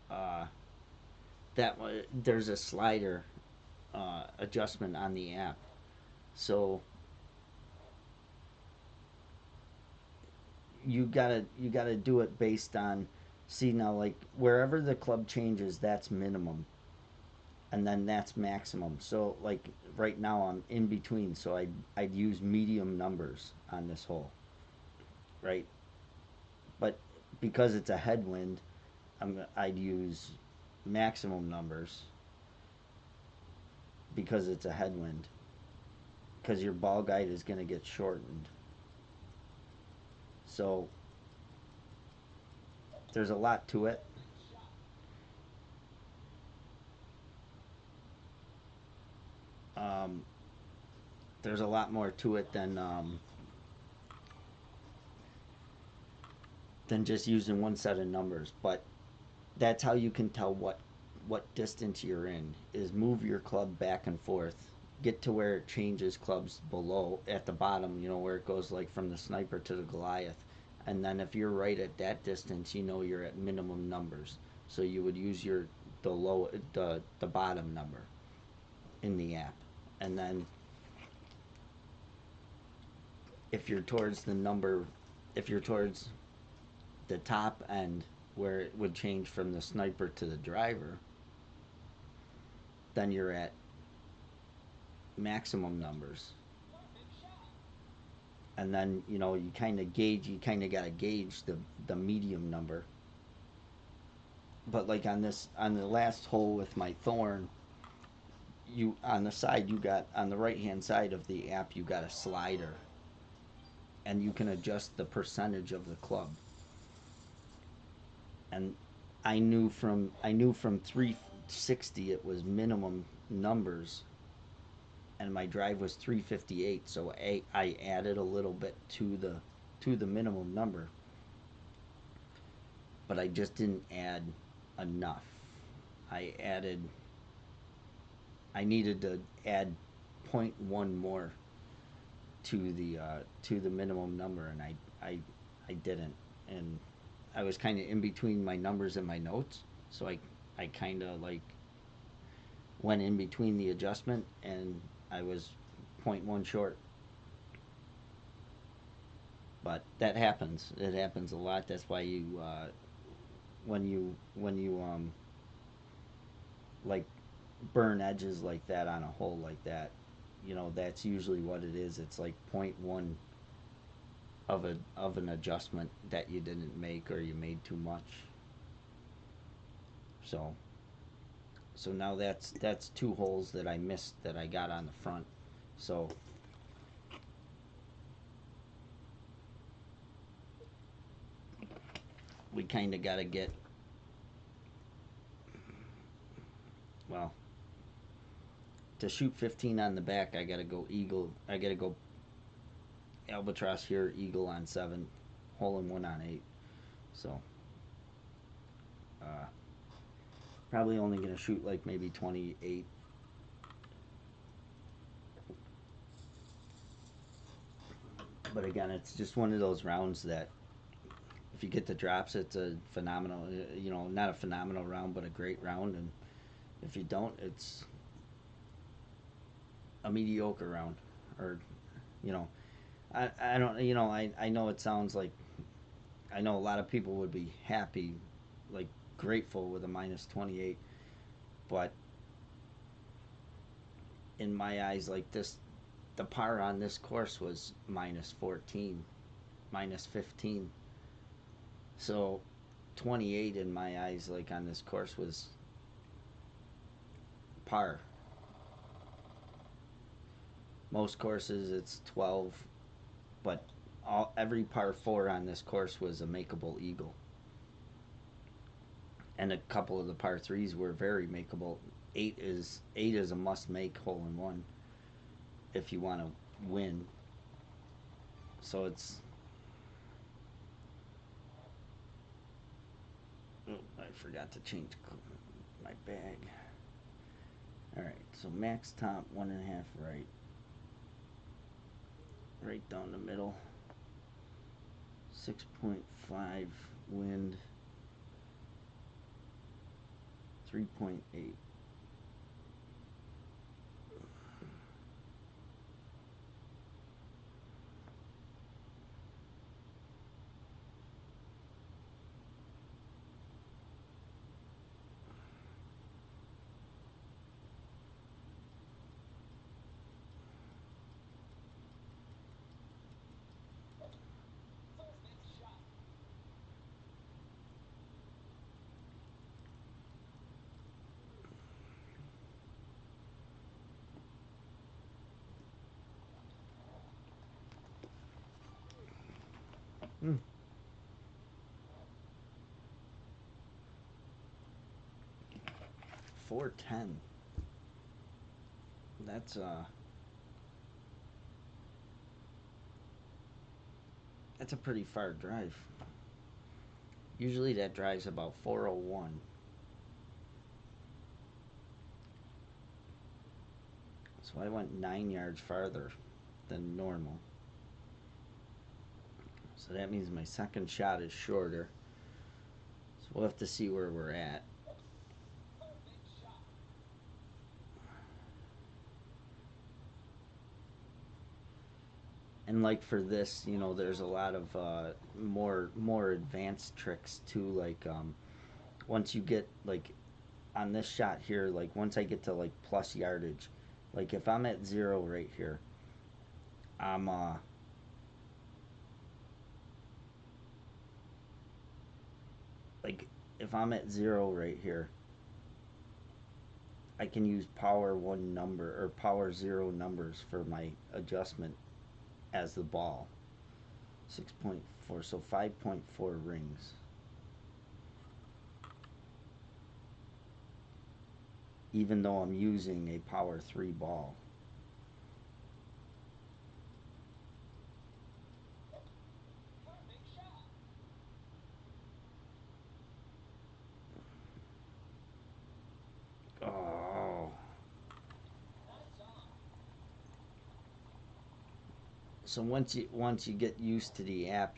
Speaker 1: uh there's a slider adjustment on the app. So you gotta do it based on, see, now, like, wherever the club changes, that's minimum, and then that's maximum. So, like, right now I'm in between, so I'd use medium numbers on this hole, right? But because it's a headwind, I'd use maximum numbers because it's a headwind, because your ball guide is going to get shortened. So there's a lot to it. Um, there's a lot more to it than just using one set of numbers. But that's how you can tell what distance you're in, is move your club back and forth, get to where it changes clubs below at the bottom, where it goes like from the sniper to the Goliath. And then if you're right at that distance, you're at minimum numbers. So you would use the bottom number in the app. And then if you're towards the number, if you're towards the top end where it would change from the sniper to the driver, then you're at maximum numbers. And then you kind of got to gauge the medium number. But like on the last hole with my thorn, you on the side, you got on the right hand side of the app, you got a slider, and you can adjust the percentage of the club. And I knew from 360 it was minimum numbers, and my drive was 358, so I added a little bit to the minimum number, but I just didn't add enough. I added I needed to add point 0.1 more to the minimum number, and I didn't. And I was kind of in between my numbers and my notes, so I kind of like went in between the adjustment, and I was point 0.1 short. But that happens. It happens a lot. That's why when you like burn edges like that on a hole like that, that's usually what it is. It's like point 0.1 of an adjustment that you didn't make, or you made too much. So now that's two holes that I missed that I got on the front. So we kind of got to get, well, to shoot 15 on the back, I got to go eagle. I got to go albatross here, eagle on 7, hole in 1 on 8. So uh, probably only going to shoot like maybe 28. But again, it's just one of those rounds that if you get the drops, it's a phenomenal, not a phenomenal round, but a great round. And if you don't, it's a mediocre round. Or, you know, I don't, I know it sounds like, I know a lot of people would be happy, like grateful with a minus 28, but in my eyes, like this, the par on this course was minus 14, minus 15. So 28 in my eyes, like on this course, was par. Most courses it's 12, but every par 4 on this course was a makeable eagle, and a couple of the par 3s were very makeable. Eight is a must make hole in one if you want to wind. So it's, oh, I forgot to change my bag. All right, so max top 1.5 right, right down the middle. 6.5 wind. 3.8. Hmm. 410. That's a pretty far drive. Usually that drives about 401. So I went 9 yards farther than normal. So that means my second shot is shorter. So we'll have to see where we're at. And like for this, there's a lot of more advanced tricks too. Like once you get like on this shot here, like once I get to like plus yardage, like if I'm at 0 right here, I'm like if I'm at 0 right here, I can use power 1 number or power 0 numbers for my adjustment as the ball. 6.4, so 5.4 rings. Even though I'm using a power 3 ball. Oh. So once you get used to the app,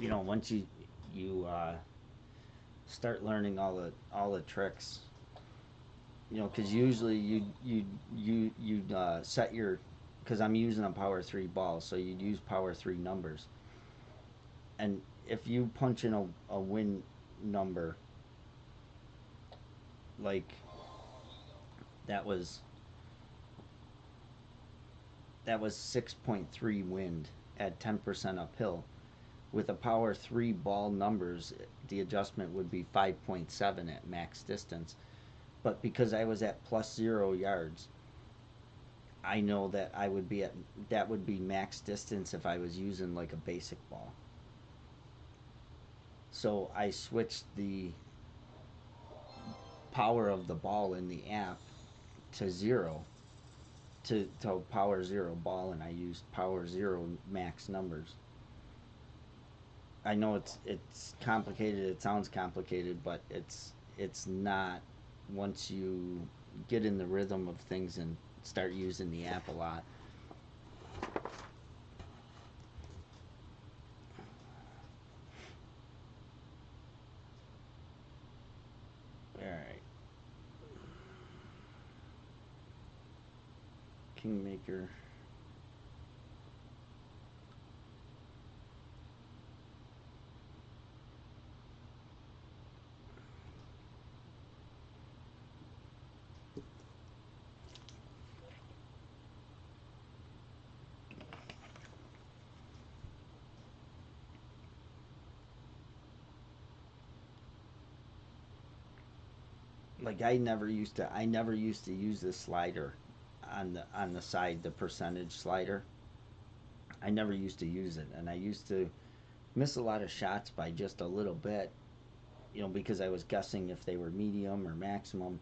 Speaker 1: once you start learning all the tricks, because usually you'd set your, because I'm using a power 3 ball, so you'd use power 3 numbers, and if you punch in a win number, like that was that was 6.3 wind at 10% uphill. With a power 3 ball numbers, the adjustment would be 5.7 at max distance. But because I was at plus 0 yards, I know that that would be max distance if I was using like a basic ball. So I switched the power of the ball in the app to 0, to power 0 ball, and I used power 0 max numbers. I know it's complicated. It sounds complicated, but it's not once you get in the rhythm of things and start using the app a lot. All right, Kingmaker. Like I never used to use this slider on the side, the percentage slider. I never used to use it, and I used to miss a lot of shots by just a little bit, because I was guessing if they were medium or maximum.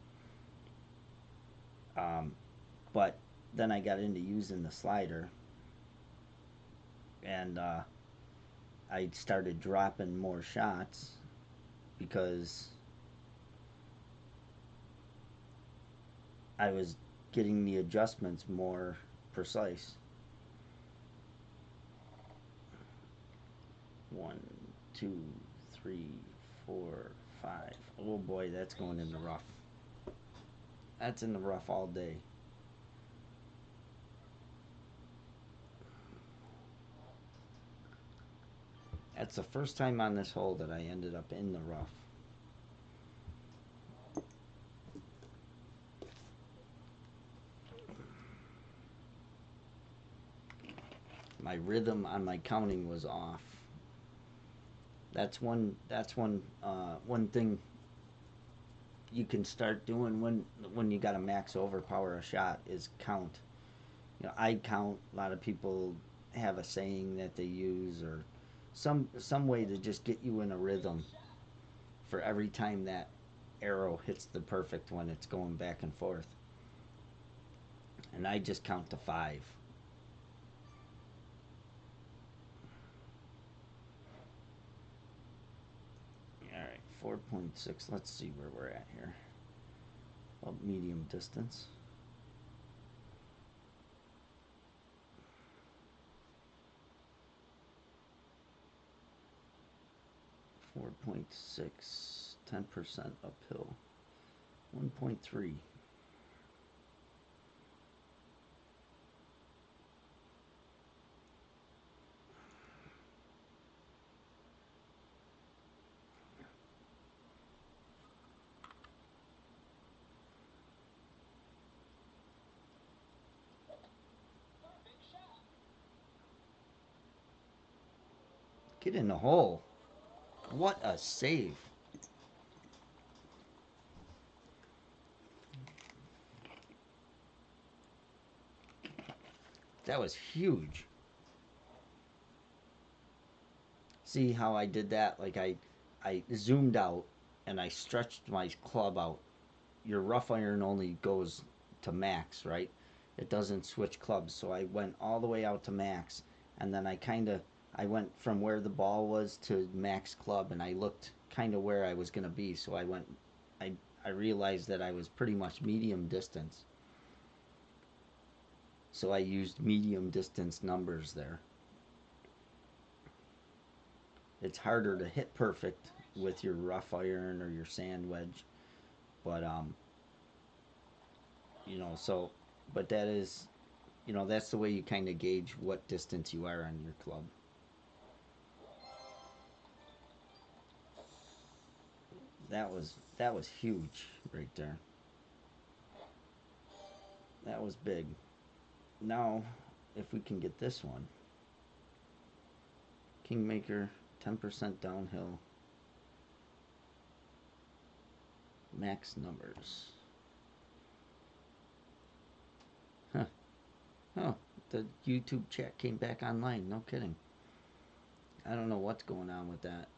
Speaker 1: Um, but then I got into using the slider, and I started dropping more shots because I was getting the adjustments more precise. One, two, three, four, five. Oh boy, that's going in the rough. That's in the rough all day. That's the first time on this hole that I ended up in the rough. My rhythm on my counting was off. That's one. One thing you can start doing when you got to max overpower a shot is count. I count. A lot of people have a saying that they use, or some way to just get you in a rhythm for every time that arrow hits the perfect when it's going back and forth. And I just count to 5. All right, 4.6. Let's see where we're at here. Well, medium distance. 4.6, 10% uphill. 1.3. Get in the hole. What a save. That was huge. See how I did that? Like I zoomed out and I stretched my club out. Your rough iron only goes to max, right? It doesn't switch clubs. So I went all the way out to max, and then I went from where the ball was to max club, and I looked kind of where I was going to be. So I realized that I was pretty much medium distance. So I used medium distance numbers there. It's harder to hit perfect with your rough iron or your sand wedge, but so but that is, that's the way you kind of gauge what distance you are on your club. That was huge right there. That was big. Now, if we can get this one, Kingmaker, 10% downhill, max numbers. Huh. Oh, the YouTube chat came back online. No kidding. I don't know what's going on with that.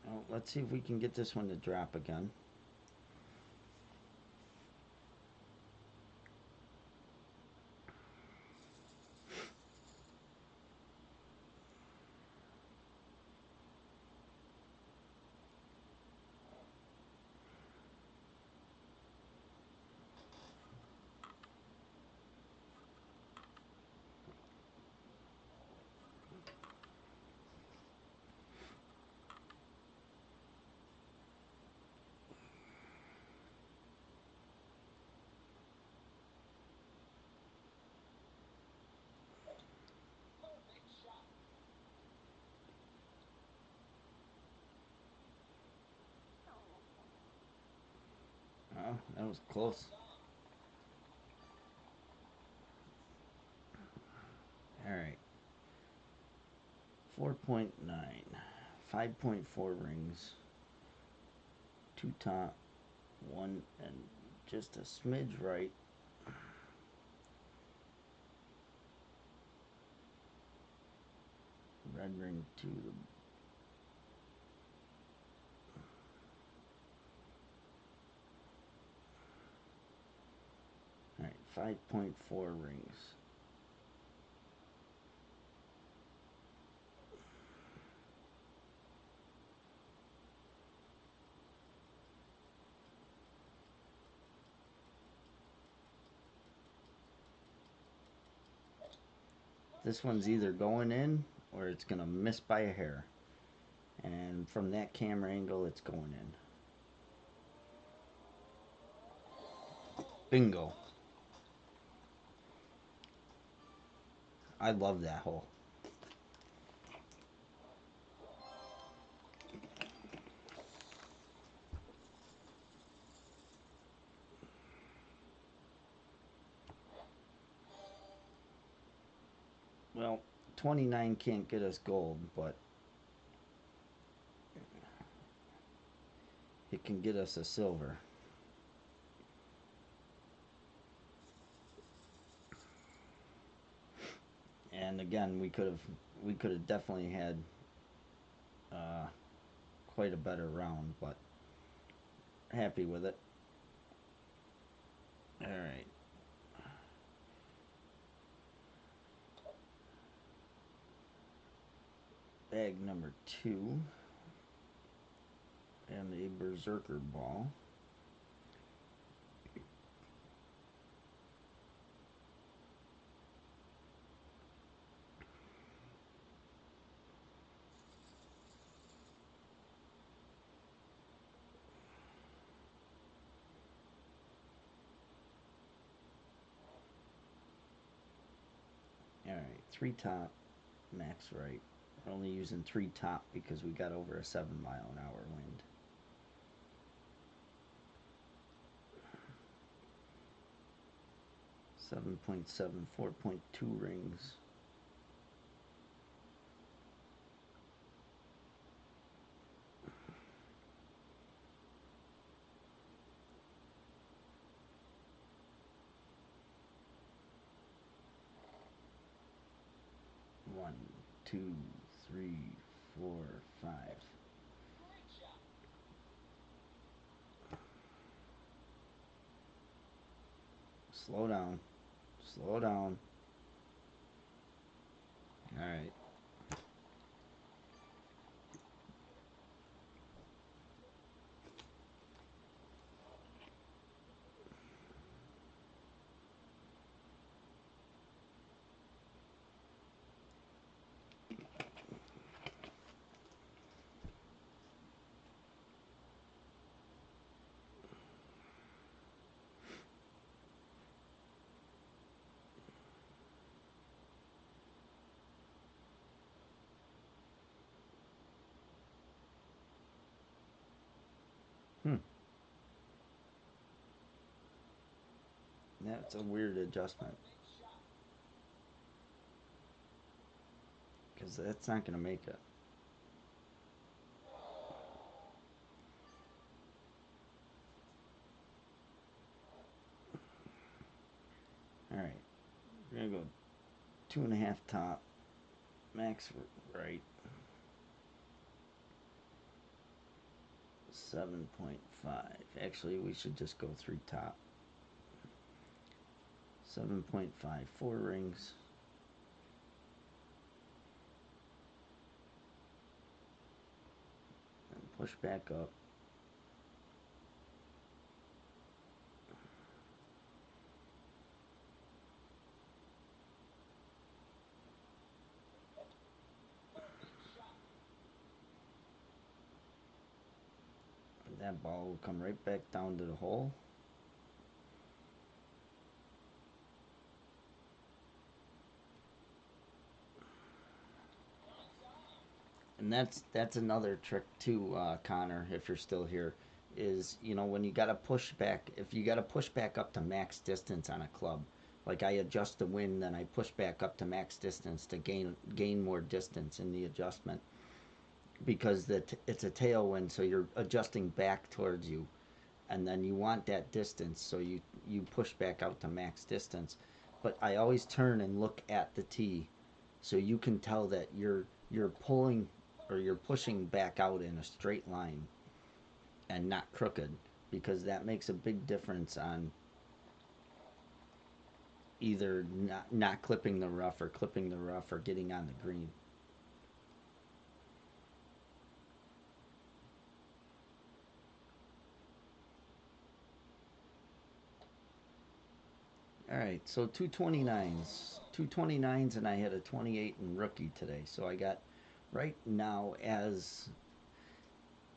Speaker 1: Oh, let's see if we can get this one to drop again. Oh, that was close. All right. 4.9, 5.4 rings, 2 top, 1 and just a smidge right. Red ring to the Alright, 5.4 rings. This one's either going in or it's going to miss by a hair. And from that camera angle, it's going in. Bingo. I love that hole. Well, 29 can't get us gold, but it can get us a silver. And again, we could have definitely had uh, quite a better round, but happy with it. All right. Bag number 2 and a berserker ball. All right, 3 top, max right. We're only using 3 top because we got over a 7-mile-an-hour wind. Seven point seven, 4.2 rings. One, two, three, 4, 5. Slow down. Slow down. All right. Hmm. That's a weird adjustment. Because that's not going to make it. All right. We're going to go 2.5 top, max right. 7.5. Actually, we should just go 3 top. 7.5, 4 rings. And push back up. And that ball will come right back down to the hole. And that's another trick too, Connor. If you're still here, is when you got to push back. If you got to push back up to max distance on a club, Like I adjust the wind, then I push back up to max distance to gain more distance in the adjustment, because it's a tailwind, so you're adjusting back towards you, and then you want that distance, so you push back out to max distance. But I always turn and look at the tee, so you can tell that you're pulling or you're pushing back out in a straight line and not crooked, because that makes a big difference on either not clipping the rough or clipping the rough or getting on the green. All right, so 229s, and I had a 28 in rookie today. So I got right now, as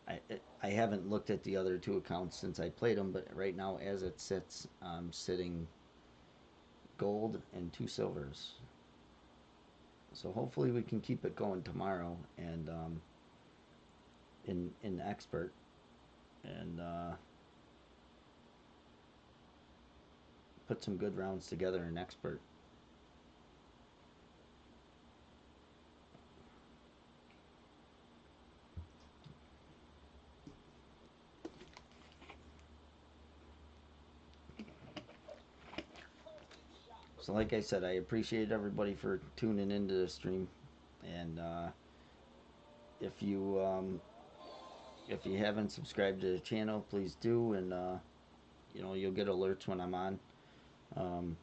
Speaker 1: I I haven't looked at the other two accounts since I played them, but right now as it sits, I'm sitting gold and two silvers. So hopefully we can keep it going tomorrow, and in expert, and put some good rounds together in expert. So like I said, I appreciate everybody for tuning into the stream, and if you if you haven't subscribed to the channel, please do, and you'll get alerts when I'm on. Um,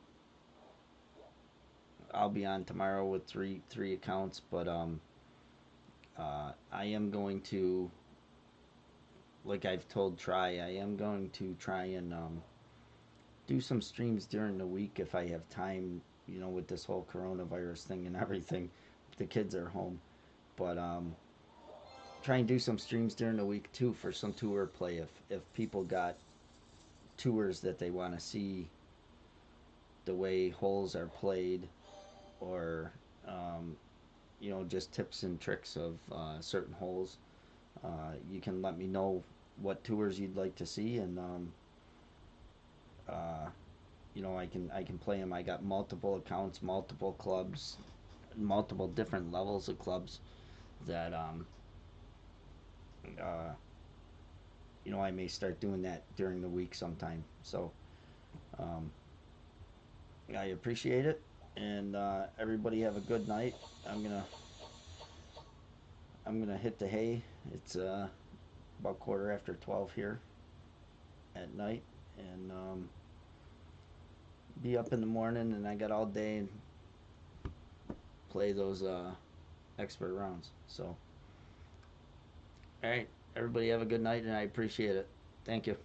Speaker 1: I'll be on tomorrow with three accounts, but I am going to, like I've told Try, I am going to try and do some streams during the week if I have time. With this whole coronavirus thing and everything, the kids are home, but try and do some streams during the week too for some tour play if people got tours that they want to see the way holes are played, or um, just tips and tricks of certain holes. You can let me know what tours you'd like to see, and uh, I can play them. I got multiple accounts, multiple clubs, multiple different levels of clubs that uh, I may start doing that during the week sometime. So um, I appreciate it, and everybody have a good night. I'm gonna I'm gonna hit the hay. It's about quarter after 12 here at night, and be up in the morning. And I got all day and play those expert rounds. So, all right, everybody have a good night, and I appreciate it. Thank you.